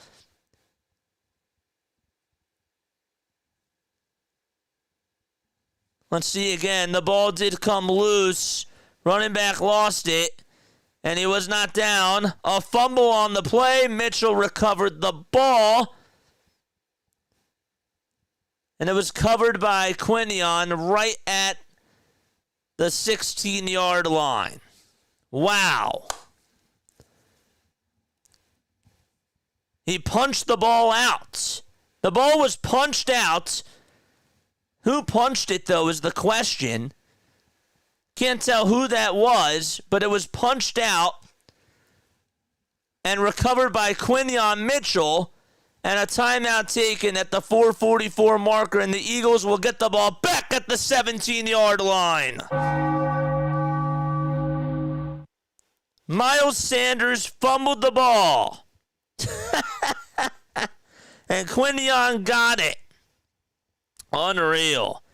Let's see again. The ball did come loose. Running back lost it. And he was not down. A fumble on the play. Mitchell recovered the ball. And it was covered by Quinyon right at the 16-yard line. Wow. He punched the ball out. The ball was punched out. Who punched it, though, is the question. Can't tell who that was, but it was punched out and recovered by Quinyon Mitchell, and a timeout taken at the 4:44 marker, and the Eagles will get the ball back at the 17-yard line. Miles Sanders fumbled the ball. And Quinyon got it. Unreal.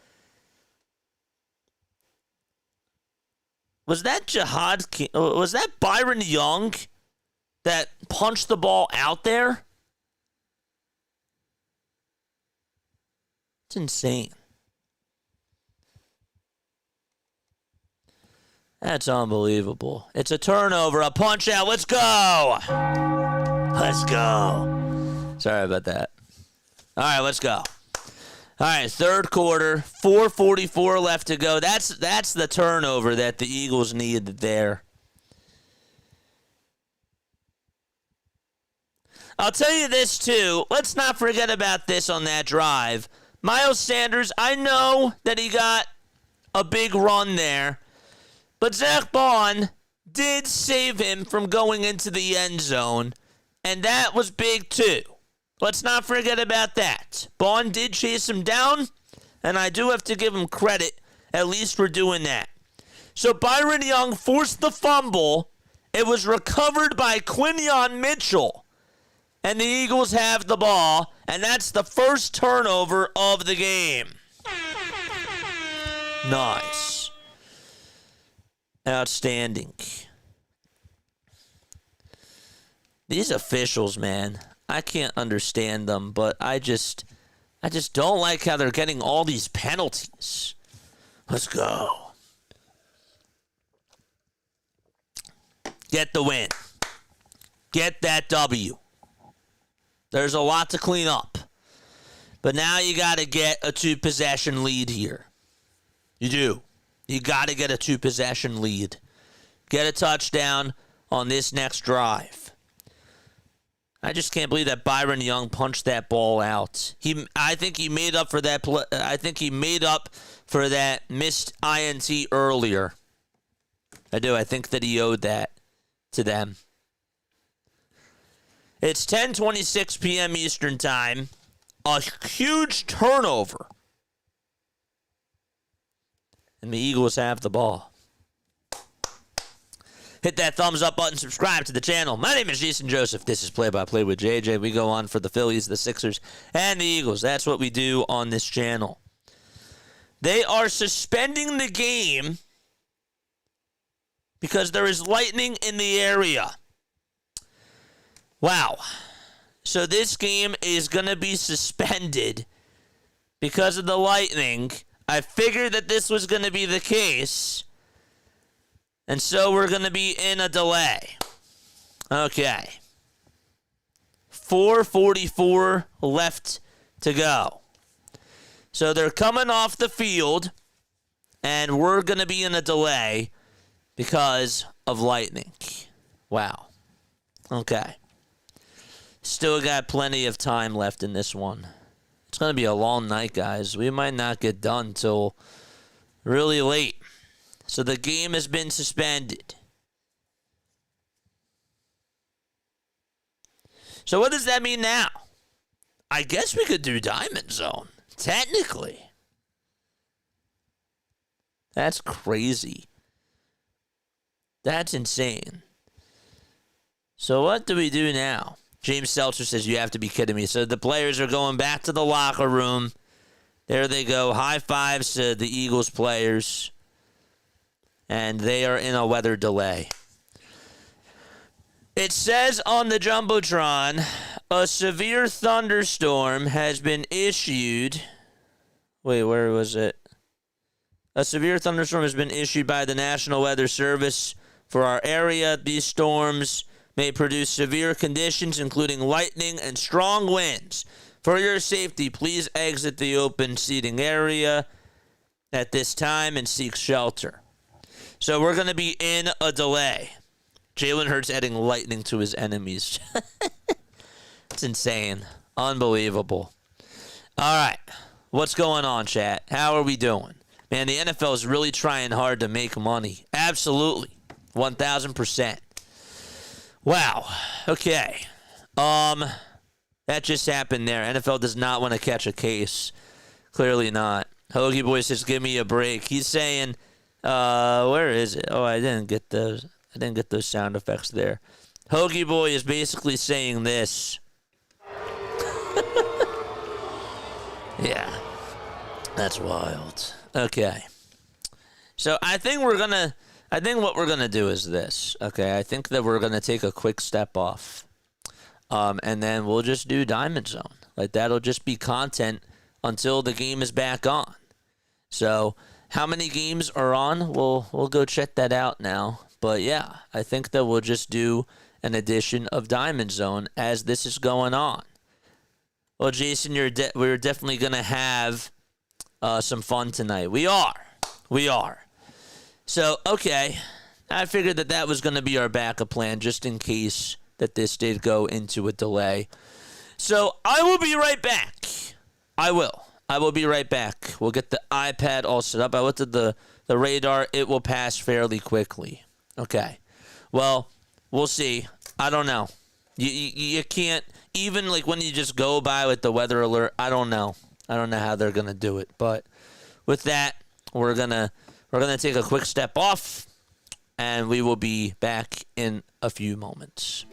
Was that was that Byron Young that punched the ball out there? It's insane. That's unbelievable. It's a turnover, a punch out. Let's go. Let's go. Sorry about that. All right, let's go. All right, third quarter, 4:44 left to go. That's the turnover that the Eagles needed there. I'll tell you this, too. Let's not forget about this on that drive. Miles Sanders, I know that he got a big run there, but Zach Bond did save him from going into the end zone, and that was big, too. Let's not forget about that. Bond did chase him down, and I do have to give him credit, at least for doing that. So Byron Young forced the fumble. It was recovered by Quinyon Mitchell, and the Eagles have the ball, and that's the first turnover of the game. Nice. Outstanding. These officials, man. I can't understand them, but I just don't like how they're getting all these penalties. Let's go. Get the win. Get that W. There's a lot to clean up. But now you got to get a 2-possession lead here. You do. You got to get a 2-possession lead. Get a touchdown on this next drive. I just can't believe that Byron Young punched that ball out. I think he made up for that. I think he made up for that missed INT earlier. I do. I think that he owed that to them. It's 10:26 p.m. Eastern Time. A huge turnover. And the Eagles have the ball. Hit that thumbs up button, subscribe to the channel. My name is Jason Joseph. This is Play by Play with JJ. We go on for the Phillies, the Sixers, and the Eagles. That's what we do on this channel. They are suspending the game because there is lightning in the area. Wow. So this game is going to be suspended because of the lightning. I figured that this was going to be the case. And so we're going to be in a delay. Okay. 4:44 left to go. So they're coming off the field, and we're going to be in a delay because of lightning. Wow. Okay. Still got plenty of time left in this one. It's going to be a long night, guys. We might not get done till really late. So the game has been suspended. So what does that mean now? I guess we could do Diamond Zone, technically. That's crazy. That's insane. So what do we do now? James Seltzer says, you have to be kidding me. So the players are going back to the locker room. There they go. High fives to the Eagles players. And they are in a weather delay. It says on the Jumbotron, a severe thunderstorm has been issued. Wait, where was it? A severe thunderstorm has been issued by the National Weather Service for our area. These storms may produce severe conditions, including lightning and strong winds. For your safety, please exit the open seating area at this time and seek shelter. So we're going to be in a delay. Jalen Hurts adding lightning to his enemies. It's insane. Unbelievable. All right. What's going on, chat? How are we doing? Man, the NFL is really trying hard to make money. Absolutely. 1,000%. Wow. Okay. That just happened there. NFL does not want to catch a case. Clearly not. Hoagie Boy says, give me a break. He's saying, where is it? Oh, I didn't get those sound effects there. Hoagie Boy is basically saying this. Yeah. That's wild. Okay. So I think what we're gonna do is this. Okay. I think that we're gonna take a quick step off. And then we'll just do Diamond Zone. Like, that'll just be content until the game is back on. So how many games are on? We'll go check that out now. But yeah, I think that we'll just do an edition of Diamond Zone as this is going on. Well, Jason, we're definitely gonna have some fun tonight. We are. So, okay, I figured that was gonna be our backup plan just in case that this did go into a delay. So I will be right back. I will be right back. We'll get the iPad all set up. I looked at the radar. It will pass fairly quickly. Okay. Well, we'll see. I don't know. You can't, even like when you just go by with the weather alert, I don't know how they're going to do it. But with that, we're going to take a quick step off, and we will be back in a few moments.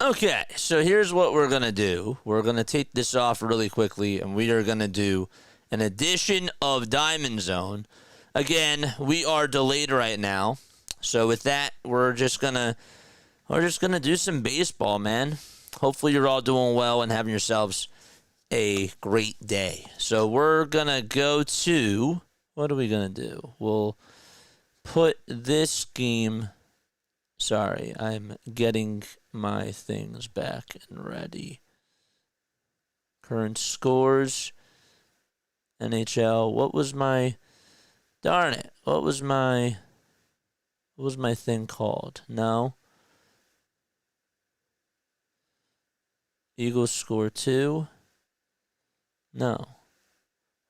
Okay, so here's what we're going to do. We're going to take this off really quickly, and we are going to do an edition of Diamond Zone. Again, we are delayed right now. So with that, we're just going to do some baseball, man. Hopefully you're all doing well and having yourselves a great day. So we're going to go to, what are we going to do? We'll put this game, sorry, I'm getting my things back and ready. Current scores, NHL. What was my, darn it, what was my thing called? No. Eagles score 2. No.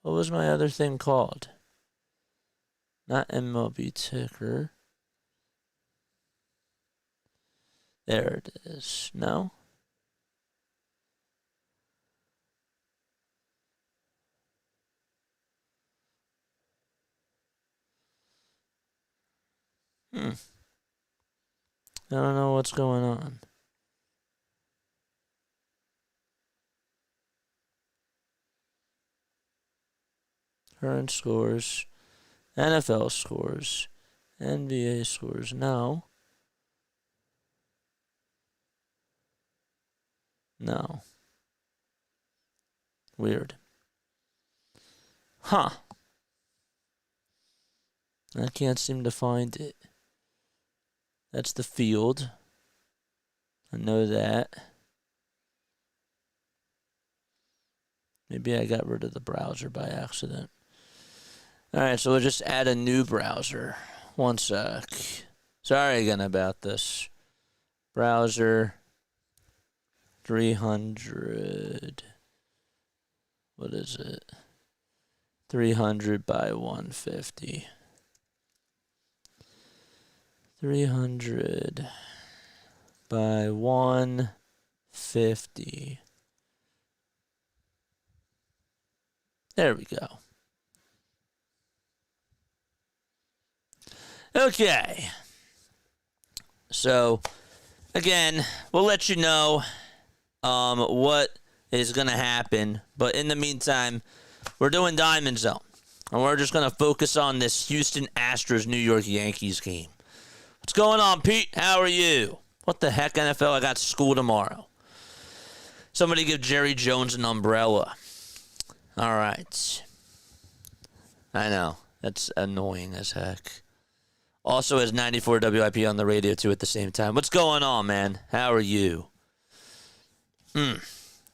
What was my other thing called? Not MLB ticker. There it is. No? I don't know what's going on. Current scores. NFL scores. NBA scores. No. No. Weird. Huh. I can't seem to find it. That's the field. I know that. Maybe I got rid of the browser by accident. Alright, so we'll just add a new browser. One sec. Sorry again about this. Browser 300. What is it? 300 by 150. 300 by 150. There we go. Okay. So, again, we'll let you know what is going to happen. But in the meantime, we're doing Diamond Zone. And we're just going to focus on this Houston Astros New York Yankees game. What's going on, Pete? How are you? What the heck, NFL? I got school tomorrow. Somebody give Jerry Jones an umbrella. All right. I know. That's annoying as heck. Also has 94 WIP on the radio, too, at the same time. What's going on, man? How are you?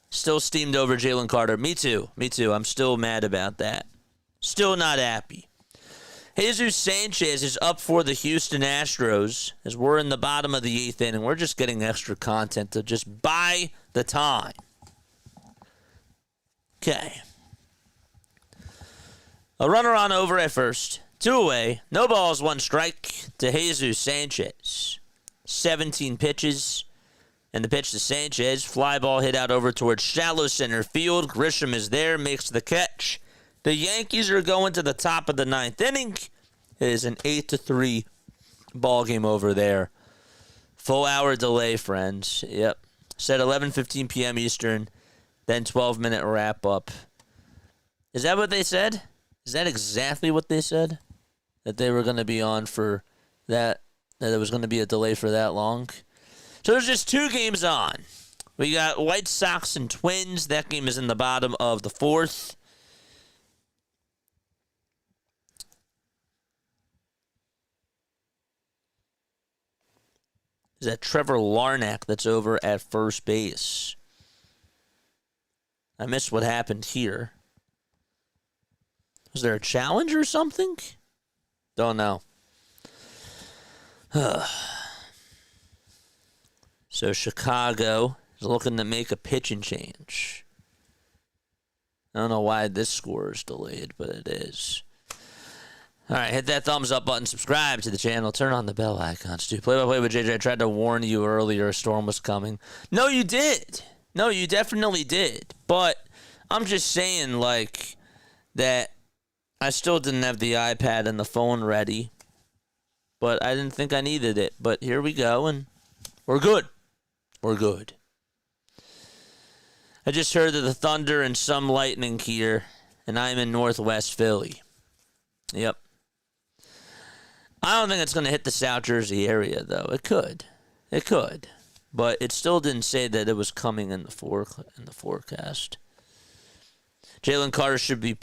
Still steamed over Jalen Carter. Me too. I'm still mad about that. Still not happy. Jesus Sanchez is up for the Houston Astros as we're in the bottom of the 8th inning. We're just getting extra content to just buy the time. Okay. A runner on over at first. 2 away. No balls, 1 strike to Jesus Sanchez. 17 pitches. And the pitch to Sanchez. Fly ball hit out over towards shallow center field. Grisham is there, makes the catch. The Yankees are going to the top of the 9th inning. It is an 8-3 ball game over there. Full hour delay, friends. Yep. Said 11:15 p.m. Eastern, then 12-minute wrap up. Is that what they said? Is that exactly what they said? That they were going to be on for that there was going to be a delay for that long? So there's just 2 games on. We got White Sox and Twins. That game is in the bottom of the 4th. Is that Trevor Larnach that's over at first base? I missed what happened here. Was there a challenge or something? Don't know. So Chicago is looking to make a pitching change. I don't know why this score is delayed, but it is. All right, hit that thumbs up button, subscribe to the channel, turn on the bell icons too. Play-by-play with JJ. I tried to warn you earlier a storm was coming. No, you did. No, you definitely did. But I'm just saying, like, that I still didn't have the iPad and the phone ready. But I didn't think I needed it. But here we go, and we're good. We're good. I just heard of the thunder and some lightning here, and I'm in Northwest Philly. Yep. I don't think it's going to hit the South Jersey area, though. It could. It could. But it still didn't say that it was coming in the forecast. Jalen Carter should be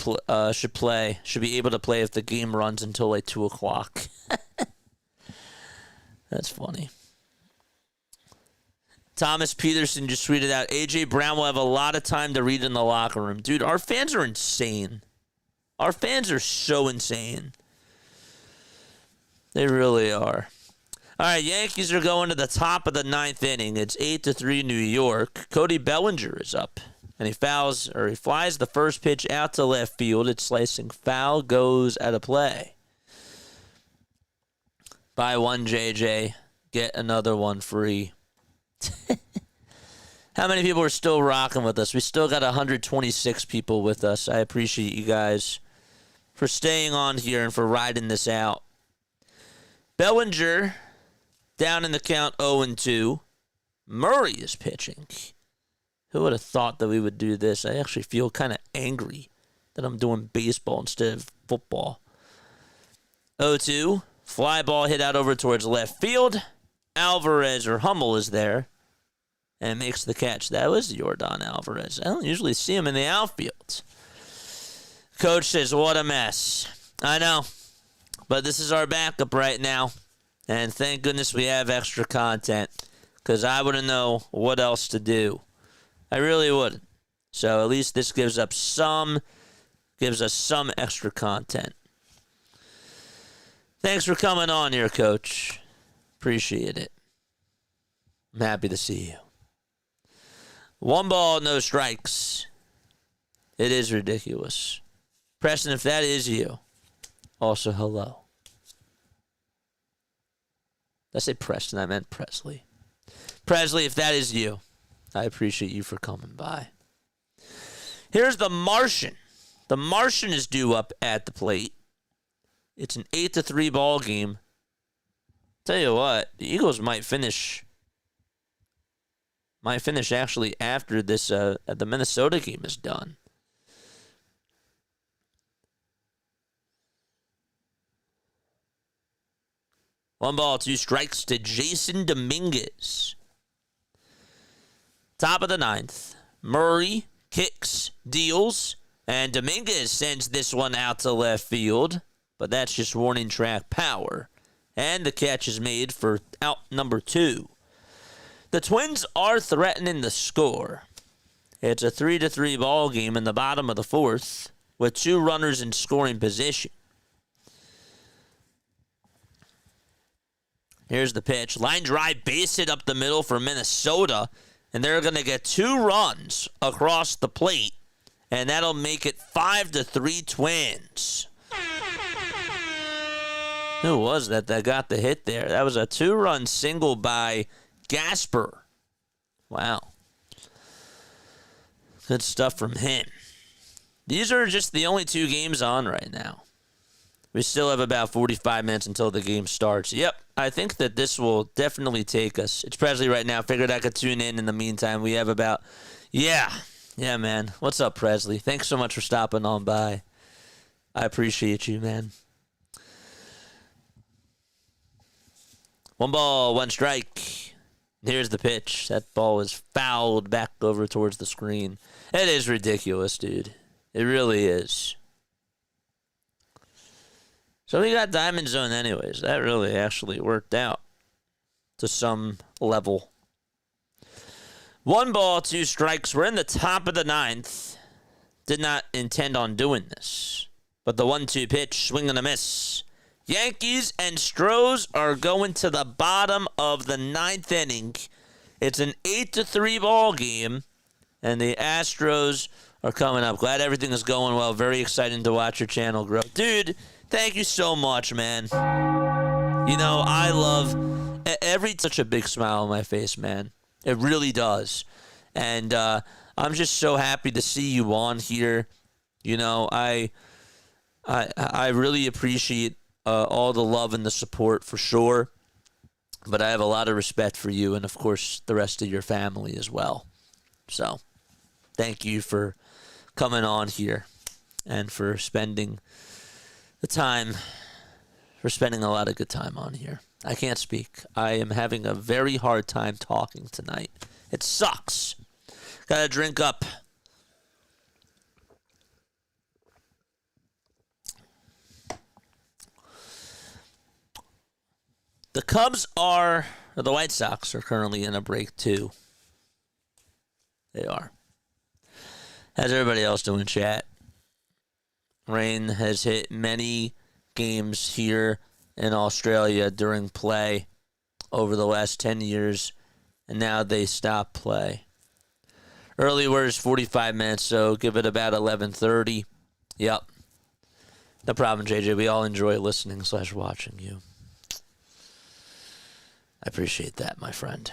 able to play if the game runs until like 2 o'clock. That's funny. Thomas Peterson just tweeted out, A.J. Brown will have a lot of time to read in the locker room. Dude, our fans are insane. Our fans are so insane. They really are. All right, Yankees are going to the top of the 9th inning. It's 8-3 New York. Cody Bellinger is up. And he flies the first pitch out to left field. It's slicing foul, goes out of play. Buy one, JJ. Get another one free. How many people are still rocking with us? We still got 126 people with us. I appreciate you guys for staying on here and for riding this out. Bellinger down in the count 0-2. Murray is pitching. Who would have thought that we would do this? I actually feel kind of angry that I'm doing baseball instead of football. 0-2. Fly ball hit out over towards left field. Alvarez or Hummel is there and makes the catch. That was Yordan Alvarez. I don't usually see him in the outfield. Coach says, what a mess. I know, but this is our backup right now. And thank goodness we have extra content because I wouldn't know what else to do. I really wouldn't. So at least this gives us some extra content. Thanks for coming on here, Coach. Appreciate it. I'm happy to see you. 1 ball, no strikes. It is ridiculous. Preston, if that is you, also hello. Did I say Preston? I meant Presley. Presley, if that is you, I appreciate you for coming by. Here's the Martian. The Martian is due up at the plate. It's an 8-3 ball game. Tell you what, the Eagles might finish actually after this the Minnesota game is done. One ball, 2 strikes to Jason Dominguez. Top of the 9th. Murray kicks, deals, and Dominguez sends this one out to left field, but that's just warning track power. And the catch is made for out number 2. The Twins are threatening the score. It's a 3-3 ball game in the bottom of the 4th with 2 runners in scoring position. Here's the pitch. Line drive, base hit up the middle for Minnesota, and they're going to get 2 runs across the plate, and that'll make it 5-3 Twins. Who was that got the hit there? That was a 2-run single by Gasper. Wow. Good stuff from him. These are just the only 2 games on right now. We still have about 45 minutes until the game starts. Yep, I think that this will definitely take us. It's Presley right now. Figured I could tune in the meantime. We have about... Yeah, man. What's up, Presley? Thanks so much for stopping on by. I appreciate you, man. 1 ball, 1 strike. Here's the pitch. That ball is fouled back over towards the screen. It is ridiculous, dude. It really is. So we got Diamond Zone anyways. That really actually worked out to some level. 1 ball, 2 strikes. We're in the top of the 9th. Did not intend on doing this. But the 1-2 pitch, swing and a miss. Yankees and Stros are going to the bottom of the 9th inning. It's an 8-3 ball game, and the Astros are coming up. Glad everything is going well. Very exciting to watch your channel grow. Dude, thank you so much, man. You know, I love such a big smile on my face, man. It really does. And I'm just so happy to see you on here. You know, I really appreciate all the love and the support for sure. But I have a lot of respect for you and, of course, the rest of your family as well. So thank you for coming on here and for spending the time, for spending a lot of good time on here. I can't speak. I am having a very hard time talking tonight. It sucks. Gotta drink up. The White Sox are currently in a break too. They are. How's everybody else doing, chat? Rain has hit many games here in Australia during play over the last 10 years, and now they stop play. Early word is 45 minutes, so give it about 11:30. Yep. No problem, JJ. We all enjoy listening / watching you. I appreciate that, my friend.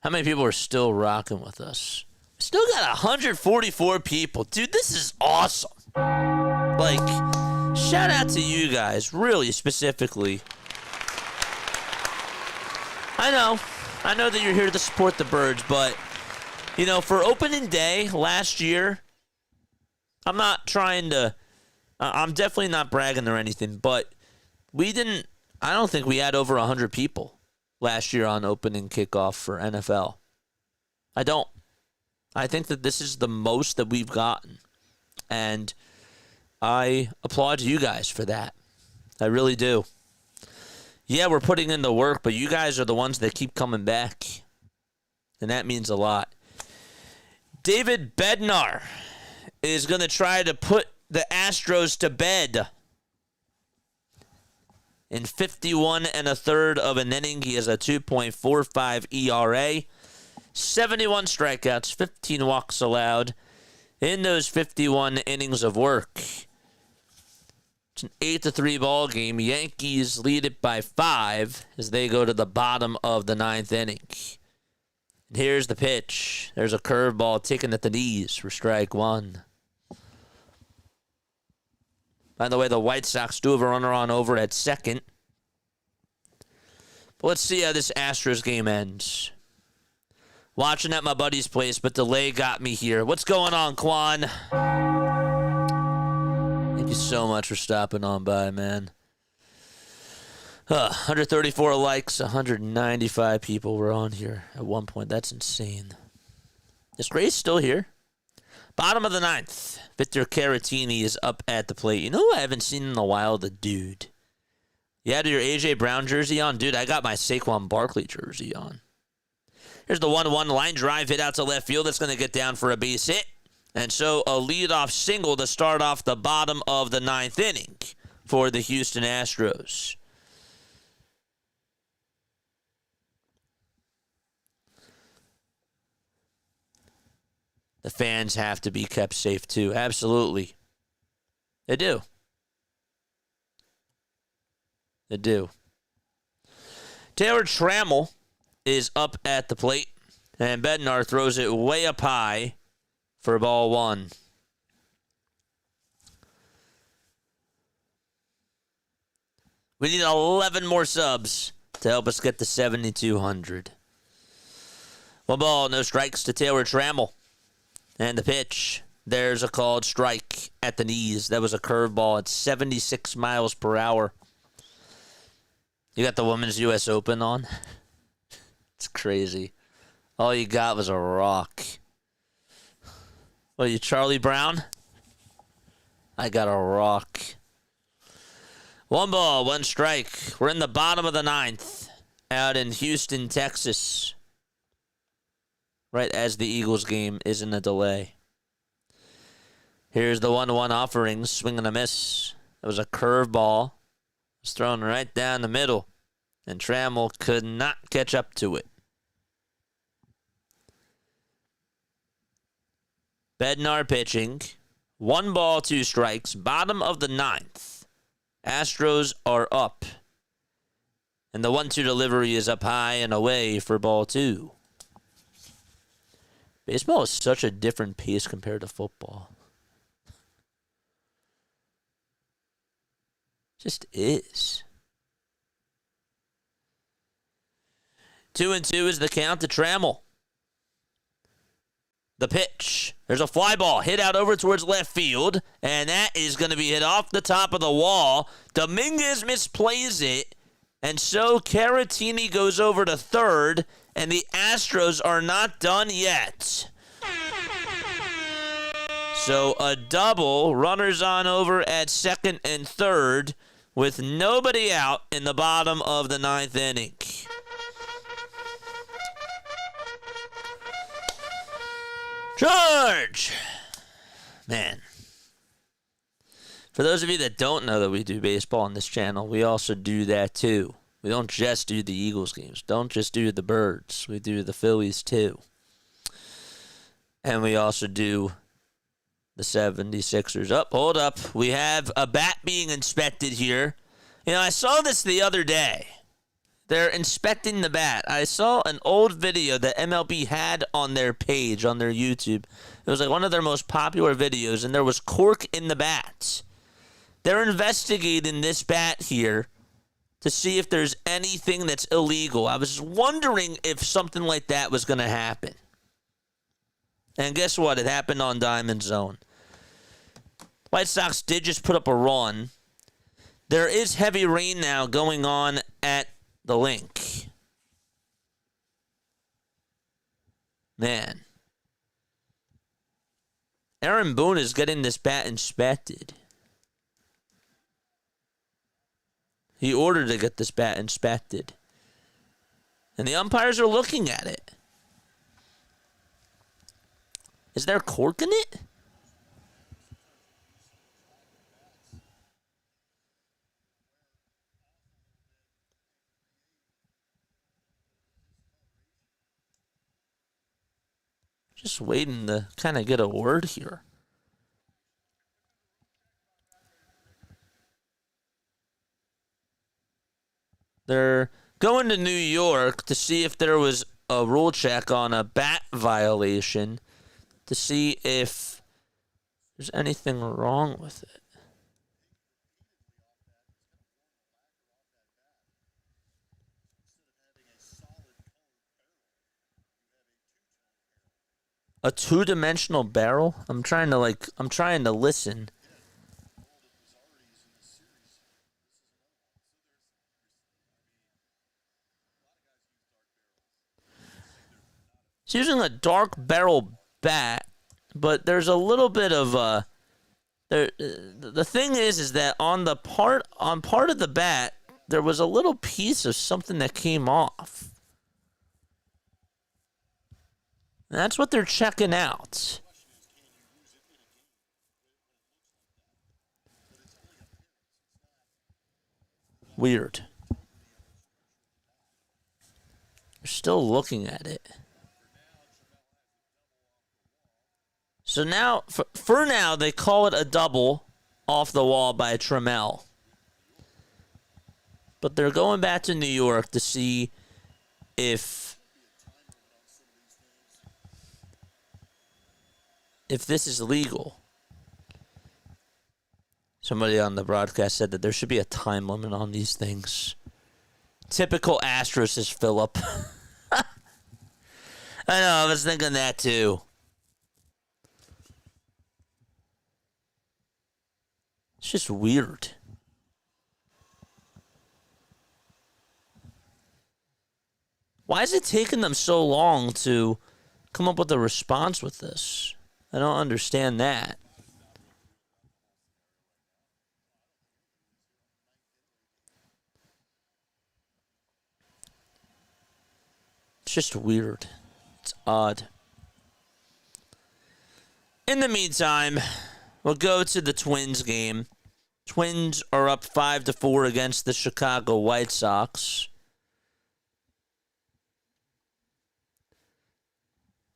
How many people are still rocking with us? Still got 144 people. Dude, this is awesome. Like, shout out to you guys, really specifically. I know that you're here to support the Birds, but, you know, for opening day last year, I'm definitely not bragging or anything, but I don't think we had over 100 people last year on opening kickoff for NFL. I don't. I think that this is the most that we've gotten. And I applaud you guys for that. I really do. Yeah, we're putting in the work, but you guys are the ones that keep coming back. And that means a lot. David Bednar is going to try to put the Astros to bed. In 51 1/3 of an inning, he has a 2.45 ERA, 71 strikeouts, 15 walks allowed in those 51 innings of work. It's an 8-3 ball game. Yankees lead it by 5 as they go to the bottom of the 9th inning. And here's the pitch. There's a curveball taken at the knees for strike 1. By the way, the White Sox do have a runner on over at second. But let's see how this Astros game ends. Watching at my buddy's place, but delay got me here. What's going on, Quan? Thank you so much for stopping on by, man. 134 likes, 195 people were on here at one point. That's insane. Is Grace still here? Bottom of the 9th. Victor Caratini is up at the plate. You know who I haven't seen in a while? The dude. You had your A.J. Brown jersey on? Dude, I got my Saquon Barkley jersey on. Here's the 1-1 line drive hit out to left field. That's going to get down for a base hit. And so a leadoff single to start off the bottom of the 9th inning for the Houston Astros. The fans have to be kept safe, too. Absolutely. They do. They do. Taylor Trammell is up at the plate, and Bednar throws it way up high for ball 1. We need 11 more subs to help us get to 7,200. 1 ball, no strikes to Taylor Trammell. And the pitch, there's a called strike at the knees. That was a curveball at 76 miles per hour. You got the Women's U.S. Open on? It's crazy. All you got was a rock. What are you, Charlie Brown? I got a rock. 1 ball, 1 strike. We're in the bottom of the 9th out in Houston, Texas. Right as the Eagles game is in a delay. Here's the 1-1 offering. Swing and a miss. It was a curveball. It was thrown right down the middle. And Trammell could not catch up to it. Bednar pitching. 1 ball, 2 strikes. Bottom of the 9th. Astros are up. And the 1-2 delivery is up high and away for ball 2. Baseball is such a different pace compared to football. Just is. 2-2 is the count to Trammell. The pitch. There's a fly ball hit out over towards left field, and that is going to be hit off the top of the wall. Dominguez misplays it, and so Caratini goes over to third, and the Astros are not done yet. So a double, runners on over at second and third, with nobody out in the bottom of the ninth inning. George! Man. For those of you that don't know that we do baseball on this channel, we also do that too. We don't just do the Eagles games. Don't just do the Birds. We do the Phillies too. And we also do the 76ers. Hold up. We have a bat being inspected here. You know, I saw this the other day. They're inspecting the bat. I saw an old video that MLB had on their page, on their YouTube. It was like one of their most popular videos, and there was cork in the bat. They're investigating this bat here to see if there's anything that's illegal. I was wondering if something like that was going to happen. And guess what? It happened on Diamond Zone. White Sox did just put up a run. There is heavy rain now going on at the link. Man. Aaron Boone is getting this bat inspected. He ordered to get this bat inspected. And the umpires are looking at it. Is there cork in it? Just waiting to kind of get a word here. They're going to New York to see if there was a rule check on a bat violation, to see if there's anything wrong with it. A two-dimensional barrel? I'm trying to listen. It's using a dark barrel bat, but there's a little bit of the thing is that on part of the bat there was a little piece of something that came off. And that's what they're checking out. Weird. They're still looking at it. So now, for now, they call it a double off the wall by Trammell. But they're going back to New York to see if this is legal. Somebody on the broadcast said that there should be a time limit on these things. Typical Astros is Phillip. I know, I was thinking that too. It's just weird. Why is it taking them so long to come up with a response with this? I don't understand that. It's just weird. It's odd. In the meantime, we'll go to the Twins game. Twins are up 5-4 against the Chicago White Sox.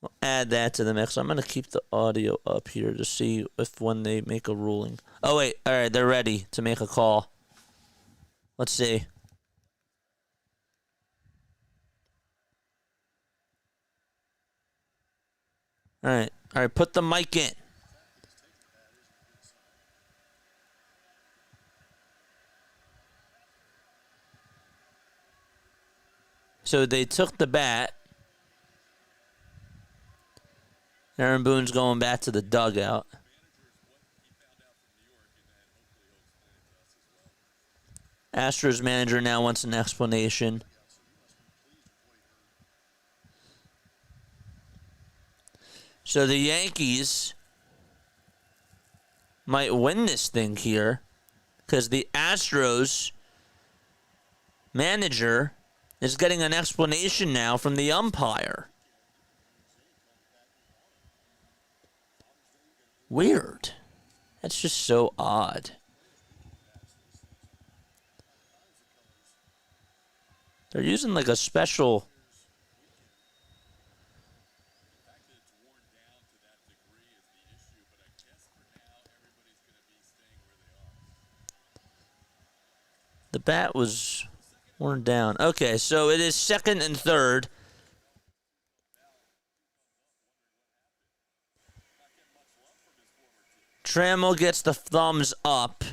We'll add that to the mix. I'm going to keep the audio up here to see if when they make a ruling. Oh, wait. All right, they're ready to make a call. Let's see. All right, put the mic in. So they took the bat. Aaron Boone's going back to the dugout. Astros manager now wants an explanation. So the Yankees might win this thing here because the Astros manager is getting an explanation now from the umpire. Weird. That's just so odd. They're using like a special... The bat was worn down. Okay, so it is second and third. Trammell gets the thumbs up.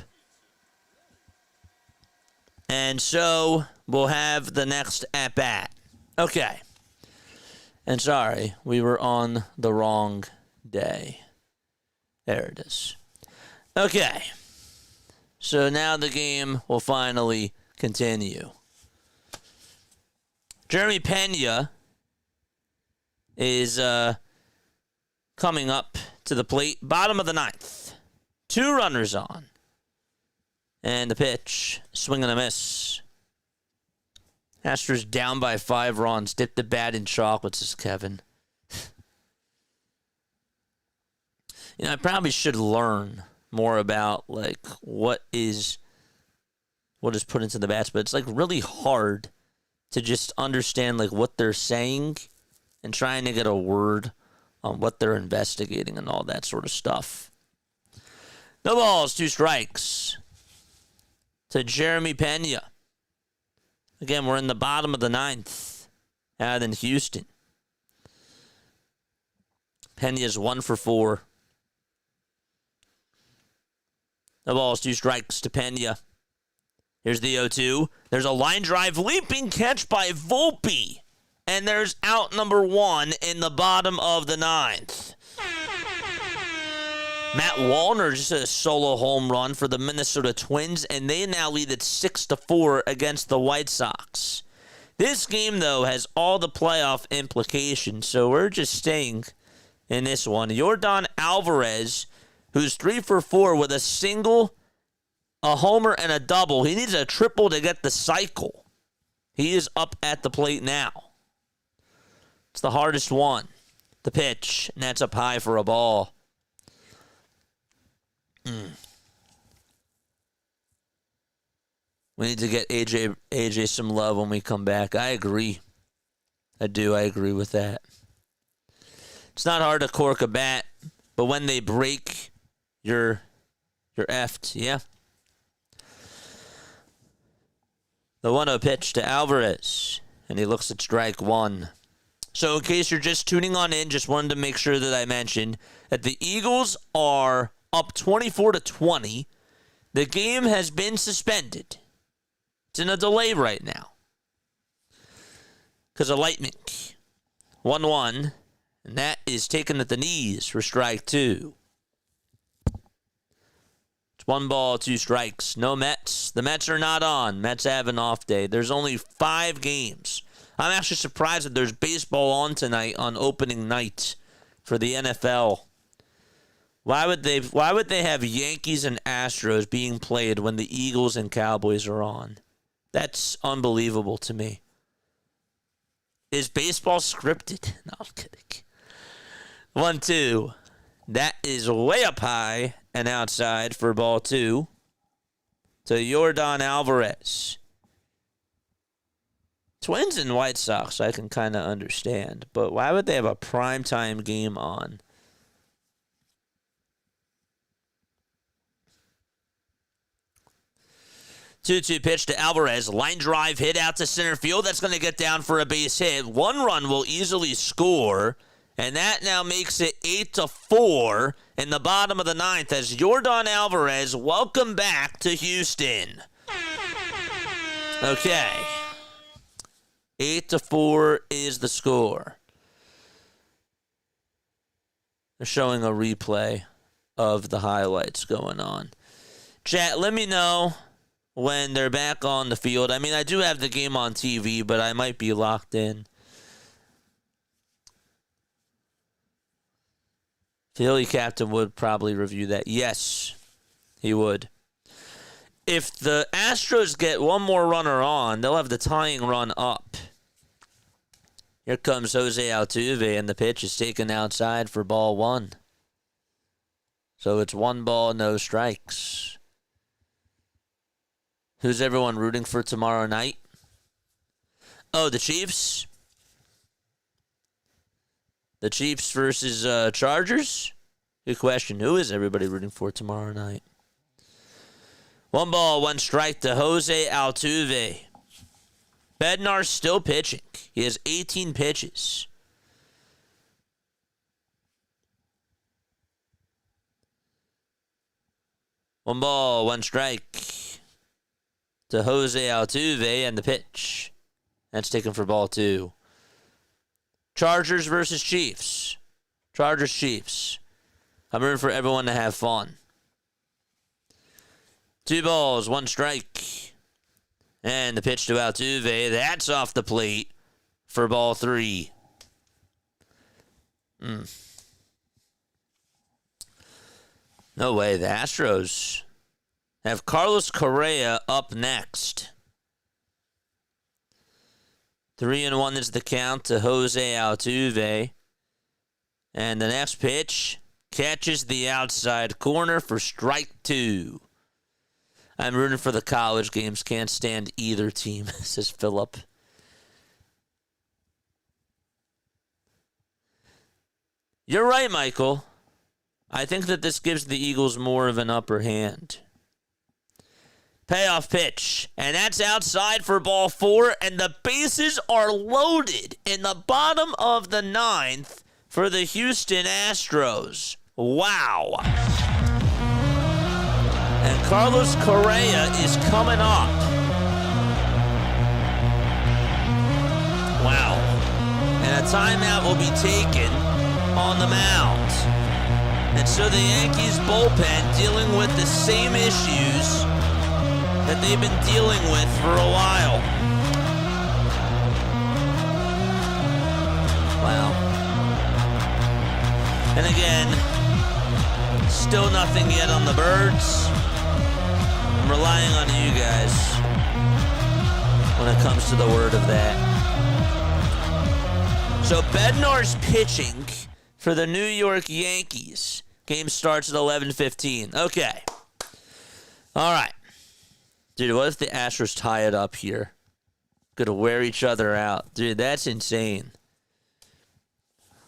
And so we'll have the next at-bat. Okay. And sorry, we were on the wrong day. There it is. Okay. So now the game will finally continue. Jeremy Pena is coming up to the plate. Bottom of the ninth. 2 runners on. And the pitch. Swing and a miss. Astros down by 5 runs. Dip the bat in chocolates, says Kevin. I probably should learn more about like what is put into the bats, but it's like really hard to just understand like what they're saying and trying to get a word on what they're investigating and all that sort of stuff. No balls, 2 strikes to Jeremy Pena. Again, we're in the bottom of the ninth out in Houston. Pena's 1 for 4. The ball's 2 strikes to Pena. Here's the 0-2. There's a line drive leaping catch by Volpe. And there's out number 1 in the bottom of the ninth. Matt Wallner just a solo home run for the Minnesota Twins, and they now lead at 6-4 against the White Sox. This game, though, has all the playoff implications, so we're just staying in this one. Yordan Alvarez, who's 3 for 4 with a single, a homer, and a double. He needs a triple to get the cycle. He is up at the plate now. It's the hardest one. The pitch, and that's up high for a ball. We need to get AJ some love when we come back. I agree. I do. I agree with that. It's not hard to cork a bat, but when they break, you're effed. Yeah. The 1-0 pitch to Alvarez, and he looks at strike 1. So in case you're just tuning on in, just wanted to make sure that I mentioned that the Eagles are up 24-20. The game has been suspended. It's in a delay right now because of lightning. 1-1, and that is taken at the knees for strike 2. It's 1 ball, 2 strikes. No Mets. The Mets are not on. Mets have an off day. There's only 5 games. I'm actually surprised that there's baseball on tonight on opening night for the NFL. Why would they have Yankees and Astros being played when the Eagles and Cowboys are on? That's unbelievable to me. Is baseball scripted? No, I'm kidding. 1-2. That is way up high and outside for ball 2 to Yordan Alvarez. Twins and White Sox I can kind of understand, but why would they have a primetime game on? Two-two pitch to Alvarez. Line drive hit out to center field. That's going to get down for a base hit. 1 run will easily score. And that now makes it 8-4 in the bottom of the ninth as Yordan Alvarez, welcome back to Houston. Okay. 8-4 is the score. They're showing a replay of the highlights going on. Chat, let me know when they're back on the field. I mean, I do have the game on TV, but I might be locked in. Philly captain would probably review that. Yes, he would. If the Astros get one more runner on, they'll have the tying run up. Here comes Jose Altuve, and the pitch is taken outside for ball one. So it's 1 ball, no strikes. Who's everyone rooting for tomorrow night? Oh, the Chiefs? The Chiefs versus Chargers? Good question. Who is everybody rooting for tomorrow night? 1 ball, 1 strike to Jose Altuve. Bednar's still pitching. He has 18 pitches. One ball, 1 strike to Jose Altuve, and the pitch. That's taken for ball 2. Chargers versus Chiefs. Chargers, Chiefs. I'm rooting for everyone to have fun. 2 balls, 1 strike. And the pitch to Altuve. That's off the plate for ball 3. No way. The Astros have Carlos Correa up next. 3-1 is the count to Jose Altuve. And the next pitch catches the outside corner for strike 2. I'm rooting for the college games. Can't stand either team, says Philip. You're right, Michael. I think that this gives the Eagles more of an upper hand. Payoff pitch. And that's outside for ball 4. And the bases are loaded in the bottom of the 9th for the Houston Astros. Wow. And Carlos Correa is coming up. Wow. And a timeout will be taken on the mound. And so the Yankees bullpen dealing with the same issues that they've been dealing with for a while. Wow. And again, still nothing yet on the Birds. I'm relying on you guys when it comes to the word of that. So Bednar's pitching for the New York Yankees. Game starts at 11:15. Okay. All right. Dude, what if the Astros tie it up here? Gonna wear each other out. Dude, that's insane.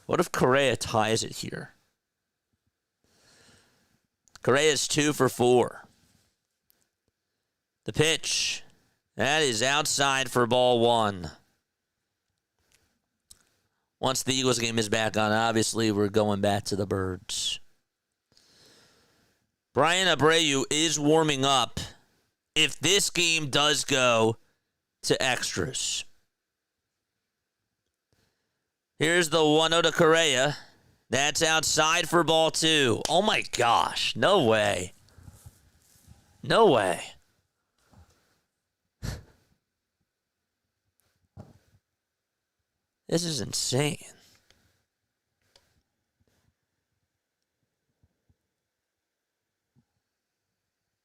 What if Correa ties it here? Correa's 2 for 4. The pitch. That is outside for ball 1. Once the Eagles game is back on, obviously we're going back to the Birds. Brian Abreu is warming up if this game does go to extras. Here's the 1-0 to Correa. That's outside for ball 2. Oh my gosh. No way. No way. This is insane.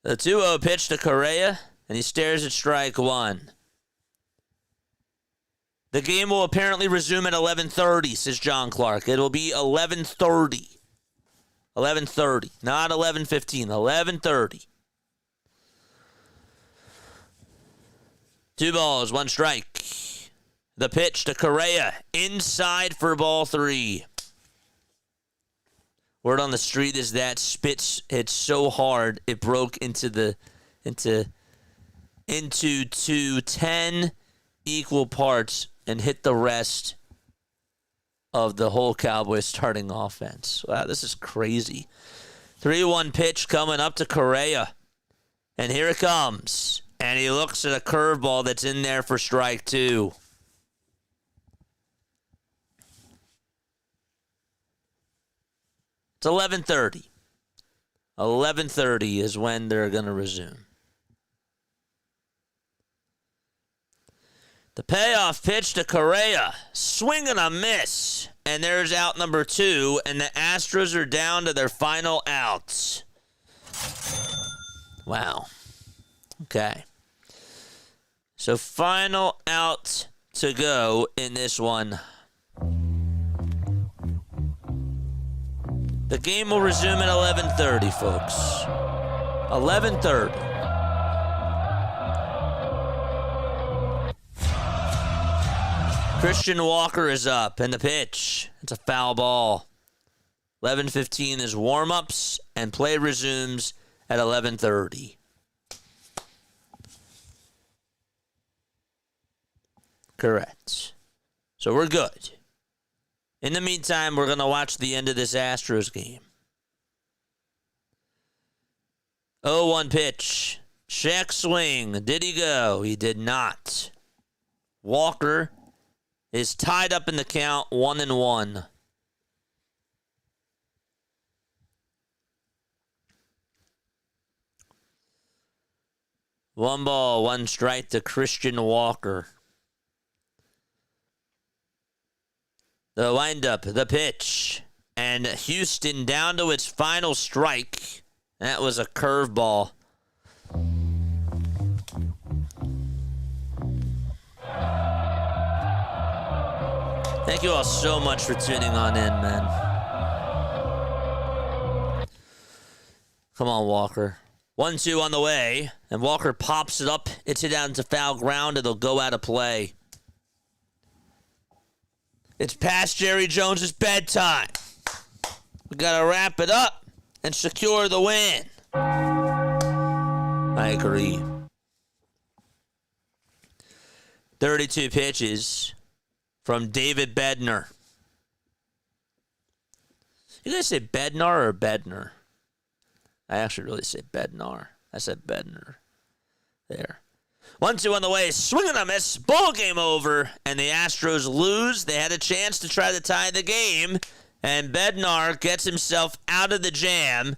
The 2-0 pitch to Correa, and he stares at strike 1. The game will apparently resume at 11:30, says John Clark. It will be 11:30. 11:30, not 11:15, 11:30. 2 balls, 1 strike. The pitch to Correa, inside for ball 3. Word on the street is that Spitz hit so hard it broke into 210 equal parts and hit the rest of the whole Cowboys starting offense. Wow, this is crazy. 3-1 pitch coming up to Correa. And here it comes. And he looks at a curveball that's in there for strike 2. It's 11:30. 11:30 is when they're going to resume. The payoff pitch to Correa. Swing and a miss. And there's out number 2, and the Astros are down to their final outs. Wow. Okay. So final out to go in this one. The game will resume at 11:30, folks. 11:30. Christian Walker is up, and the pitch. It's a foul ball. 11:15 is warm-ups, and play resumes at 11:30. Correct. So we're good. In the meantime, we're going to watch the end of this Astros game. 0-1 pitch. Check swing. Did he go? He did not. Walker is tied up in the count, 1-1. One ball, one strike to Christian Walker. The windup, the pitch, and Houston down to its final strike. That was a curveball. Thank you all so much for tuning on in, man. Come on, Walker. 1-2 on the way, and Walker pops it up. It's hit out into foul ground. It'll go out of play. It's past Jerry Jones's bedtime. We got to wrap it up and secure the win. I agree. 32 pitches from David Bednar. You guys say Bednar or Bednar? I actually really say Bednar. I said Bednar. There. 1-2 on the way. Swing and a miss. Ball game over. And the Astros lose. They had a chance to try to tie the game. And Bednar gets himself out of the jam.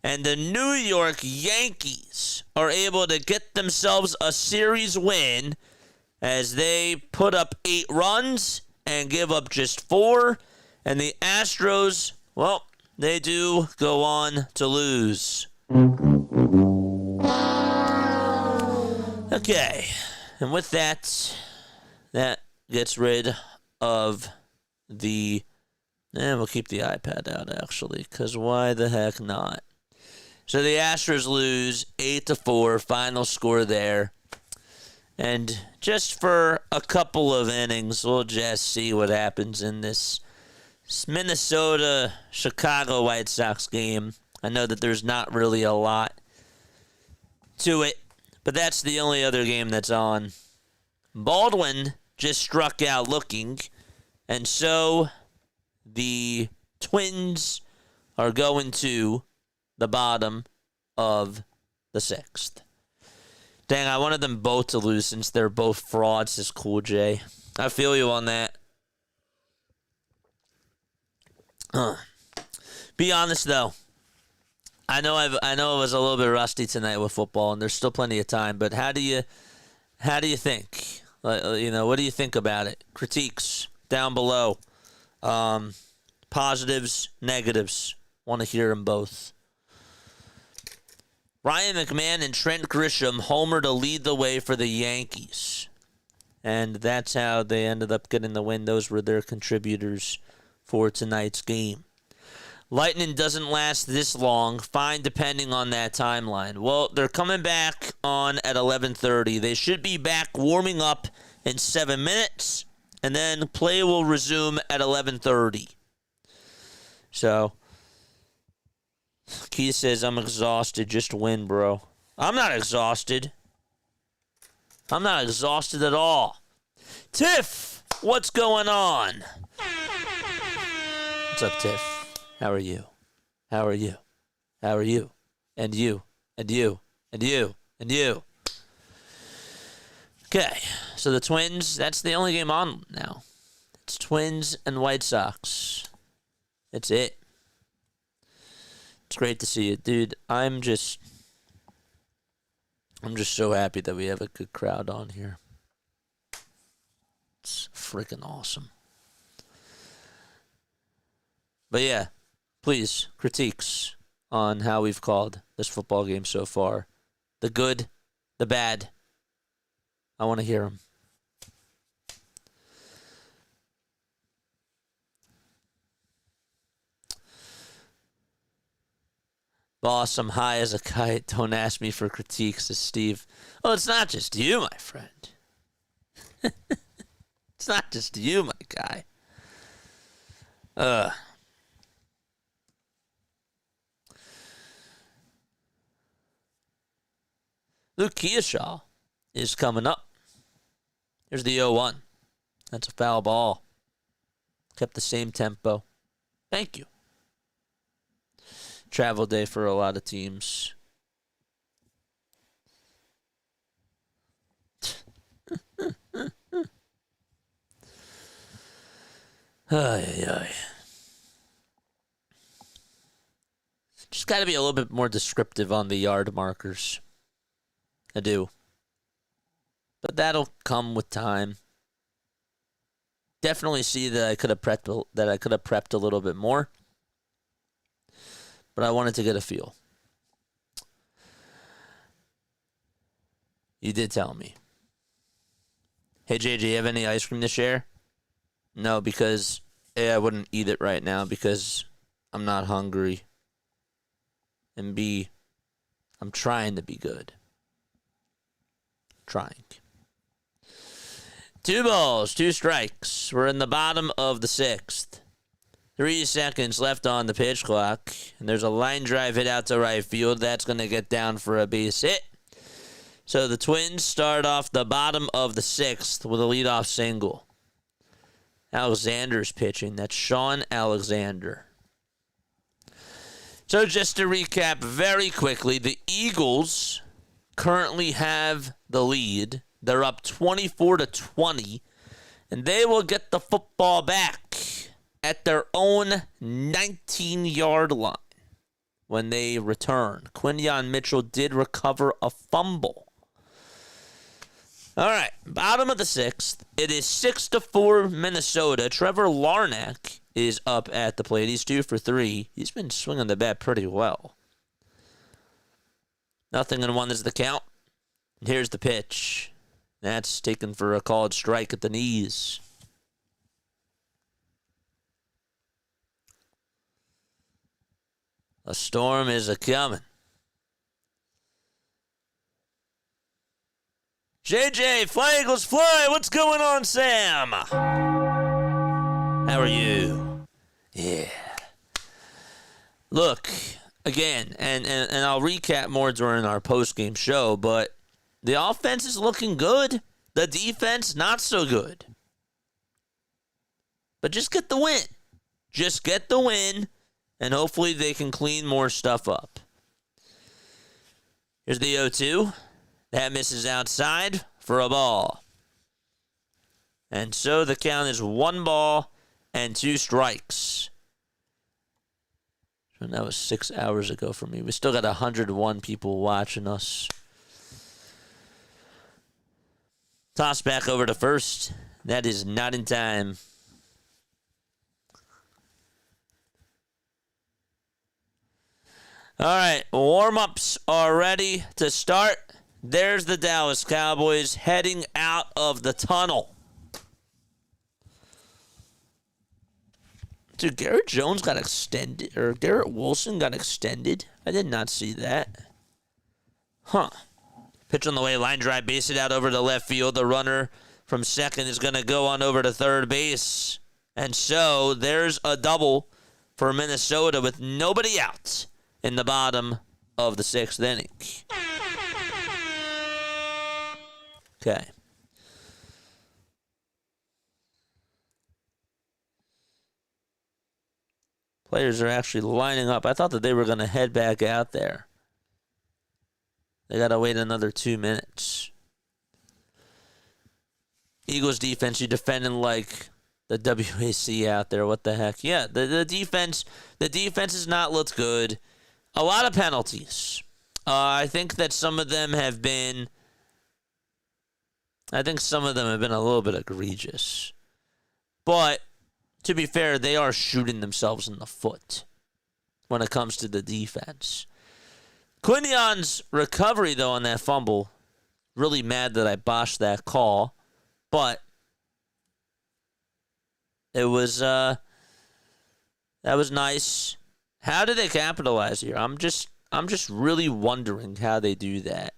And the New York Yankees are able to get themselves a series win as they put up 8 runs and give up just 4. And the Astros, well, they do go on to lose. Okay, and with that, that gets rid of the... we'll keep the iPad out, actually, because why the heck not? So the Astros lose 8-4, final score there. And just for a couple of innings, we'll just see what happens in this Minnesota-Chicago White Sox game. I know that there's not really a lot to it, but that's the only other game that's on. Baldwin just struck out looking, and so the Twins are going to the bottom of the 6th. Dang, I wanted them both to lose since they're both frauds, says Cool J. I feel you on that. Be honest, though. I know I was a little bit rusty tonight with football, and there's still plenty of time. But how do you think? What do you think about it? Critiques down below. Positives, negatives. Want to hear them both. Ryan McMahon and Trent Grisham homer to lead the way for the Yankees, and that's how they ended up getting the win. Those were their contributors for tonight's game. Lightning doesn't last this long, fine depending on that timeline. Well, they're coming back on at 11:30. They should be back warming up in 7 minutes, and then play will resume at 11:30. So, Keith says, I'm exhausted. Just win, bro. I'm not exhausted. I'm not exhausted at all. Tiff, what's going on? What's up, Tiff? How are you? How are you? How are you? And you? And you? And you? And you? Okay, so the Twins, that's the only game on now. It's Twins and White Sox. That's it. It's great to see it, dude. I'm just so happy that we have a good crowd on here. It's freaking awesome. But yeah, please, critiques on how we've called this football game so far. The good, the bad. I want to hear them. Boss, I'm high as a kite. Don't ask me for critiques, says Steve. Well, it's not just you, my friend. It's not just you, my guy. Luke Kearshaw is coming up. Here's the 0-1. That's a foul ball. Kept the same tempo. Thank you. Travel day for a lot of teams. Just got to be a little bit more descriptive on the yard markers. I do. But that'll come with time. Definitely see that I could have prepped a little bit more. But I wanted to get a feel. You did tell me. Hey, JJ, you have any ice cream to share? No, because A, I wouldn't eat it right now because I'm not hungry. And B, I'm trying to be good. Trying. 2 balls, 2 strikes. We're in the bottom of the 6th. 3 seconds left on the pitch clock. And there's a line drive hit out to right field. That's going to get down for a base hit. So the Twins start off the bottom of the 6th with a leadoff single. Alexander's pitching. That's Sean Alexander. So just to recap very quickly, the Eagles currently have the lead. They're up 24-20, and they will get the football back at their own 19-yard line when they return. Quinyon Mitchell did recover a fumble. All right, bottom of the 6th. It is 6-4 Minnesota. Trevor Larnach is up at the plate. He's 2 for 3. He's been swinging the bat pretty well. 0-1 is the count. And here's the pitch. That's taken for a called strike at the knees. A storm is a-coming. JJ, Fly Eagles Fly, what's going on, Sam? How are you? Yeah. Look, again, and I'll recap more during our post-game show, but the offense is looking good. The defense, not so good. But just get the win. Just get the win, and hopefully they can clean more stuff up. Here's the 0-2. That misses outside for a ball. And so the count is 1 ball and 2 strikes. And that was 6 hours ago for me. We still got 101 people watching us. Toss back over to first. That is not in time. All right, warm-ups are ready to start. There's the Dallas Cowboys heading out of the tunnel. Dude, Garrett Jones got extended, or Garrett Wilson got extended. I did not see that. Huh. Pitch on the way, line drive, base it out over to left field. The runner from second is going to go on over to third base. And so there's a double for Minnesota with nobody out in the bottom of the 6th inning. Okay. Players are actually lining up. I thought that they were going to head back out there. They got to wait another 2 minutes. Eagles defense, you defending like the WAC out there. What the heck? Yeah, the defense has not looked good. a lot of penalties. I think that some of them have been a little bit egregious. But to be fair, they are shooting themselves in the foot when it comes to the defense. Quignon's recovery, though, on that fumble, really mad that I botched that call, but it was that was nice. How did they capitalize here? I'm just really wondering how they do that.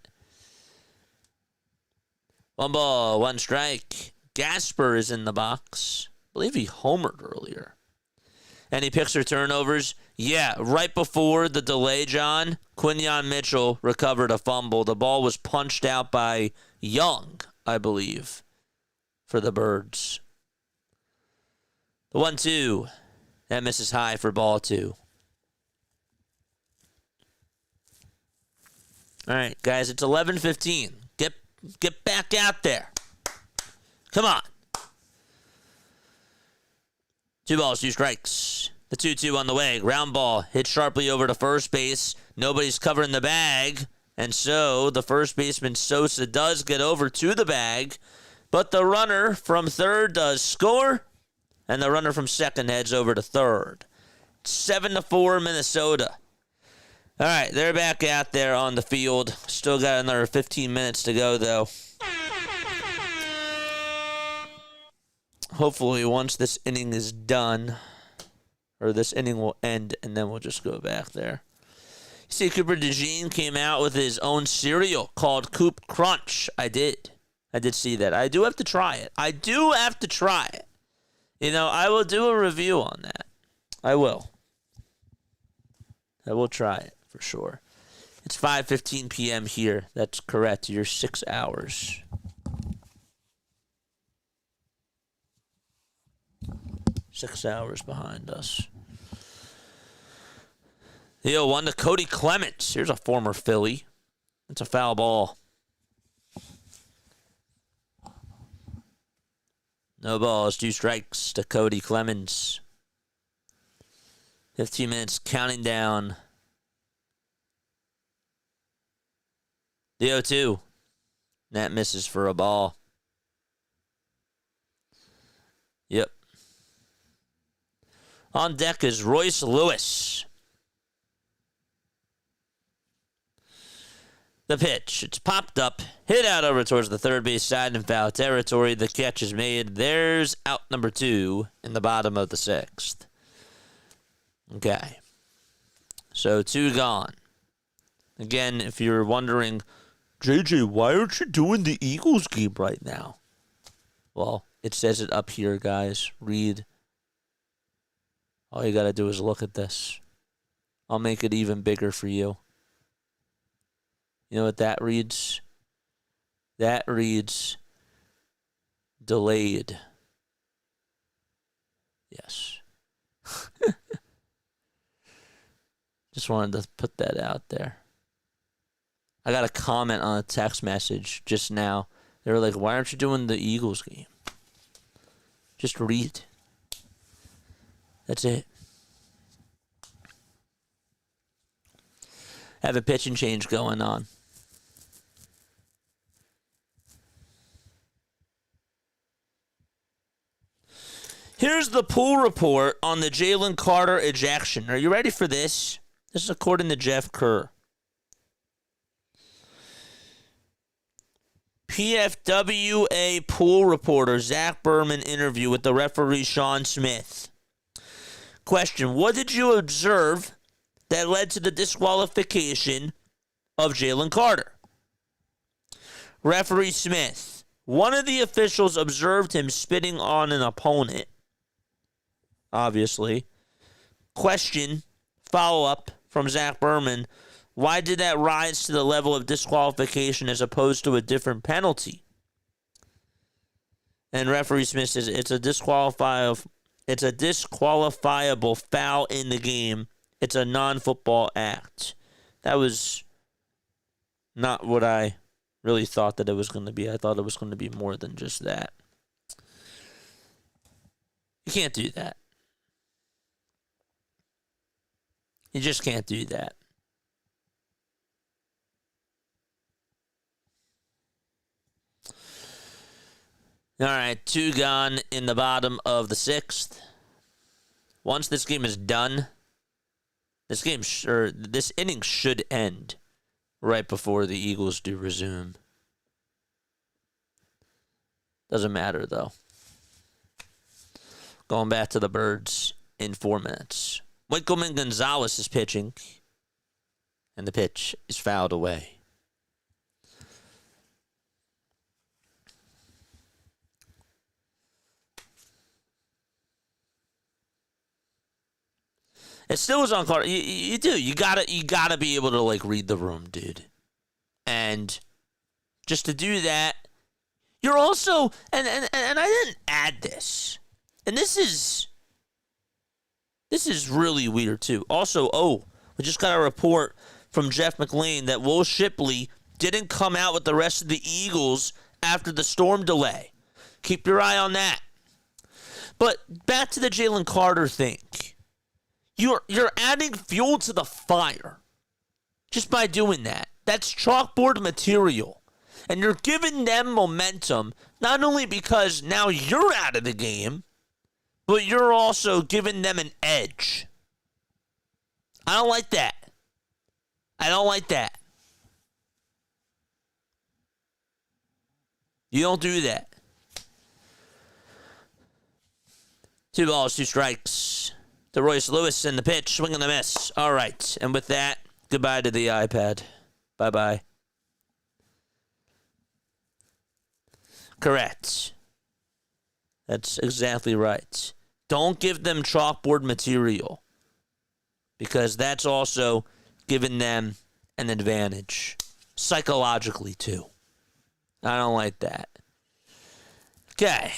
1 ball, 1 strike. Gasper is in the box. I believe he homered earlier. Any picks or turnovers? Yeah, right before the delay, John, Quinyon Mitchell recovered a fumble. The ball was punched out by Young, I believe, for the Birds. The 1-2. That misses high for ball 2. All right, guys, it's 11:15. Get back out there. Come on. 2 balls, 2 strikes. The 2-2 on the way. Ground ball hit sharply over to first base. Nobody's covering the bag. And so the first baseman Sosa does get over to the bag. But the runner from third does score. And the runner from second heads over to third. 7-4 Minnesota. All right, they're back out there on the field. Still got another 15 minutes to go, though. Hopefully, once this inning is done, or this inning will end, and then we'll just go back there. You see, Cooper DeJean came out with his own cereal called Coop Crunch. I did see that. I do have to try it. You know, I will do a review on that. I will try it. For sure. It's 5:15 p.m. here. That's correct. You're 6 hours. Six hours behind us. The 0-1 to Cody Clements. Here's a former Philly. It's a foul ball. No balls, 2 strikes to Cody Clements. 15 minutes counting down. The 0-2. That misses for a ball. Yep. On deck is Royce Lewis. The pitch. It's popped up. Hit out over towards the third base side in foul territory. The catch is made. There's out number 2 in the bottom of the 6th. Okay. So 2 gone. Again, if you're wondering, JJ, why aren't you doing the Eagles game right now? Well, it says it up here, guys. Read. All you got to do is look at this. I'll make it even bigger for you. You know what that reads? That reads delayed. Yes. Just wanted to put that out there. I got a comment on a text message just now. They were like, why aren't you doing the Eagles game? Just read. That's it. Have a pitch and change going on. Here's the pool report on the Jalen Carter ejection. Are you ready for this? This is according to Jeff Kerr. PFWA pool reporter Zach Berman interview with the referee Sean Smith. Question: what did you observe that led to the disqualification of Jalen Carter? Referee Smith: one of the officials observed him spitting on an opponent. Obviously. Question: follow-up from Zach Berman: why did that rise to the level of disqualification as opposed to a different penalty? And referee Smith says it's a disqualifiable foul in the game. It's a non-football act. That was not what I really thought that it was going to be. I thought it was going to be more than just that. You can't do that. You just can't do that. All right, 2 gone in the bottom of the 6th. Once this game is done, this inning should end right before the Eagles do resume. Doesn't matter, though. Going back to the Birds in 4 minutes. Winkleman Gonzalez is pitching, and the pitch is fouled away. It still was on card. You do. You gotta be able to like read the room, dude. And just to do that, you're also and I didn't add this. And this is really weird too. Also, we just got a report from Jeff McLean that Will Shipley didn't come out with the rest of the Eagles after the storm delay. Keep your eye on that. But back to the Jalen Carter thing. You're adding fuel to the fire just by doing that. That's chalkboard material. And you're giving them momentum, not only because now you're out of the game, but you're also giving them an edge. I don't like that. I don't like that. You don't do that. 2 balls, 2 strikes. To Royce Lewis in the pitch, swing and a miss. All right. And with that, goodbye to the iPad. Bye-bye. Correct. That's exactly right. Don't give them chalkboard material, because that's also giving them an advantage psychologically too. I don't like that. Okay.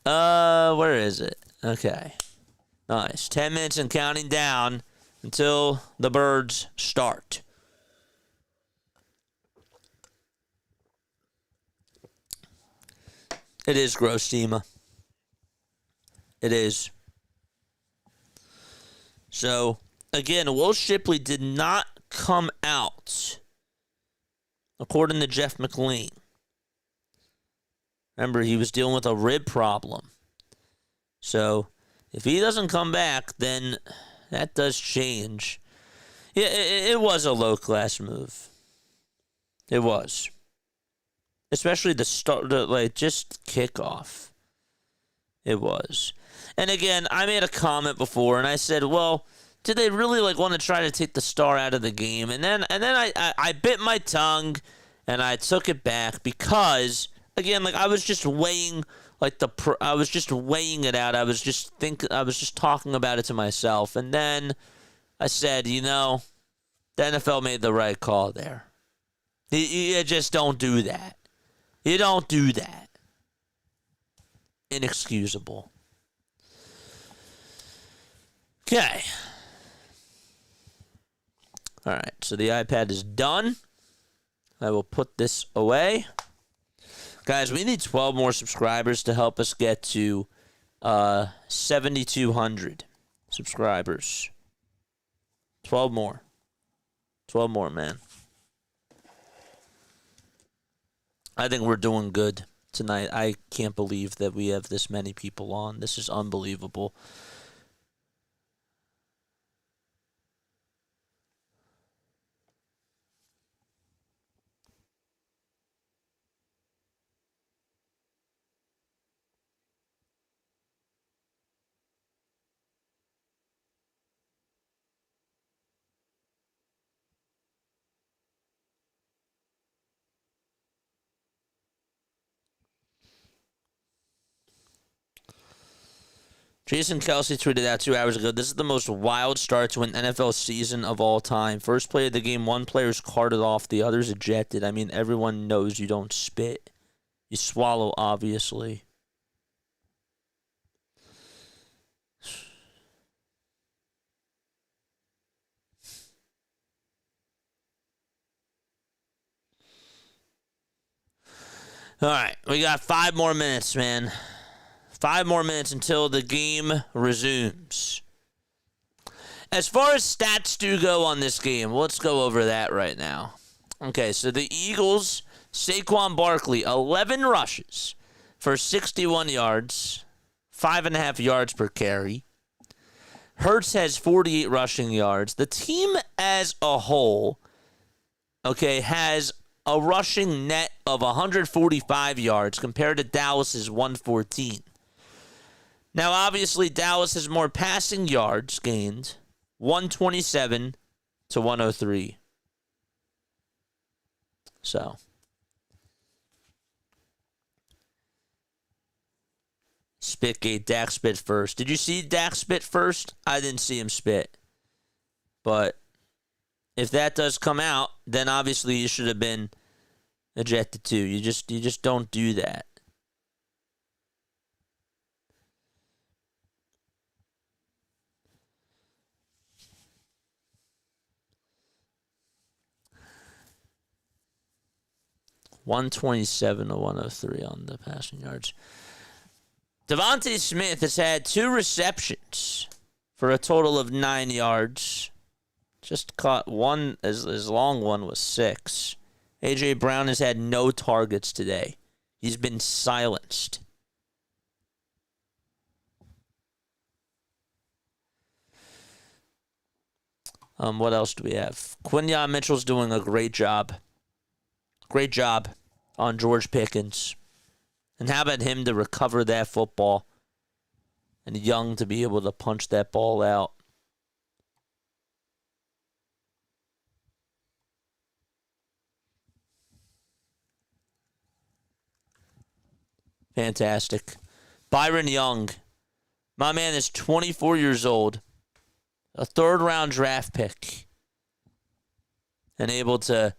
Where is it? Okay. Nice. 10 minutes and counting down until the Birds start. It is gross, Dima. It is. So, again, Will Shipley did not come out, according to Jeff McLean. Remember, he was dealing with a rib problem. So, if he doesn't come back, then that does change. Yeah, it was a low-class move. It was. Especially the start, just kickoff. It was. And again, I made a comment before, and I said, well, did they really want to try to take the star out of the game? And then I bit my tongue, and I took it back because, again, I was just weighing I was just weighing it out. I was just talking about it to myself. And then I said, the NFL made the right call there. You just don't do that. You don't do that. Inexcusable. Okay. All right, so the iPad is done. I will put this away. Guys, we need 12 more subscribers to help us get to 7,200 subscribers. 12 more. 12 more, man. I think we're doing good tonight. I can't believe that we have this many people on. This is unbelievable. Jason Kelsey tweeted out 2 hours ago, this is the most wild start to an NFL season of all time. First play of the game, one player's carted off, the other's ejected. I mean, everyone knows you don't spit. You swallow, obviously. All right, we got 5 more minutes, man. 5 more minutes until the game resumes. As far as stats do go on this game, let's go over that right now. Okay, so the Eagles, Saquon Barkley, 11 rushes, for 61 yards, 5.5 yards per carry. Hurts has 48 rushing yards. The team as a whole, okay, has a rushing net of 145 yards compared to Dallas's 114. Now, obviously, Dallas has more passing yards gained, 127 to 103. So, Spitgate, Dak spit first. Did you see Dak spit first? I didn't see him spit. But if that does come out, then obviously you should have been ejected too. You just don't do that. $127 to 103 on the passing yards. Devontae Smith has had 2 receptions for a total of 9 yards. Just caught one, his long one was 6. A.J. Brown has had no targets today. He's been silenced. What else do we have? Quinyon Mitchell's doing a great job. Great job on George Pickens. And how about him to recover that football? And Young to be able to punch that ball out. Fantastic. Byron Young. My man is 24 years old. A 3rd-round draft pick. And able to,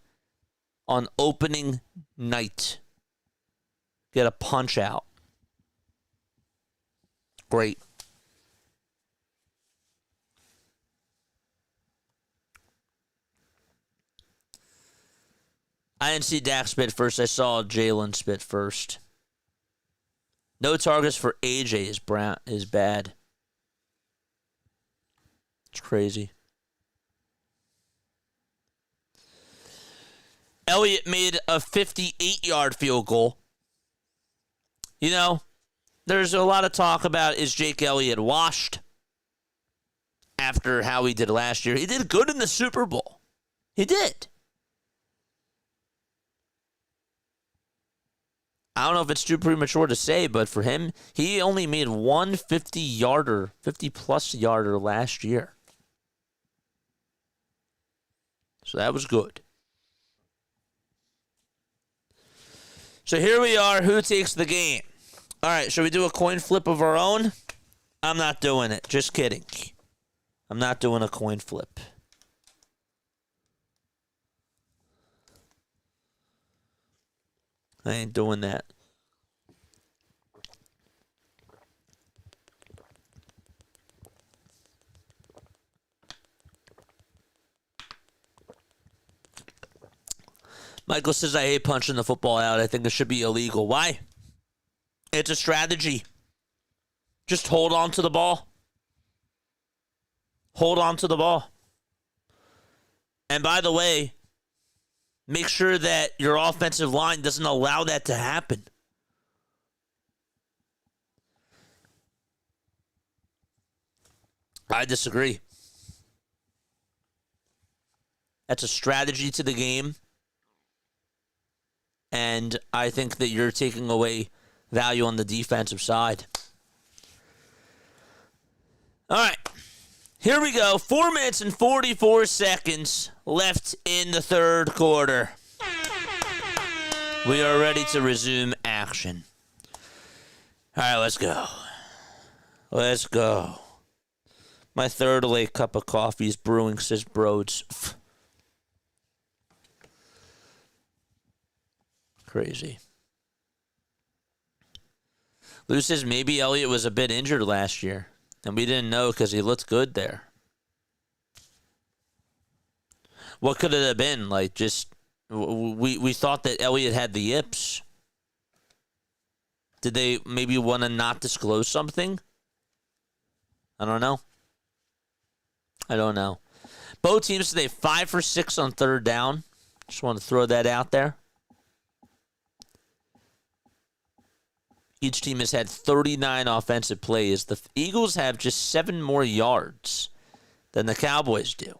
on opening night, get a punch out. Great. I didn't see Dak spit first. I saw Jalen spit first. No targets for AJ is bad. It's crazy. Elliott made a 58-yard field goal. You know, there's a lot of talk about, is Jake Elliott washed after how he did last year? He did good in the Super Bowl. He did. I don't know if it's too premature to say, but for him, he only made one 50-yarder, 50-plus yarder last year. So that was good. So here we are. Who takes the game? All right, should we do a coin flip of our own? I'm not doing it. Just kidding. I'm not doing a coin flip. I ain't doing that. Michael says, I hate punching the football out. I think it should be illegal. Why? It's a strategy. Just hold on to the ball. Hold on to the ball. And by the way, make sure that your offensive line doesn't allow that to happen. I disagree. That's a strategy to the game. And I think that you're taking away value on the defensive side. All right. Here we go. 4 minutes and 44 seconds left in the third quarter. We are ready to resume action. All right, let's go. Let's go. My third late cup of coffee is brewing, says Broads. Crazy. Lou says maybe Elliott was a bit injured last year, and we didn't know because he looked good there. What could it have been? Like, just, we thought that Elliott had the yips. Did they maybe want to not disclose something? I don't know. Both teams today 5 for 6 on third down. Just want to throw that out there. Each team has had 39 offensive plays. The Eagles have just 7 more yards than the Cowboys do.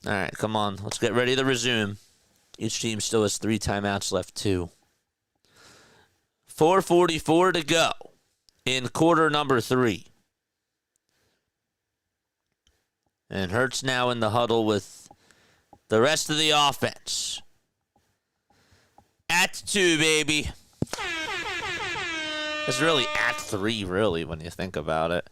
All right, come on. Let's get ready to resume. Each team still has 3 timeouts left, too. 4:44 to go in quarter number 3. And Hurts now in the huddle with the rest of the offense. At 2, baby. It's really at 3, really, when you think about it.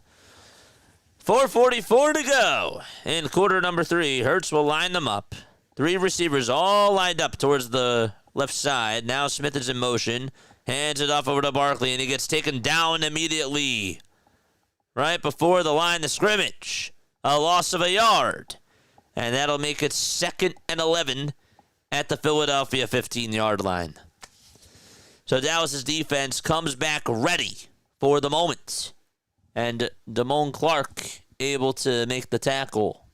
4:44 to go in quarter number 3. Hurts will line them up. 3 receivers all lined up towards the left side. Now Smith is in motion. Hands it off over to Barkley, and he gets taken down immediately. Right before the line of scrimmage. A loss of a yard. And that'll make it 2nd and 11 at the Philadelphia 15-yard line. So Dallas's defense comes back ready for the moment. And Damone Clark able to make the tackle.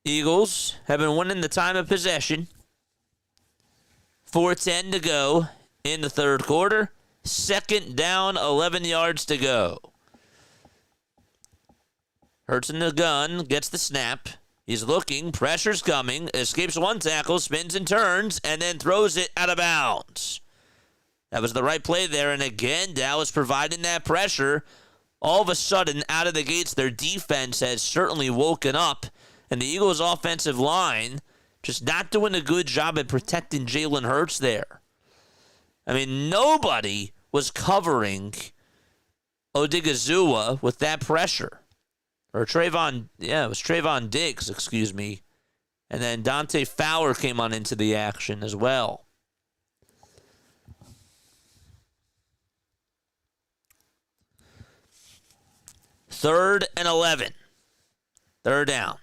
Eagles have been winning the time of possession. 4:10 to go in the third quarter. 2nd down, 11 yards to go. Hurts in the gun, gets the snap. He's looking, pressure's coming, escapes one tackle, spins and turns, and then throws it out of bounds. That was the right play there, and again, Dallas providing that pressure. All of a sudden, out of the gates, their defense has certainly woken up, and the Eagles' offensive line just not doing a good job at protecting Jalen Hurts there. I mean, nobody was covering Odigizua with that pressure. Or it was Trayvon Diggs, excuse me. And then Dante Fowler came on into the action as well. Third and 11. Third down.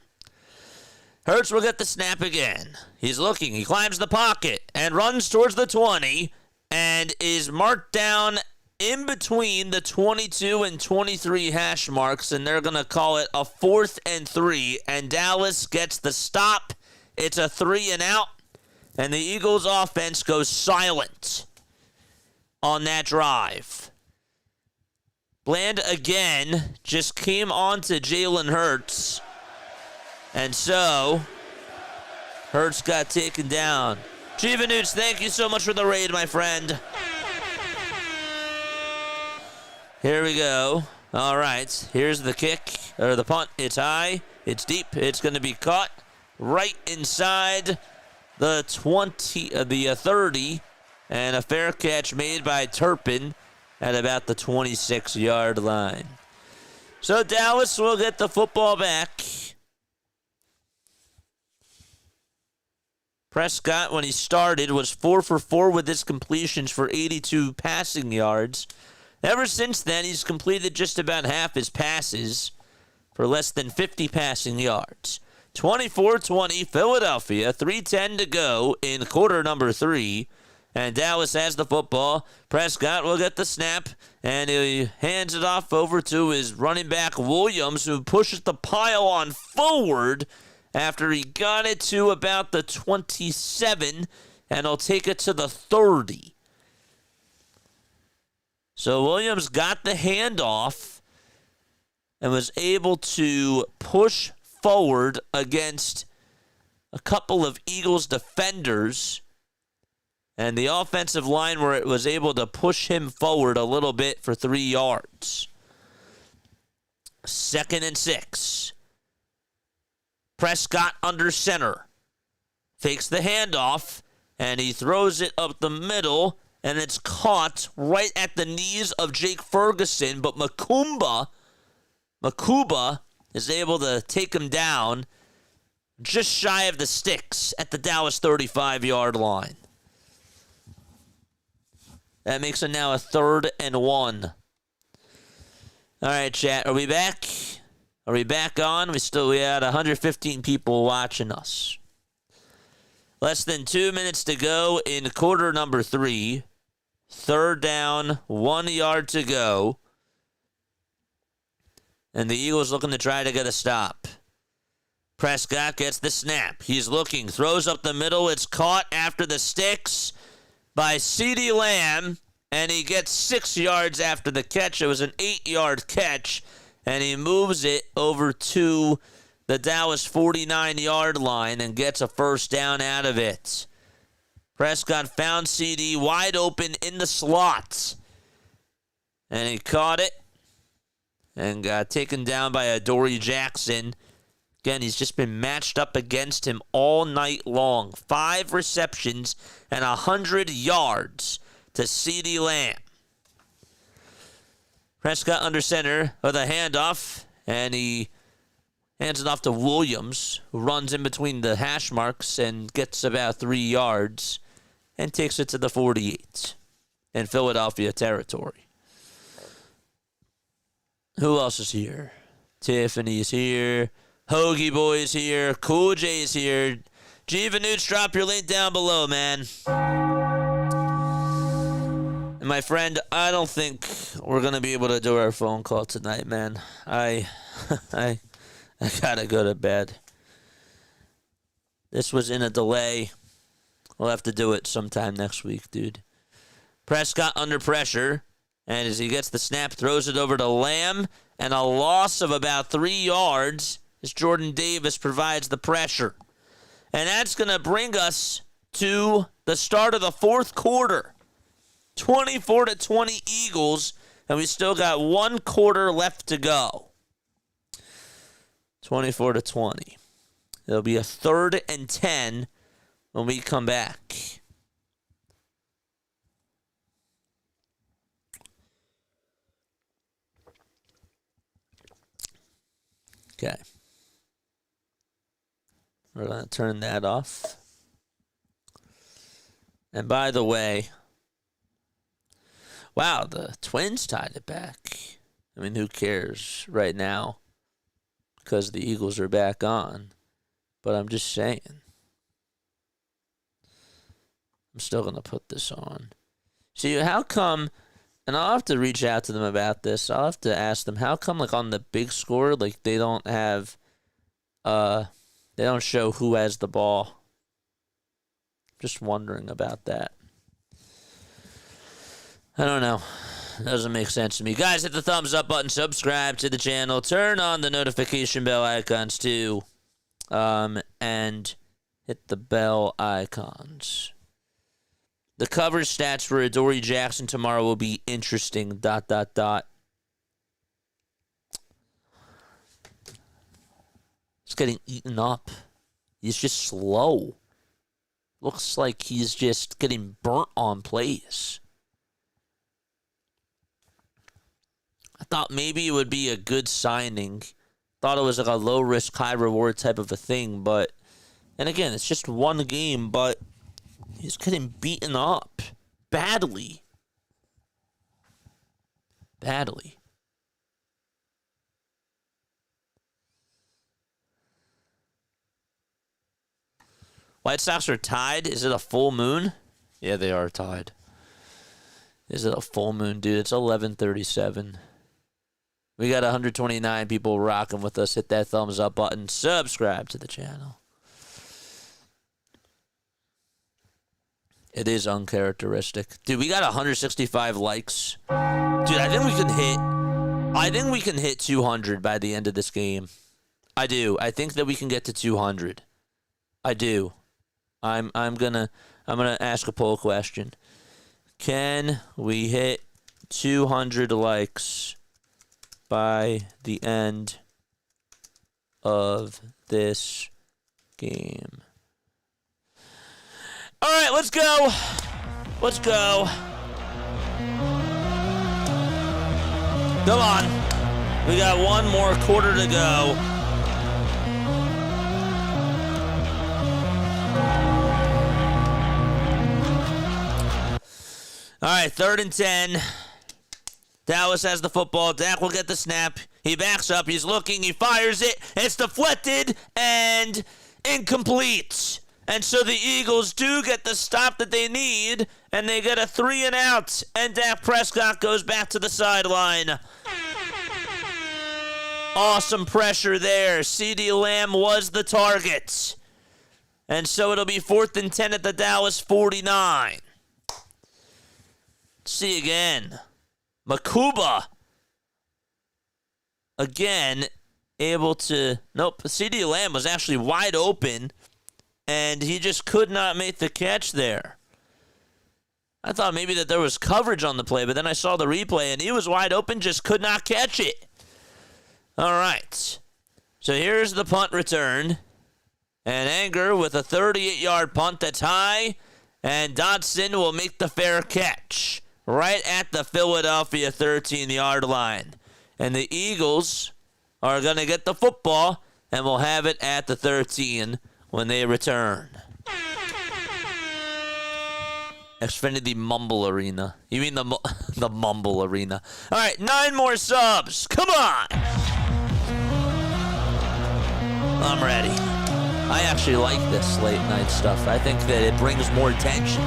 Hurts will get the snap again. He's looking. He climbs the pocket and runs towards the 20 and is marked down in between the 22 and 23 hash marks, and they're going to call it a 4th and 3, and Dallas gets the stop. It's a 3 and out, and the Eagles offense goes silent on that drive. Bland again just came on to Jalen Hurts, and so Hurts got taken down. Chivanoots, thank you so much for the raid, my friend. Here we go. All right, here's the kick, or the punt. It's high, it's deep, it's going to be caught right inside the 30, and a fair catch made by Turpin at about the 26-yard line. So Dallas will get the football back. Prescott, when he started, was 4 for 4 with his completions for 82 passing yards. Ever since then, he's completed just about half his passes for less than 50 passing yards. 24-20, Philadelphia, 3:10 to go in quarter number 3. And Dallas has the football. Prescott will get the snap, and he hands it off over to his running back, Williams, who pushes the pile on forward after he got it to about the 27, and he'll take it to the 30. So Williams got the handoff and was able to push forward against a couple of Eagles defenders, and the offensive line where it was able to push him forward a little bit for 3 yards. 2nd and 6. Prescott under center. Fakes the handoff, and he throws it up the middle, and it's caught right at the knees of Jake Ferguson, but Makuba is able to take him down just shy of the sticks at the Dallas 35-yard line. That makes it now a 3rd and 1. All right, chat, are we back? Are we back on? We had 115 people watching us. Less than 2 minutes to go in quarter number 3. 3rd down, 1 yard to go. And the Eagles looking to try to get a stop. Prescott gets the snap. He's looking, throws up the middle. It's caught after the sticks by CeeDee Lamb, and he gets 6 yards after the catch. It was an 8-yard catch, and he moves it over to the Dallas 49-yard line and gets a first down out of it. Prescott found CeeDee wide open in the slot, and he caught it and got taken down by Adoree Jackson. Again, he's just been matched up against him all night long. 5 receptions and 100 yards to CeeDee Lamb. Prescott under center with a handoff, and he hands it off to Williams, who runs in between the hash marks and gets about 3 yards and takes it to the 48 in Philadelphia territory. Who else is here? Tiffany's here. Hoagie Boy's here. Cool J's here. G Vanoots, drop your link down below, man. And my friend, I don't think we're going to be able to do our phone call tonight, man. I gotta go to bed. This was in a delay. We'll have to do it sometime next week, dude. Prescott under pressure. And as he gets the snap, throws it over to Lamb. And a loss of about 3 yards as Jordan Davis provides the pressure. And that's going to bring us to the start of the fourth quarter. 24-20 Eagles. And we still got 1 quarter left to go. 24-20. It'll be a 3rd and 10 when we come back. Okay. We're going to turn that off. And by the way, wow, the Twins tied it back. I mean, who cares right now? Because the Eagles are back on. But I'm just saying. I'm still going to put this on. See, how come, and I'll have to reach out to them about this. I'll have to ask them, how come, like, on the big score, like, they don't have, they don't show who has the ball. Just wondering about that. I don't know. Doesn't make sense to me. Guys, hit the thumbs up button, subscribe to the channel, turn on the notification bell icons too, and hit the bell icons. The cover stats for Adoree Jackson tomorrow will be interesting, ... He's getting eaten up. He's just slow. Looks like he's just getting burnt on plays. I thought maybe it would be a good signing. Thought it was like a low-risk, high-reward type of a thing, but... And again, it's just one game, but... He's getting beaten up. Badly. Badly. White Sox are tied. Is it a full moon? Yeah, they are tied. Is it a full moon, dude? It's 11:37. We got 129 people rocking with us. Hit that thumbs up button. Subscribe to the channel. It is uncharacteristic. Dude, we got 165 likes. Dude, I think we can hit 200 by the end of this game. I do. I think that we can get to 200. I do. I'm gonna ask a poll question. Can we hit 200 likes by the end of this game? All right, let's go. Let's go. Come on. We got one more quarter to go. All right, 3rd and 10. Dallas has the football. Dak will get the snap. He backs up. He's looking. He fires it. It's deflected and incomplete. And so the Eagles do get the stop that they need, and they get a 3 and out. And Dak Prescott goes back to the sideline. Awesome pressure there. CeeDee Lamb was the target. And so it'll be 4th and 10 at the Dallas 49. Let's see again. Makuba. Again, able to... Nope, CeeDee Lamb was actually wide open, and he just could not make the catch there. I thought maybe that there was coverage on the play, but then I saw the replay, and he was wide open, just could not catch it. All right. So here's the punt return. And Anger with a 38-yard punt that's high, and Dotson will make the fair catch right at the Philadelphia 13-yard line. And the Eagles are going to get the football, and will have it at the 13 when they return. Xfinity Mumble Arena. You mean the Mumble Arena. All right, 9 more subs. Come on. I'm ready. I actually like this late night stuff. I think that it brings more attention.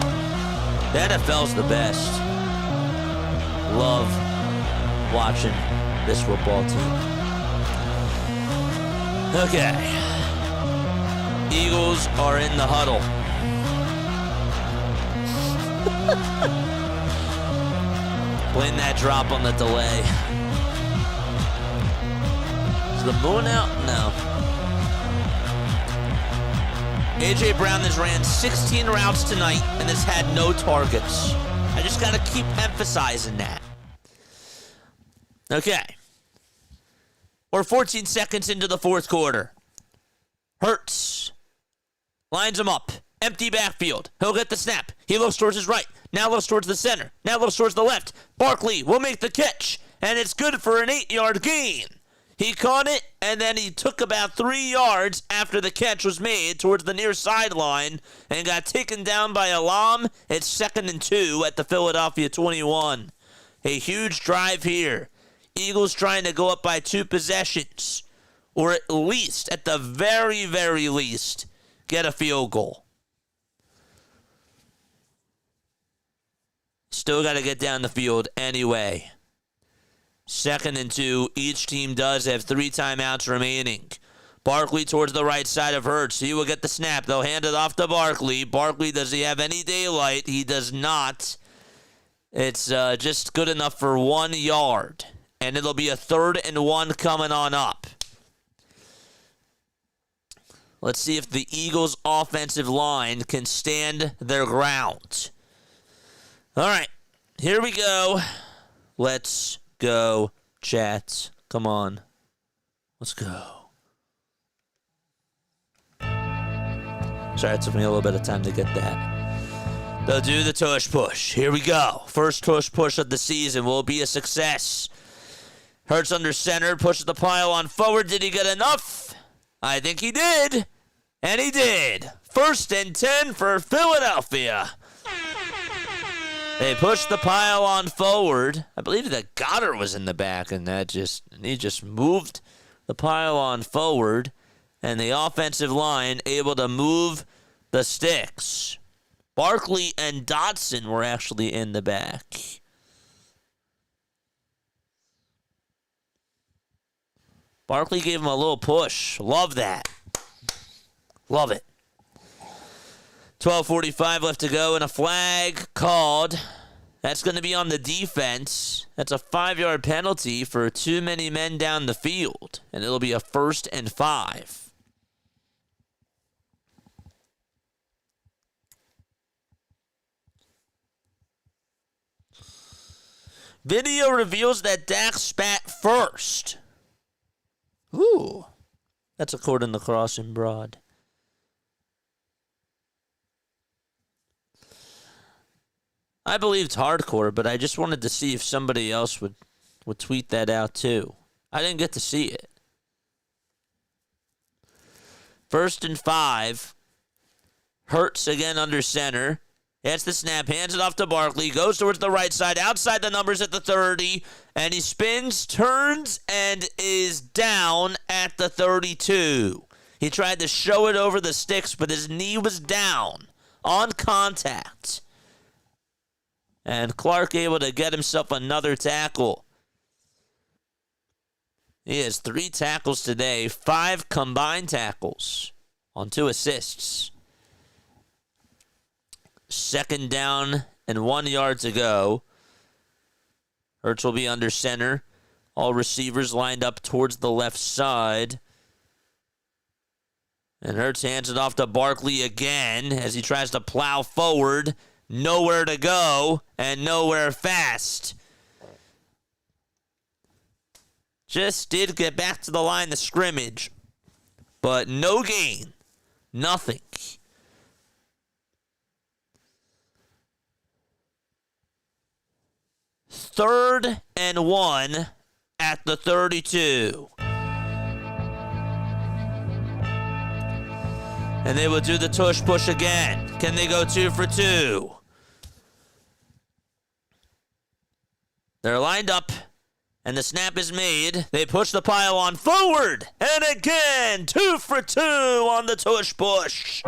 The NFL's the best. Love watching this football team. Okay. Eagles are in the huddle. Blame that drop on the delay. Is the moon out? No. A.J. Brown has ran 16 routes tonight and has had no targets. I just got to keep emphasizing that. Okay. We're 14 seconds into the fourth quarter. Hurts lines him up. Empty backfield. He'll get the snap. He looks towards his right. Now looks towards the center. Now looks towards the left. Barkley will make the catch. And it's good for an 8-yard gain. He caught it, and then he took about 3 yards after the catch was made towards the near sideline and got taken down by Alam. It's 2nd and 2 at the Philadelphia 21. A huge drive here. Eagles trying to go up by 2 possessions, or at least, at the very, very least, get a field goal. Still got to get down the field anyway. 2nd and 2. Each team does have 3 timeouts remaining. Barkley towards the right side of Hurts. He will get the snap. They'll hand it off to Barkley. Barkley, does he have any daylight? He does not. It's just good enough for 1 yard. And it'll be a 3rd and 1 coming on up. Let's see if the Eagles' offensive line can stand their ground. All right, here we go. Let's go, chat. Come on. Let's go. Sorry, it took me a little bit of time to get that. They'll do the tush push. Here we go. First tush push of the season will be a success. Hurts under center, pushes the pile on forward. Did he get enough? I think he did. And he did. 1st and 10 for Philadelphia. They pushed the pile on forward. I believe that Goddard was in the back, and he just moved the pile on forward, and the offensive line able to move the sticks. Barkley and Dotson were actually in the back. Barkley gave him a little push. Love that. Love it. 12:45 left to go, and a flag called. That's going to be on the defense. That's a 5-yard penalty for too many men down the field, and it'll be a 1st and 5. Video reveals that Dak spat first. Ooh. That's according to Cross and Broad. I believed hardcore, but I just wanted to see if somebody else would tweet that out too. I didn't get to see it. 1st and 5. Hurts again under center. That's the snap. Hands it off to Barkley. Goes towards the right side. Outside the numbers at the 30. And he spins, turns, and is down at the 32. He tried to show it over the sticks, but his knee was down on contact. And Clark able to get himself another tackle. He has 3 tackles today, 5 combined tackles on 2 assists. 2nd down and 1 yard to go. Hurts will be under center. All receivers lined up towards the left side. And Hurts hands it off to Barkley again as he tries to plow forward. Nowhere to go and nowhere fast. Just did get back to the line of scrimmage, but no gain. Nothing. Third and 1 at the 32. And they will do the tush push again. Can they go 2 for 2? They're lined up, and the snap is made. They push the pylon forward, and again, 2 for 2 on the tush push.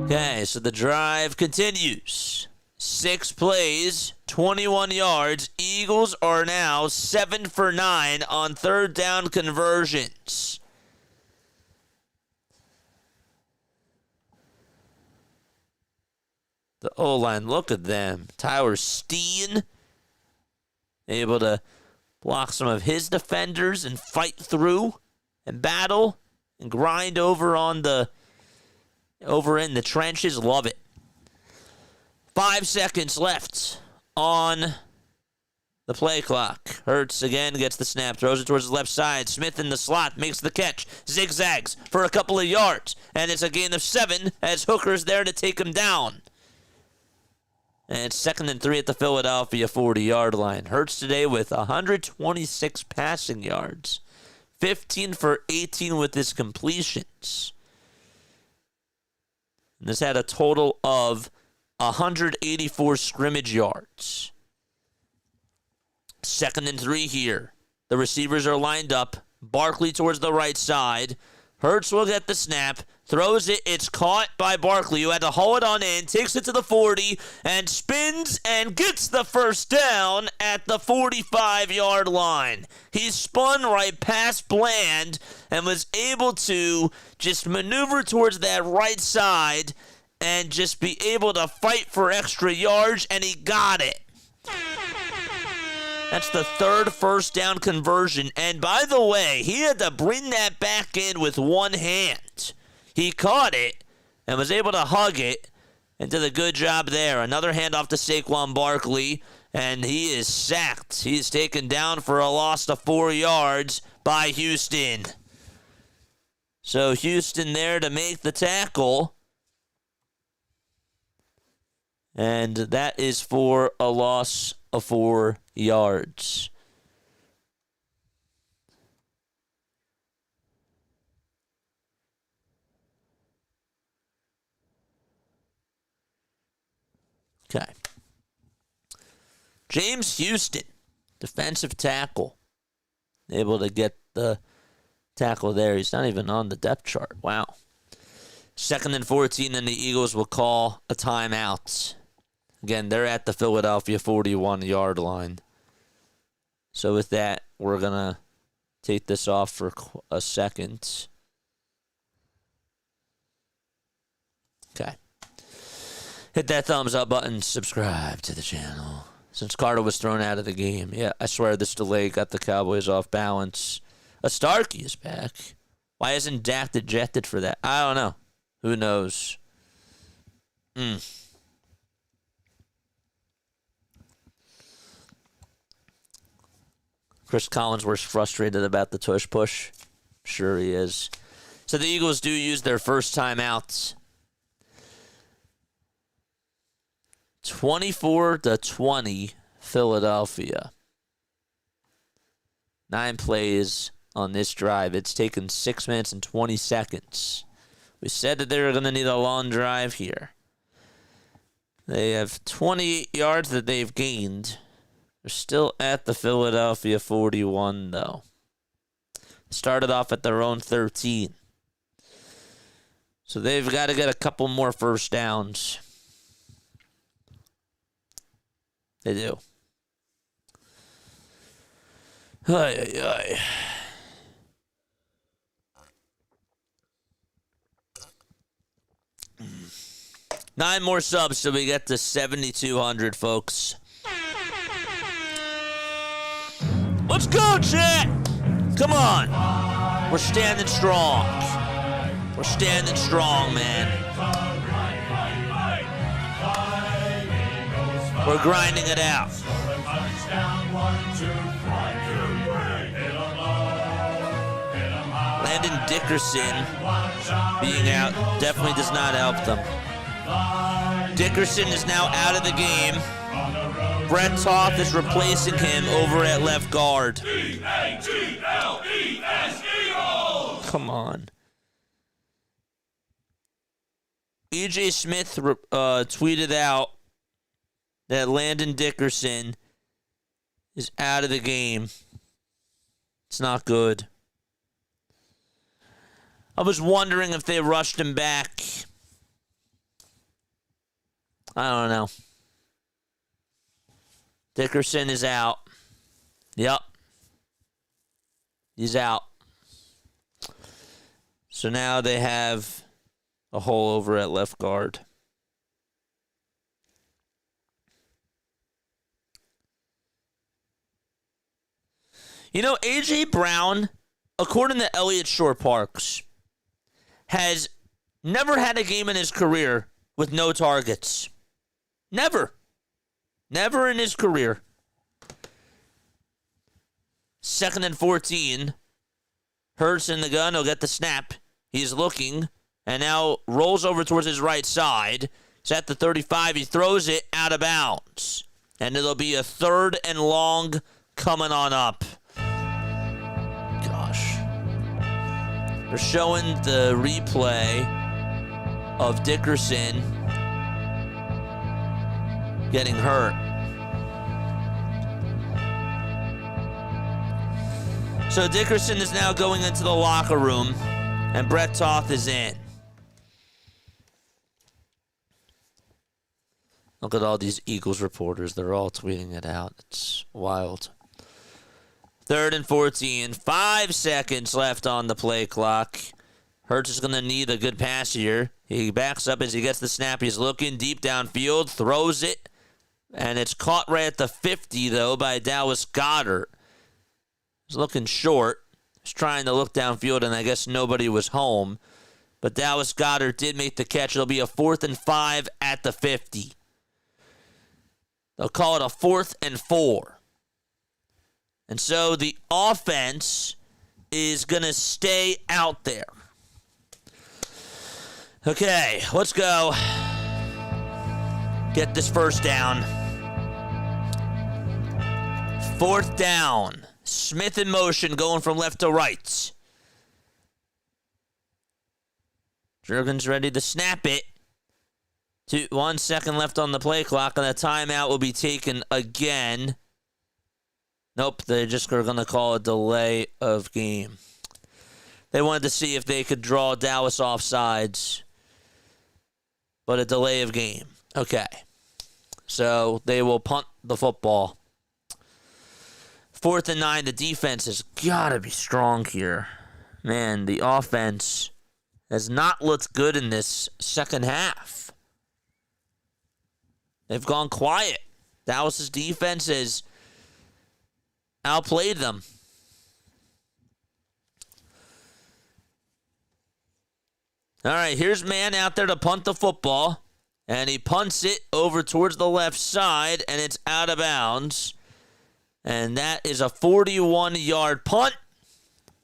Okay, so the drive continues. 6 plays, 21 yards. Eagles are now 7 for 9 on 3rd down conversions. The O-line, look at them. Tyler Steen able to block some of his defenders and fight through and battle and grind over in the trenches. Love it. 5 seconds left on the play clock. Hurts again gets the snap, throws it towards the left side. Smith in the slot makes the catch. Zigzags for a couple of yards. And it's a gain of 7 as Hooker's there to take him down. And it's 2nd and 3 at the Philadelphia 40-yard line. Hurts today with 126 passing yards. 15 for 18 with his completions. And this had a total of 184 scrimmage yards. 2nd and 3 here. The receivers are lined up. Barkley towards the right side. Hurts will get the snap. Throws it. It's caught by Barkley, who had to haul it on in. Takes it to the 40 and spins and gets the first down at the 45-yard line. He spun right past Bland and was able to just maneuver towards that right side and just be able to fight for extra yards, and he got it. That's the 3rd first down conversion. And by the way, he had to bring that back in with one hand. He caught it and was able to hug it and did a good job there. Another handoff to Saquon Barkley, and he is sacked. He's taken down for a loss of 4 yards by Houston. So Houston there to make the tackle. And that is for a loss of 4 yards. Okay. James Houston, defensive tackle. Able to get the tackle there. He's not even on the depth chart. Wow. 2nd and 14, and the Eagles will call a timeout. Again, they're at the Philadelphia 41-yard line. So with that, we're going to take this off for a second. Okay. Hit that thumbs up button. Subscribe to the channel. Since Carter was thrown out of the game. Yeah, I swear this delay got the Cowboys off balance. A Starkey is back. Why isn't Dak ejected for that? I don't know. Who knows? Chris Collinsworth's frustrated about the tush push. Sure he is. So the Eagles do use their first timeouts. 24-20, Philadelphia. 9 plays on this drive. It's taken 6 minutes and 20 seconds. We said that they were going to need a long drive here. They have 28 yards that they've gained. They're still at the Philadelphia 41, though. Started off at their own 13. So they've got to get a couple more first downs. They do. Ay, ay, ay. Nine more subs till we get to 7,200, folks. Let's go, chat! Come on. We're standing strong. We're standing strong, man. We're grinding it out. Landon Dickerson being out definitely does not help them. Dickerson is now out of the game. Brett Toth is replacing him over at left guard. Come on. E.J. Smith tweeted out that Landon Dickerson is out of the game. It's not good. I was wondering if they rushed him back. I don't know. Dickerson is out. Yep. He's out. So now they have a hole over at left guard. You know, A.J. Brown, according to Elliott Shore-Parks, has never had a game in his career with no targets. Never. Never in his career. 2nd and 14. Hurts in the gun. He'll get the snap. He's looking. And now rolls over towards his right side. He's at the 35. He throws it out of bounds. And it'll be a 3rd and long coming on up. Gosh. They're showing the replay of Dickerson getting hurt. So Dickerson is now going into the locker room, and Brett Toth is in. Look at all these Eagles reporters. They're all tweeting it out. It's wild. 3rd and 14. 5 seconds left on the play clock. Hurts is going to need a good pass here. He backs up as he gets the snap. He's looking deep downfield, throws it, and it's caught right at the 50, though, by Dallas Goedert. He's looking short. He's trying to look downfield, and I guess nobody was home. But Dallas Goedert did make the catch. It'll be a 4th and 5 at the 50. They'll call it a 4th and 4. And so the offense is going to stay out there. Okay, let's go. Get this first down. 4th down. Smith in motion, going from left to right. Jurgens ready to snap it. 1 second left on the play clock, and a timeout will be taken again. Nope, they're just going to call a delay of game. They wanted to see if they could draw Dallas offsides, but a delay of game. Okay, so they will punt the football. 4th and 9, the defense has got to be strong here. Man, the offense has not looked good in this second half. They've gone quiet. Dallas's defense has outplayed them. All right, here's man out there to punt the football. And he punts it over towards the left side, and it's out of bounds. And that is a 41-yard punt.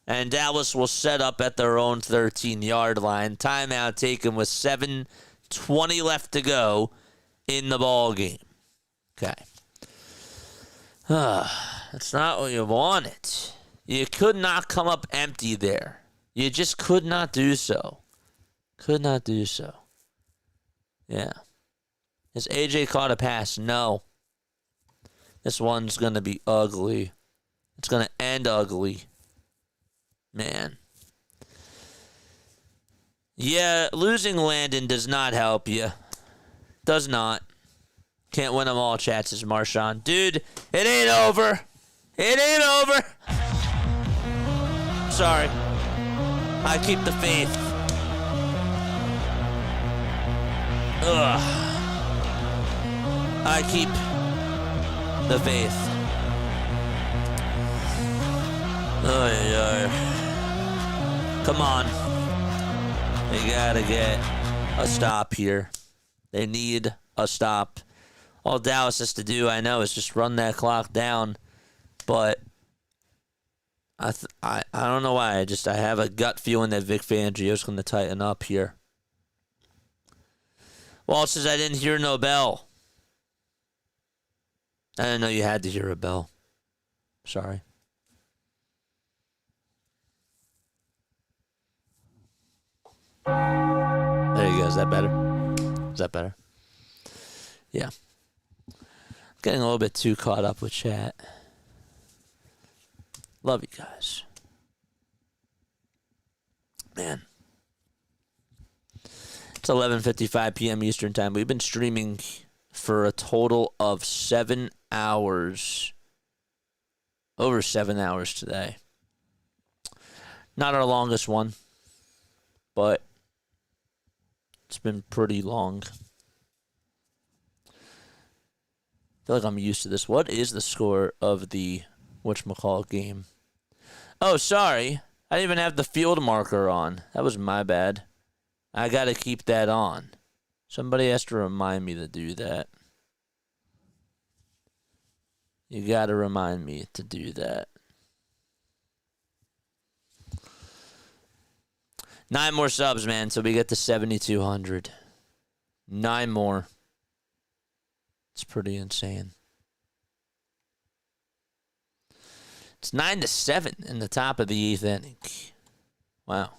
And Dallas will set up at their own 13-yard line. Timeout taken with 7:20 left to go in the ball game. Okay. That's not what you wanted. You could not come up empty there. You just could not do so. Could not do so. Yeah. Has AJ caught a pass? No. This one's going to be ugly. It's going to end ugly. Man. Yeah, losing Landon does not help you. Does not. Can't win them all, chats, says Marshawn. Dude, it ain't over. It ain't over. sorry. I keep the faith. Ugh. I keep the faith. Come on. They gotta get a stop here. They need a stop. All Dallas has to do, I know, is just run that clock down. But I don't know why. I have a gut feeling that Vic Fangio's going to tighten up here. Walt says, I didn't hear no bell. I didn't know you had to hear a bell. Sorry. There you go. Is that better? Is that better? Yeah. Getting a little bit too caught up with chat. Love you guys. Man. It's 11:55 p.m. Eastern Time. We've been streaming for a total of 7 hours. Over 7 hours today. Not our longest one, but it's been pretty long. I feel like I'm used to this. What is the score of the whatchamacallit game? Oh, sorry. I didn't even have the field marker on. That was my bad. I got to keep that on. Somebody has to remind me to do that. You got to remind me to do that. 9 more subs, man, so we get to 7,200. 9 more. It's pretty insane. It's 9-7 in the top of the 8th inning. Wow.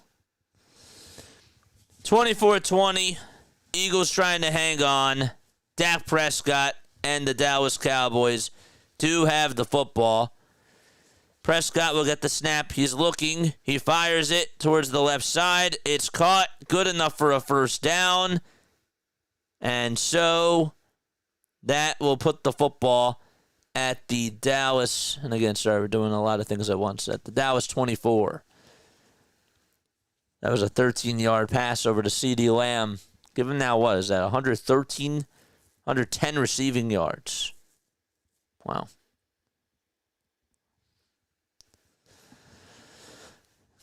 24-20. Eagles trying to hang on. Dak Prescott and the Dallas Cowboys do have the football. Prescott will get the snap. He's looking. He fires it towards the left side. It's caught. Good enough for a first down. And so that will put the football at the Dallas. And again, sorry, we're doing a lot of things at once. At the Dallas 24. That was a 13-yard pass over to CeeDee Lamb. Give him now what? Is that 110 receiving yards? Wow.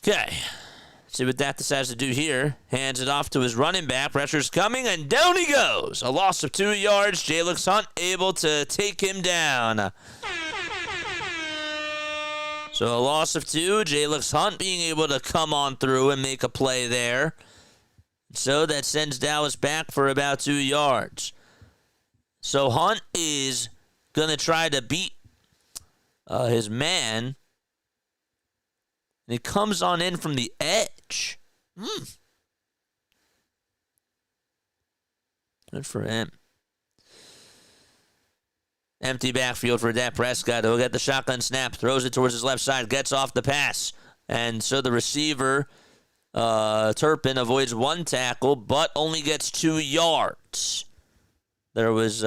Okay. See what Dak decides to do here. Hands it off to his running back. Pressure's coming, and down he goes. A loss of 2 yards. Jalen Hunt able to take him down. So a loss of 2. Jalen Hunt being able to come on through and make a play there. So that sends Dallas back for about 2 yards. So Hunt is going to try to beat his man. And he comes on in from the edge. Good for him. Empty backfield for Dak Prescott. He'll get the shotgun snap. Throws it towards his left side. Gets off the pass. And so the receiver, Turpin, avoids 1 tackle, but only gets 2 yards. There was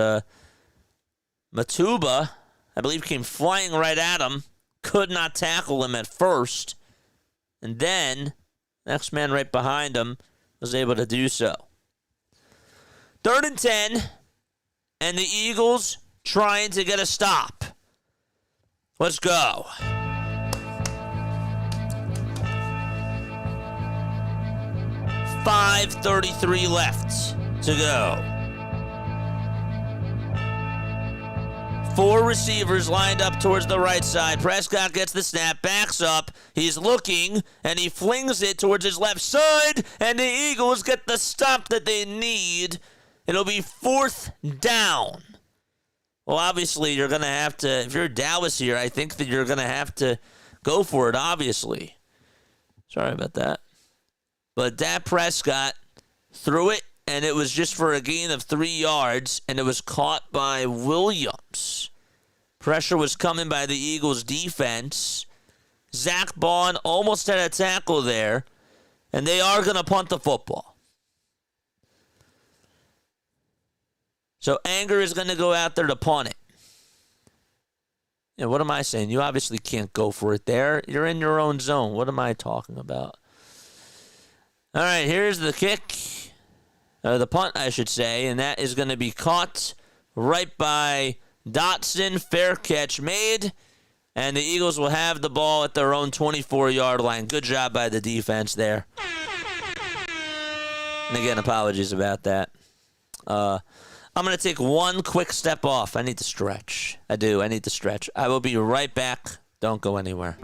Matuba, I believe, came flying right at him. Could not tackle him at first. And then, next man right behind him was able to do so. 3rd and 10, and the Eagles trying to get a stop. Let's go. $5:33 left to go. 4 receivers lined up towards the right side. Prescott gets the snap, backs up. He's looking, and he flings it towards his left side, and the Eagles get the stop that they need. It'll be 4th down. Well, obviously, you're going to have to, if you're Dallas here, I think that you're going to have to go for it, obviously. Sorry about that. But Dak Prescott threw it, and it was just for a gain of 3 yards, and it was caught by Williams. Pressure was coming by the Eagles' defense. Zach Bond almost had a tackle there, and they are going to punt the football. So Anger is going to go out there to punt it. Yeah, what am I saying? You obviously can't go for it there. You're in your own zone. What am I talking about? All right, here's the kick. The punt, I should say, and that is going to be caught right by Dotson. Fair catch made, and the Eagles will have the ball at their own 24-yard line. Good job by the defense there. And again, apologies about that. I'm going to take one quick step off. I need to stretch. I do. I need to stretch. I will be right back. Don't go anywhere.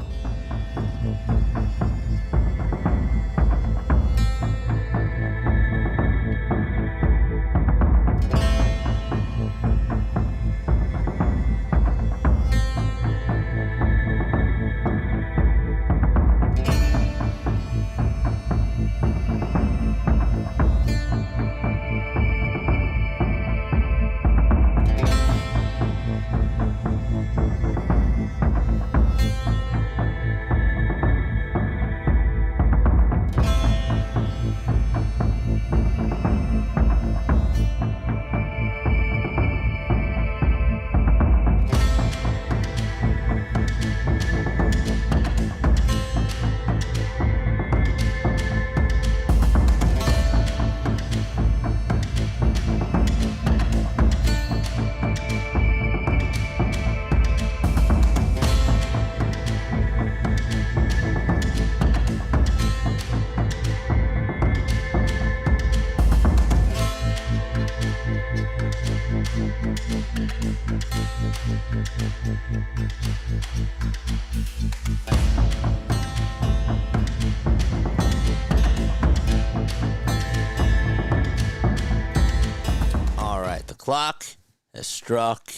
Clock has struck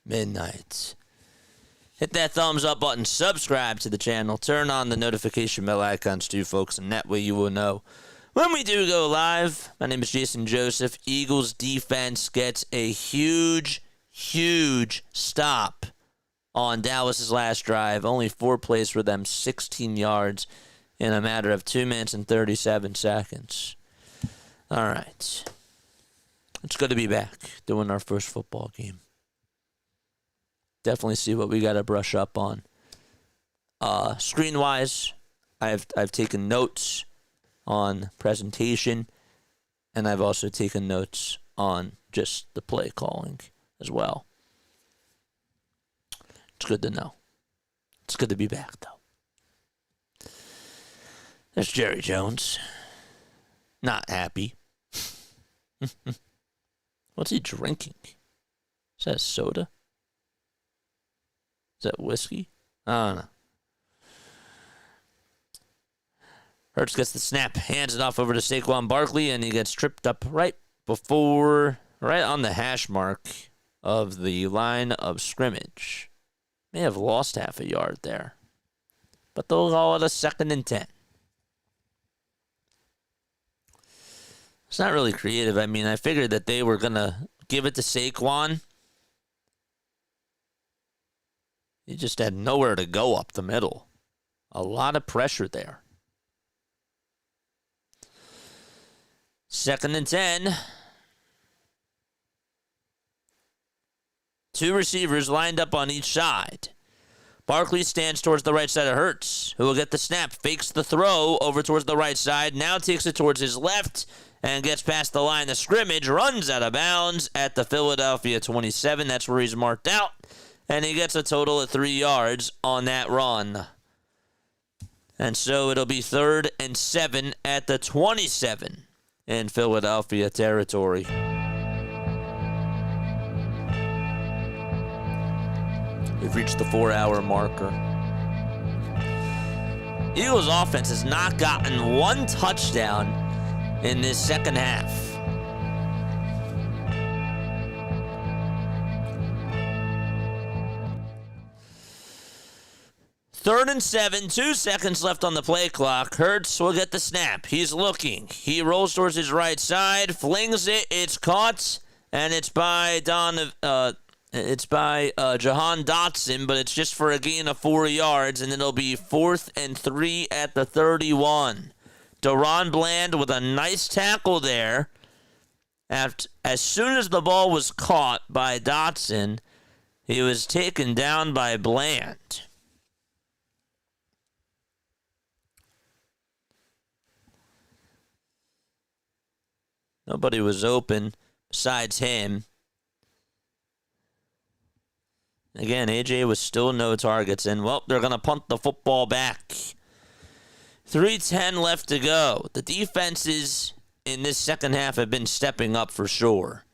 midnight. Hit that thumbs up button, subscribe to the channel, turn on the notification bell icons too, folks, and that way you will know when we do go live. My name is Jason Joseph. Eagles defense gets a huge stop on Dallas's last drive. Only 4 plays for them, 16 yards in a matter of 2 minutes and 37 seconds. All right. It's good to be back doing our first football game. Definitely see what we got to brush up on. Screen-wise, I've taken notes on presentation, and I've also taken notes on just the play calling as well. It's good to know. It's good to be back, though. There's Jerry Jones. Not happy. What's he drinking? Is that soda? Is that whiskey? I don't know. Hurts gets the snap, hands it off over to Saquon Barkley, and he gets tripped up right on the hash mark of the line of scrimmage. May have lost half a yard there, but they'll call it a 2nd and 10. It's not really creative. I mean, I figured that they were going to give it to Saquon. He just had nowhere to go up the middle. A lot of pressure there. 2nd and 10. 2 receivers lined up on each side. Barkley stands towards the right side of Hurts, who will get the snap, fakes the throw over towards the right side, now takes it towards his left, and gets past the line of scrimmage, runs out of bounds at the Philadelphia 27. That's where he's marked out, and he gets a total of 3 yards on that run. And so it'll be 3rd and 7 at the 27 in Philadelphia territory. We've reached the 4-hour marker. Eagles offense has not gotten 1 touchdown in this second half. Third and 7, 2 seconds left on the play clock. Hurts will get the snap. He's looking. He rolls towards his right side, flings it. It's caught, and it's by Jahan Dotson, but it's just for a gain of 4 yards, and it'll be 4th and 3 at the 31. Deron Bland with a nice tackle there. As soon as the ball was caught by Dotson, He was taken down by Bland. Nobody was open besides him. Again, AJ was still no targets. And, well, they're going to punt the football back. 3:10 left to go. The defenses in this second half have been stepping up for sure.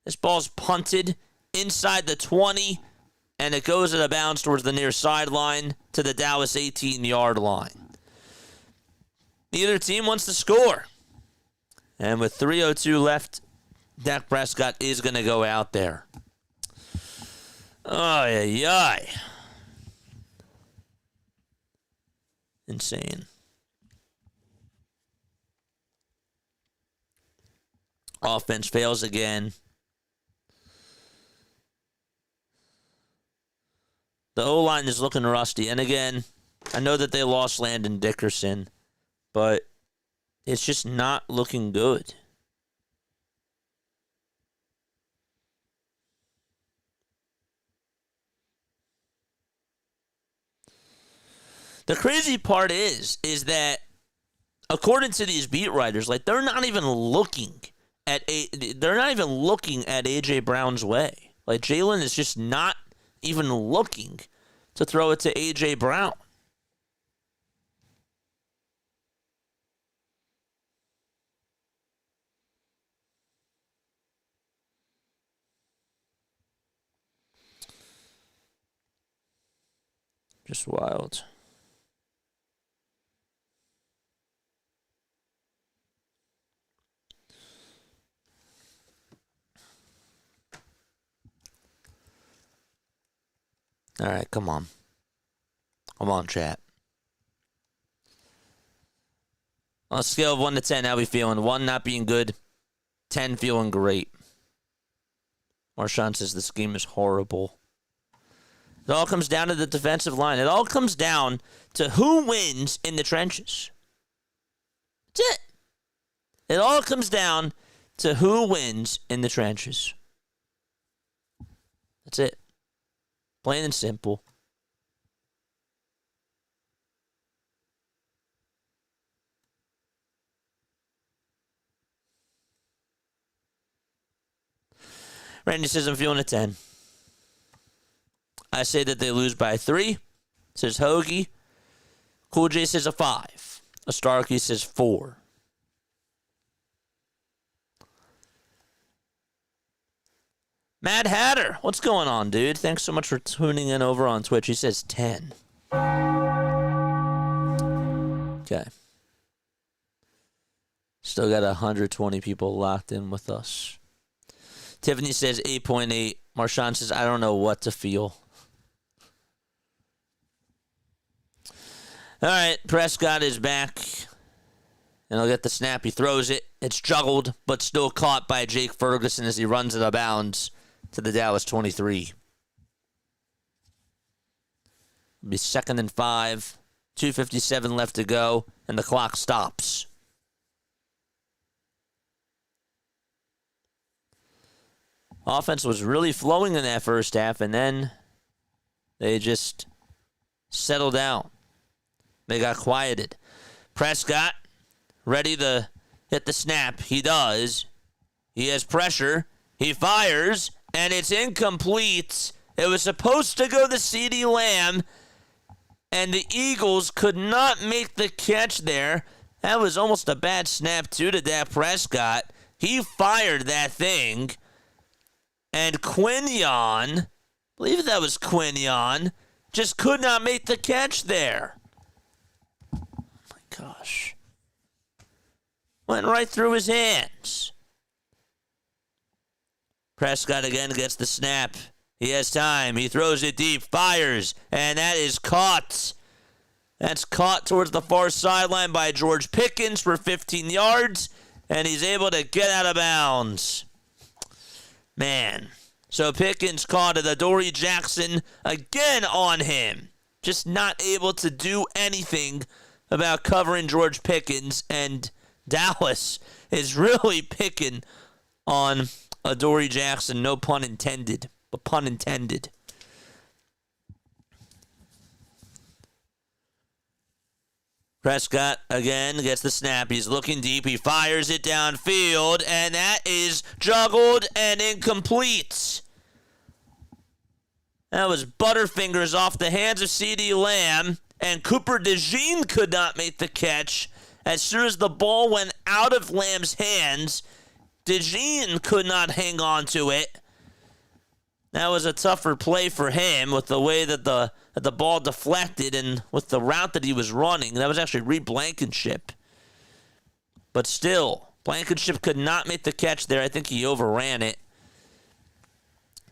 This ball's punted inside the 20, and it goes out of bounds towards the near sideline to the Dallas 18-yard line. Neither team wants to score. And with 3:02 left, Dak Prescott is going to go out there. Oh, yeah. Insane. Offense fails again. The O-line is looking rusty. And again, I know that they lost Landon Dickerson, but it's just not looking good. The crazy part is that according to these beat writers, like they're not even looking at AJ Brown's way. Like Jalen is just not even looking to throw it to AJ Brown. Just wild. All right, come on. Come on, chat. On a scale of 1 to 10, how we feeling? 1 not being good, 10 feeling great. Marshawn says the scheme is horrible. It all comes down to the defensive line. It all comes down to who wins in the trenches. That's it. It all comes down to who wins in the trenches. That's it. Plain and simple. Randy says, I'm feeling a 10. I say that they lose by 3. Says Hoagie. Cool J says a 5. A Starkey says 4. Mad Hatter, what's going on, dude? Thanks so much for tuning in over on Twitch. He says 10. Okay. Still got 120 people locked in with us. Tiffany says 8.8. Marshawn says, I don't know what to feel. All right, Prescott is back. And he'll get the snap. He throws it. It's juggled, but still caught by Jake Ferguson as he runs it out of bounds to the Dallas 23. It'll be 2nd and 5. 2:57 left to go, and the clock stops. Offense was really flowing in that first half, and then they just settled down. They got quieted. Prescott ready to hit the snap. He does. He has pressure. He fires, and it's incomplete. It was supposed to go to CeeDee Lamb, and the Eagles could not make the catch there. That was almost a bad snap, too, to Dak Prescott. He fired that thing, and Quinion, I believe that was Quinion, just could not make the catch there. Oh, my gosh. Went right through his hands. Prescott again gets the snap. He has time. He throws it deep, fires, and that is caught. That's caught towards the far sideline by George Pickens for 15 yards, and he's able to get out of bounds. Man. So Pickens caught it. Adoree Jackson again on him. Just not able to do anything about covering George Pickens, and Dallas is really picking on Adoree Jackson. No pun intended, but pun intended. Prescott again gets the snap. He's looking deep. He fires it downfield, and that is juggled and incomplete. That was Butterfingers off the hands of CeeDee Lamb, and Cooper DeJean could not make the catch. As soon as the ball went out of Lamb's hands, DeJean could not hang on to it. That was a tougher play for him with the way that the ball deflected and with the route that he was running. That was actually Reed Blankenship. But still, Blankenship could not make the catch there. I think he overran it.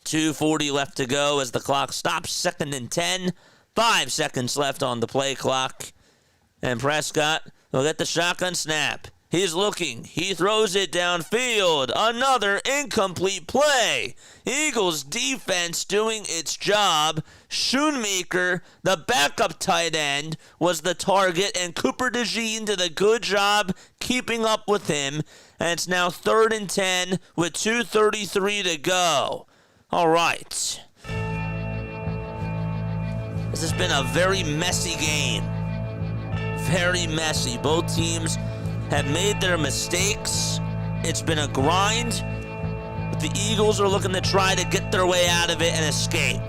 2:40 left to go as the clock stops. 2nd and 10. 5 seconds left on the play clock. And Prescott will get the shotgun snap. He's looking. He throws it downfield. Another incomplete play. Eagles defense doing its job. Schoonmaker, the backup tight end, was the target, and Cooper DeJean did a good job keeping up with him. And it's now 3rd and 10 with 2:33 to go. All right. This has been a very messy game. Very messy. Both teams have made their mistakes. It's been a grind, but the Eagles are looking to try to get their way out of it and escape.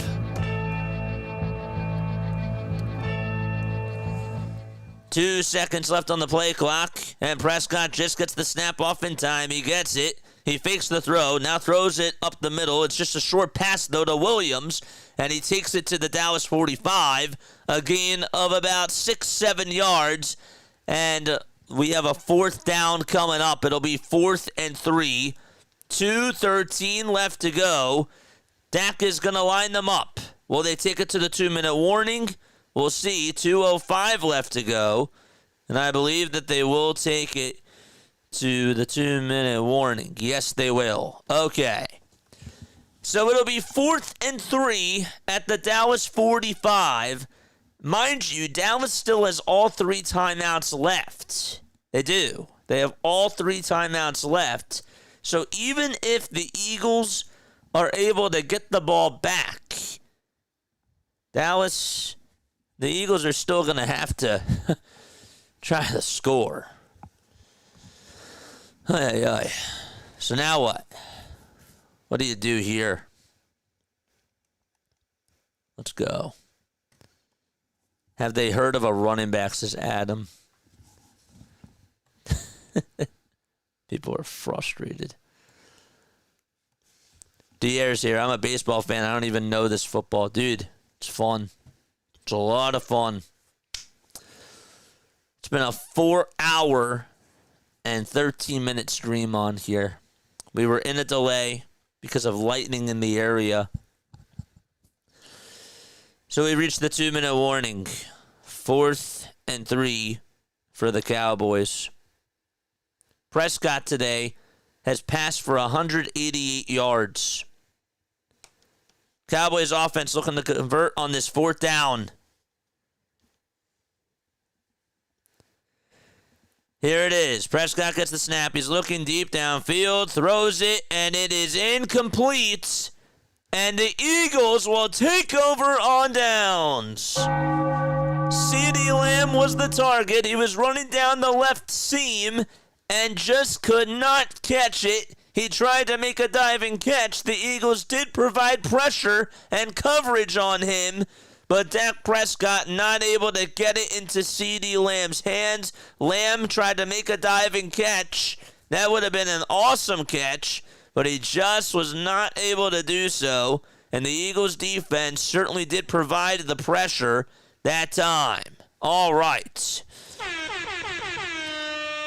Two seconds left on the play clock, and Prescott just gets the snap off in time. He gets it. He fakes the throw, now throws it up the middle. It's just a short pass, though, to Williams, and he takes it to the Dallas 45, a gain of about 6-7 yards, and we have a 4th down coming up. It'll be 4th and 3. 2:13 left to go. Dak is going to line them up. Will they take it to the 2-minute warning? We'll see. 2:05 left to go. And I believe that they will take it to the 2-minute warning. Yes, they will. Okay. So it'll be 4th and 3 at the Dallas 45. Mind you, Dallas still has all 3 timeouts left. They do. They have all 3 timeouts left. So even if the Eagles are able to get the ball back, the Eagles are still going to have to try to score. Ay, ay. So now what? What do you do here? Let's go. Have they heard of a running back, says Adam? People are frustrated. Dier's here. I'm a baseball fan. I don't even know this football. Dude, it's fun. It's a lot of fun. It's been a 4-hour and 13-minute stream on here. We were in a delay because of lightning in the area. So we reached the 2-minute warning. 4th and 3 for the Cowboys. Prescott today has passed for 188 yards. Cowboys offense looking to convert on this 4th down. Here it is. Prescott gets the snap. He's looking deep downfield, throws it, and it is incomplete. And the Eagles will take over on downs. CeeDee Lamb was the target. He was running down the left seam and just could not catch it. He tried to make a diving catch. The Eagles did provide pressure and coverage on him, but Dak Prescott not able to get it into CeeDee Lamb's hands. Lamb tried to make a diving catch. That would have been an awesome catch, but he just was not able to do so. And the Eagles defense certainly did provide the pressure that time. All right.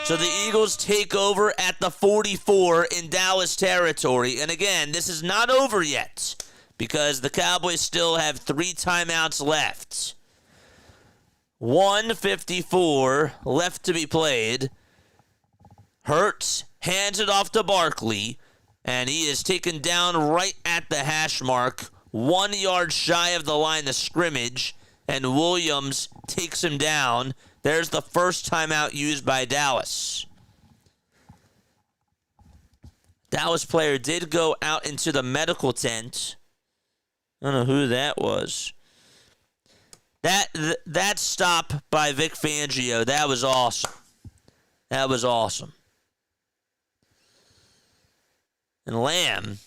So the Eagles take over at the 44 in Dallas territory. And again, this is not over yet because the Cowboys still have 3 timeouts left. 1:54 left to be played. Hurts hands it off to Barkley, and he is taken down right at the hash mark, 1 yard shy of the line of scrimmage, and Williams takes him down. There's the first timeout used by Dallas. Dallas player did go out into the medical tent. I don't know who that was. That stop by Vic Fangio, that was awesome. That was awesome. And Lamb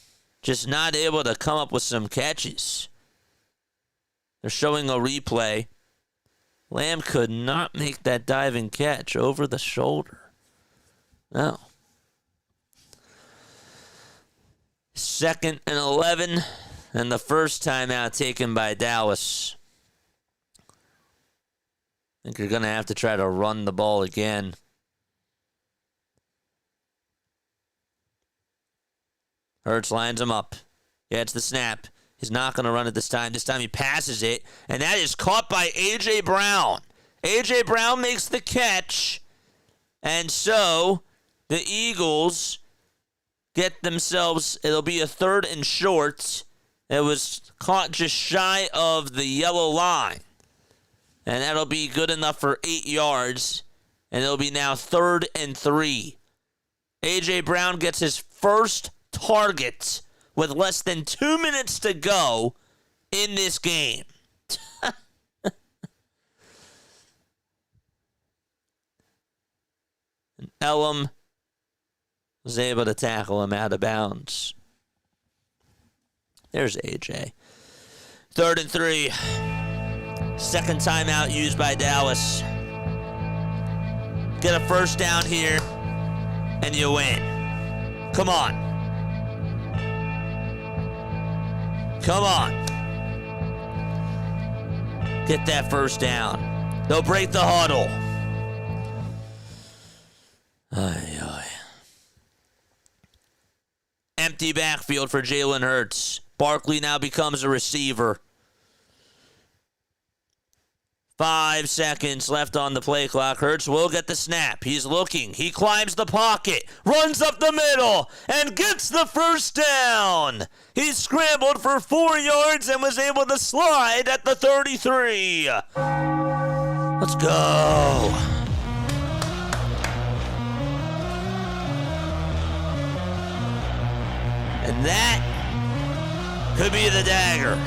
just not able to come up with some catches. They're showing a replay. Lamb could not make that diving catch over the shoulder. No. 2nd and 11, and the first timeout taken by Dallas. I think you're going to have to try to run the ball again. Hurts lines him up. Gets the snap. He's not going to run it this time. This time he passes it, and that is caught by A.J. Brown. A.J. Brown makes the catch, and so the Eagles get themselves, it'll be a 3rd and short. It was caught just shy of the yellow line, and that'll be good enough for 8 yards, and it'll be now 3rd and 3. A.J. Brown gets his first target with less than 2 minutes to go in this game. And Elam was able to tackle him out of bounds. There's AJ. 3rd and 3. Second timeout used by Dallas. Get a first down here, and you win. Come on. Come on. Get that first down. They'll break the huddle. Ay, ay. Empty backfield for Jalen Hurts. Barkley now becomes a receiver. 5 seconds left on the play clock. Hurts will get the snap. He's looking. He climbs the pocket, runs up the middle, and gets the first down. He scrambled for 4 yards and was able to slide at the 33. Let's go. And that could be the dagger.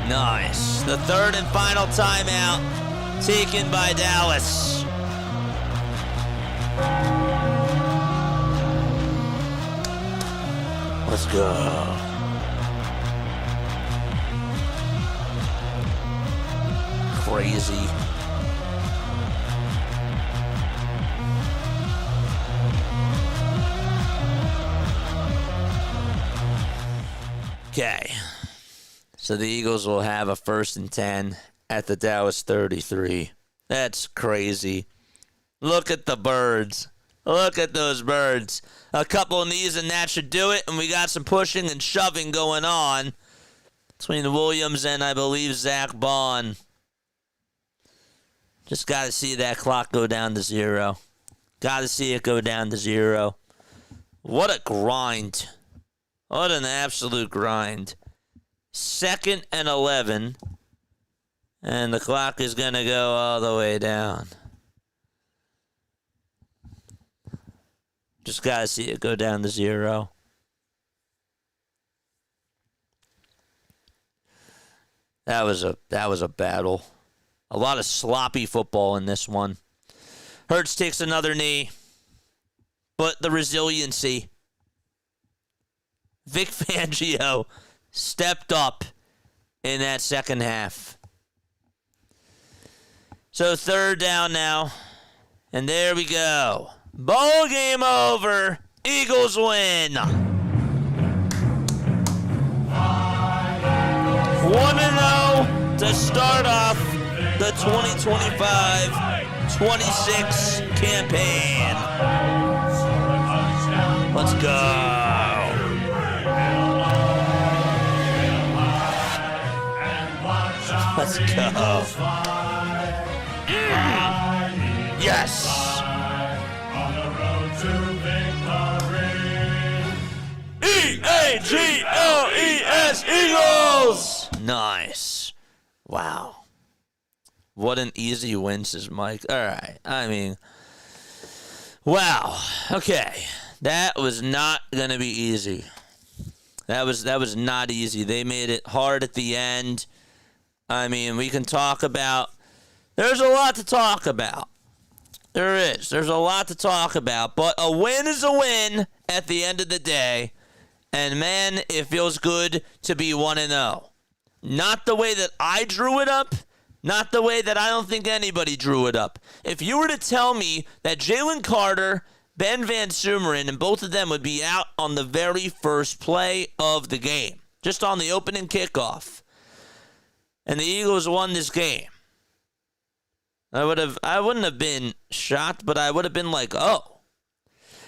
Nice. The 3rd and final timeout taken by Dallas. Let's go. Crazy. Okay. So the Eagles will have a 1st and 10 at the Dallas 33. That's crazy. Look at the birds. Look at those birds. A couple of knees and that should do it. And we got some pushing and shoving going on between Williams and, I believe, Zach Bond. Just got to see that clock go down to 0. Got to see it go down to 0. What a grind. What an absolute grind. 2nd and 11. And the clock is going to go all the way down. Just got to see it go down to 0. That was a battle. A lot of sloppy football in this one. Hurts takes another knee. But the resiliency. Vic Fangio stepped up in that second half. So 3rd down now. And there we go. Ball game over. Eagles win. 1-0 to start off the 2025-26 campaign. Let's go. Let's go. Yes. E-A-G-L-E-S, Eagles. Nice. Wow. What an easy win, says Mike. All right. I mean, wow. Okay. That was not going to be easy. That was not easy. They made it hard at the end. I mean, we can talk about. There's a lot to talk about. There is. There's a lot to talk about. But a win is a win at the end of the day. And, man, it feels good to be 1-0. Not the way that I drew it up. Not the way that I don't think anybody drew it up. If you were to tell me that Jalen Carter, Ben Van Sumeren, and both of them would be out on the very first play of the game, just on the opening kickoff, and the Eagles won this game, I wouldn't have been shocked, but I would have been like, oh.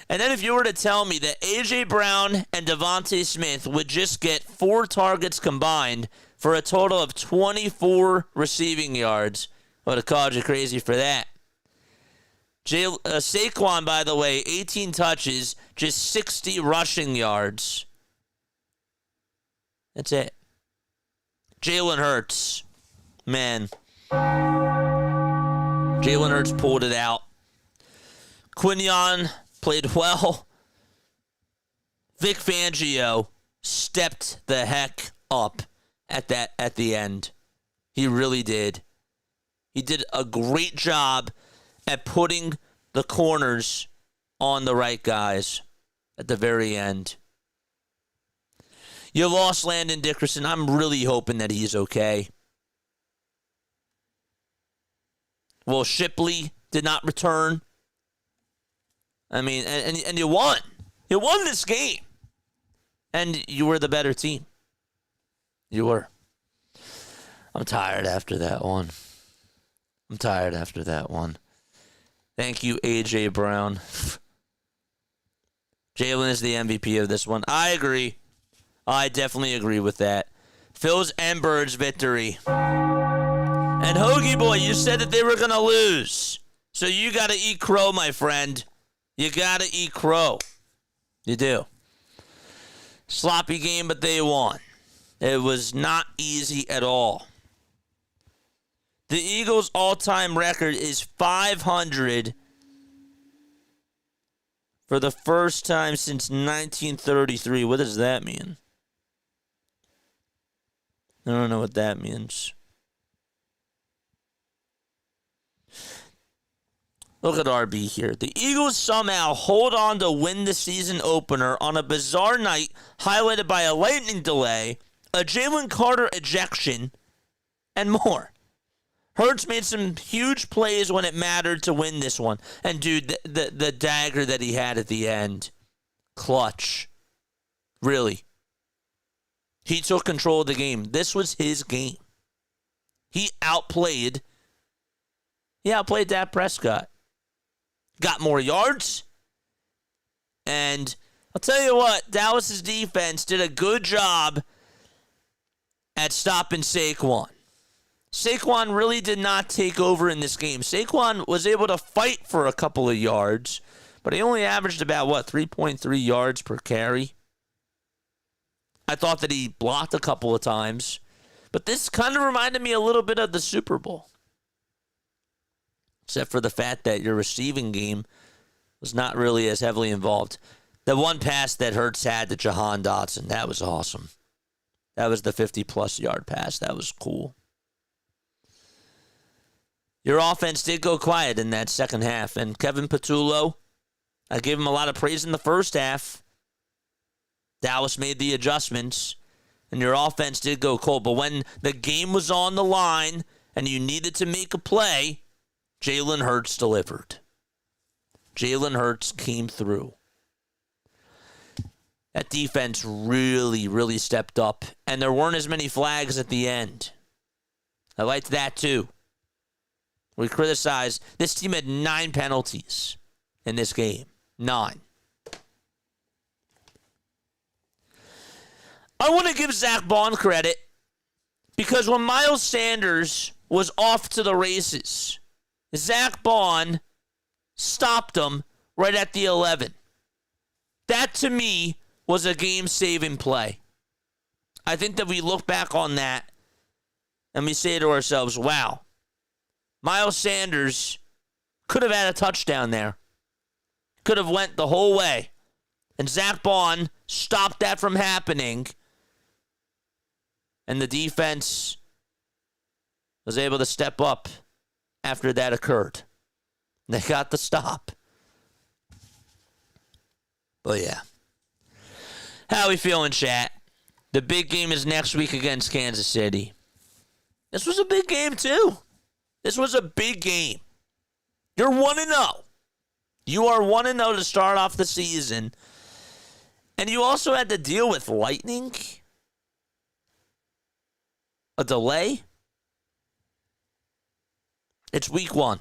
And then if you were to tell me that A.J. Brown and Devontae Smith would just get 4 targets combined for a total of 24 receiving yards, I would have called you crazy for that. Saquon, by the way, 18 touches, just 60 rushing yards. That's it. Jalen Hurts, man. Jalen Hurts pulled it out. Quinion played well. Vic Fangio stepped the heck up at the end. He really did. He did a great job at putting the corners on the right guys at the very end. You lost Landon Dickerson. I'm really hoping that he's okay. Well, Shipley did not return. I mean, and you won. You won this game. And you were the better team. You were. I'm tired after that one. Thank you, A.J. Brown. Jalen is the MVP of this one. I agree. I definitely agree with that. Phil's and Bird's victory. And Hoagie Boy, you said that they were going to lose. So you got to eat crow, my friend. You got to eat crow. You do. Sloppy game, but they won. It was not easy at all. The Eagles' all-time record is 500 for the first time since 1933. What does that mean? I don't know what that means. Look at RB here. The Eagles somehow hold on to win the season opener on a bizarre night highlighted by a lightning delay, a Jalen Carter ejection, and more. Hurts made some huge plays when it mattered to win this one. And, dude, the dagger that he had at the end. Clutch. Really. He took control of the game. This was his game. He outplayed Dak Prescott. Got more yards. And I'll tell you what, Dallas's defense did a good job at stopping Saquon. Saquon really did not take over in this game. Saquon was able to fight for a couple of yards, but he only averaged about, 3.3 yards per carry. I thought that he blocked a couple of times, but this kind of reminded me a little bit of the Super Bowl. Except for the fact that your receiving game was not really as heavily involved. The one pass that Hurts had to Jahan Dotson, that was awesome. That was the 50-plus yard pass. That was cool. Your offense did go quiet in that second half. And Kevin Patullo, I gave him a lot of praise in the first half. Dallas made the adjustments, and your offense did go cold. But when the game was on the line and you needed to make a play, Jalen Hurts delivered. Jalen Hurts came through. That defense really, really stepped up, and there weren't as many flags at the end. I liked that too. We criticized. This team had 9 penalties in this game. 9. I want to give Zach Bond credit because when Miles Sanders was off to the races, Zach Bond stopped him right at the 11. That, to me, was a game-saving play. I think that we look back on that and we say to ourselves, wow, Miles Sanders could have had a touchdown there. Could have went the whole way. And Zach Bond stopped that from happening. And the defense was able to step up after that occurred. They got the stop. But yeah. How we feeling, chat? The big game is next week against Kansas City. This was a big game, too. This was a big game. You're 1-0. You are 1-0 to start off the season. And you also had to deal with lightning. A delay. It's week 1.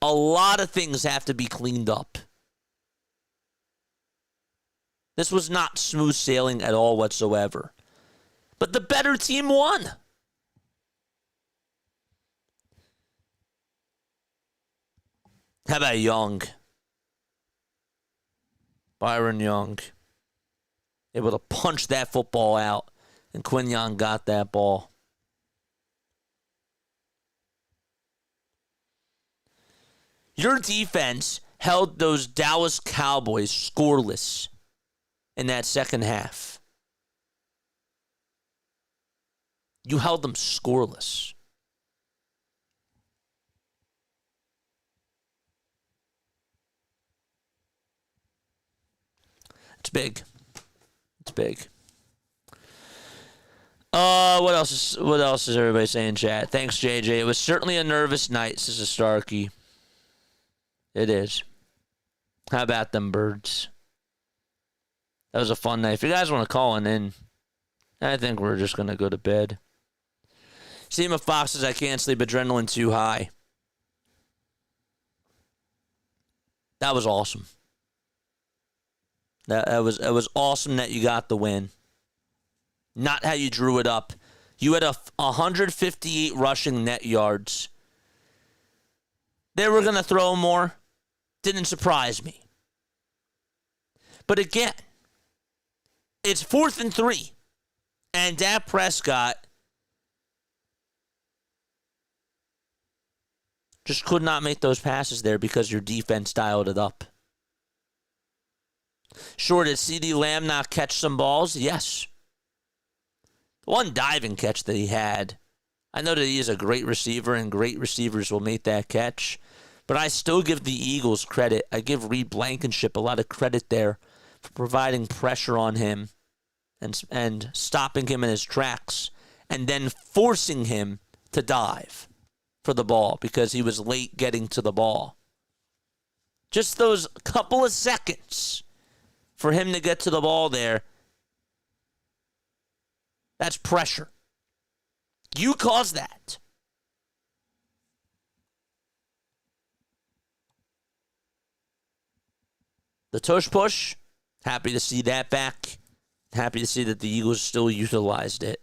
A lot of things have to be cleaned up. This was not smooth sailing at all whatsoever. But the better team won. How about Young? Byron Young. Able to punch that football out. And Quinyon got that ball. Your defense held those Dallas Cowboys scoreless in that second half. You held them scoreless. It's big. It's big. What else is everybody saying in chat? Thanks, JJ. It was certainly a nervous night, says Starkey. It is. How about them birds? That was a fun night. If you guys want to call in, I think we're just going to go to bed. Seema Fox says, I can't sleep, adrenaline too high. That was awesome. That was awesome that you got the win. Not how you drew it up. You had 158 rushing net yards. They were going to throw more. Didn't surprise me. But again, it's 4th and 3. And Dak Prescott just could not make those passes there because your defense dialed it up. Sure, did CeeDee Lamb not catch some balls? Yes. One diving catch that he had. I know that he is a great receiver, and great receivers will make that catch. But I still give the Eagles credit. I give Reed Blankenship a lot of credit there for providing pressure on him and stopping him in his tracks and then forcing him to dive for the ball because he was late getting to the ball. Just those couple of seconds for him to get to the ball there, that's pressure. You caused that. The tush push, happy to see that back. Happy to see that the Eagles still utilized it.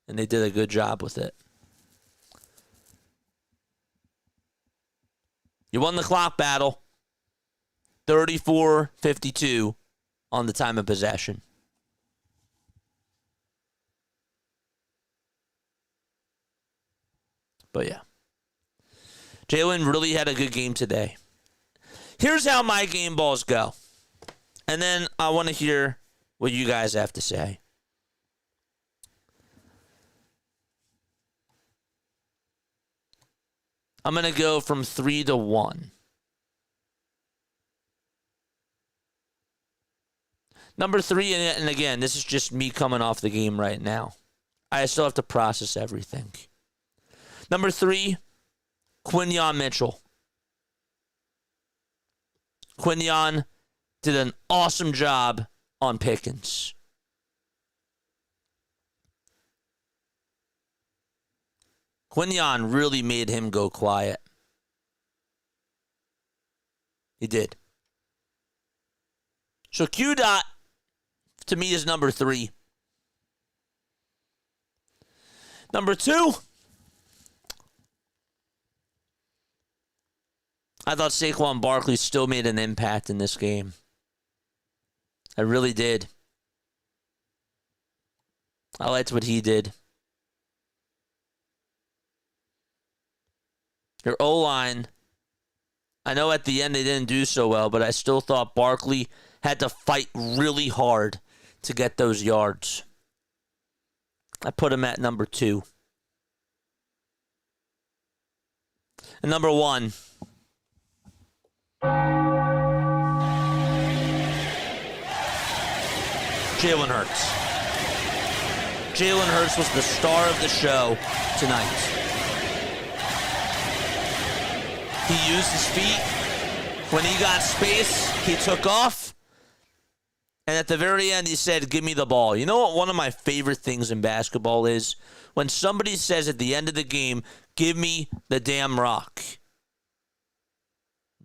And they did a good job with it. You won the clock battle. 34-52 on the time of possession. But yeah. Jalen really had a good game today. Here's how my game balls go. And then I want to hear what you guys have to say. I'm going to go from 3 to 1. Number 3, and again, this is just me coming off the game right now. I still have to process everything. Number 3, Quinyon Mitchell. Quinyon did an awesome job on Pickens. Quinyon really made him go quiet. He did. So Q-Dot, to me, is number 3. Number 2, I thought Saquon Barkley still made an impact in this game. I really did. I liked what he did. Your O-line, I know at the end they didn't do so well, but I still thought Barkley had to fight really hard to get those yards. I put him at number 2. And number 1. Jalen Hurts. Jalen Hurts was the star of the show tonight. He used his feet. When he got space, he took off. And at the very end, he said, give me the ball. You know what one of my favorite things in basketball is? When somebody says at the end of the game, give me the damn rock.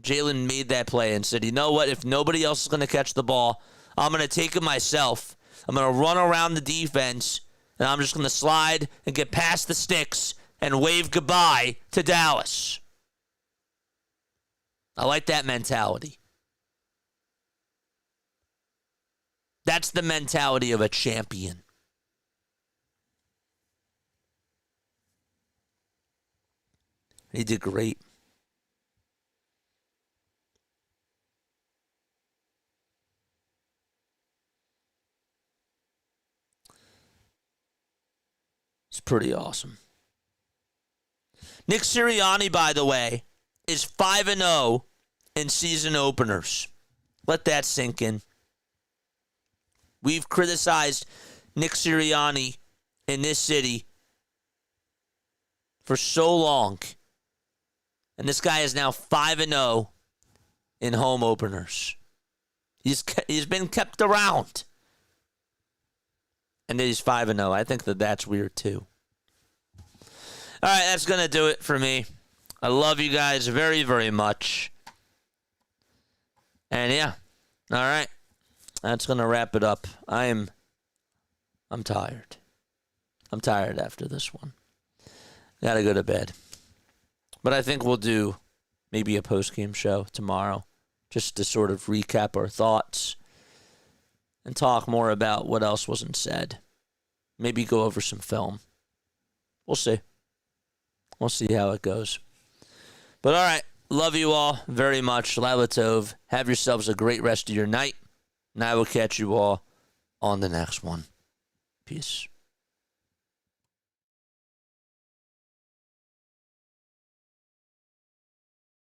Jalen made that play and said, you know what? If nobody else is going to catch the ball, I'm going to take it myself. I'm going to run around the defense, and I'm just going to slide and get past the sticks and wave goodbye to Dallas. I like that mentality. That's the mentality of a champion. He did great. It's pretty awesome. Nick Sirianni, by the way, is 5-0 in season openers. Let that sink in. We've criticized Nick Sirianni in this city for so long. And this guy is now 5-0 in home openers. He's been kept around. And he's 5-0. I think that's weird too. All right, that's going to do it for me. I love you guys very, very much. And yeah, all right. That's going to wrap it up. I'm tired. I'm tired after this one. Got to go to bed. But I think we'll do maybe a post-game show tomorrow just to sort of recap our thoughts and talk more about what else wasn't said. Maybe go over some film. We'll see. We'll see how it goes. But all right, love you all very much. Laila Tov. Have yourselves a great rest of your night. And I will catch you all on the next one. Peace.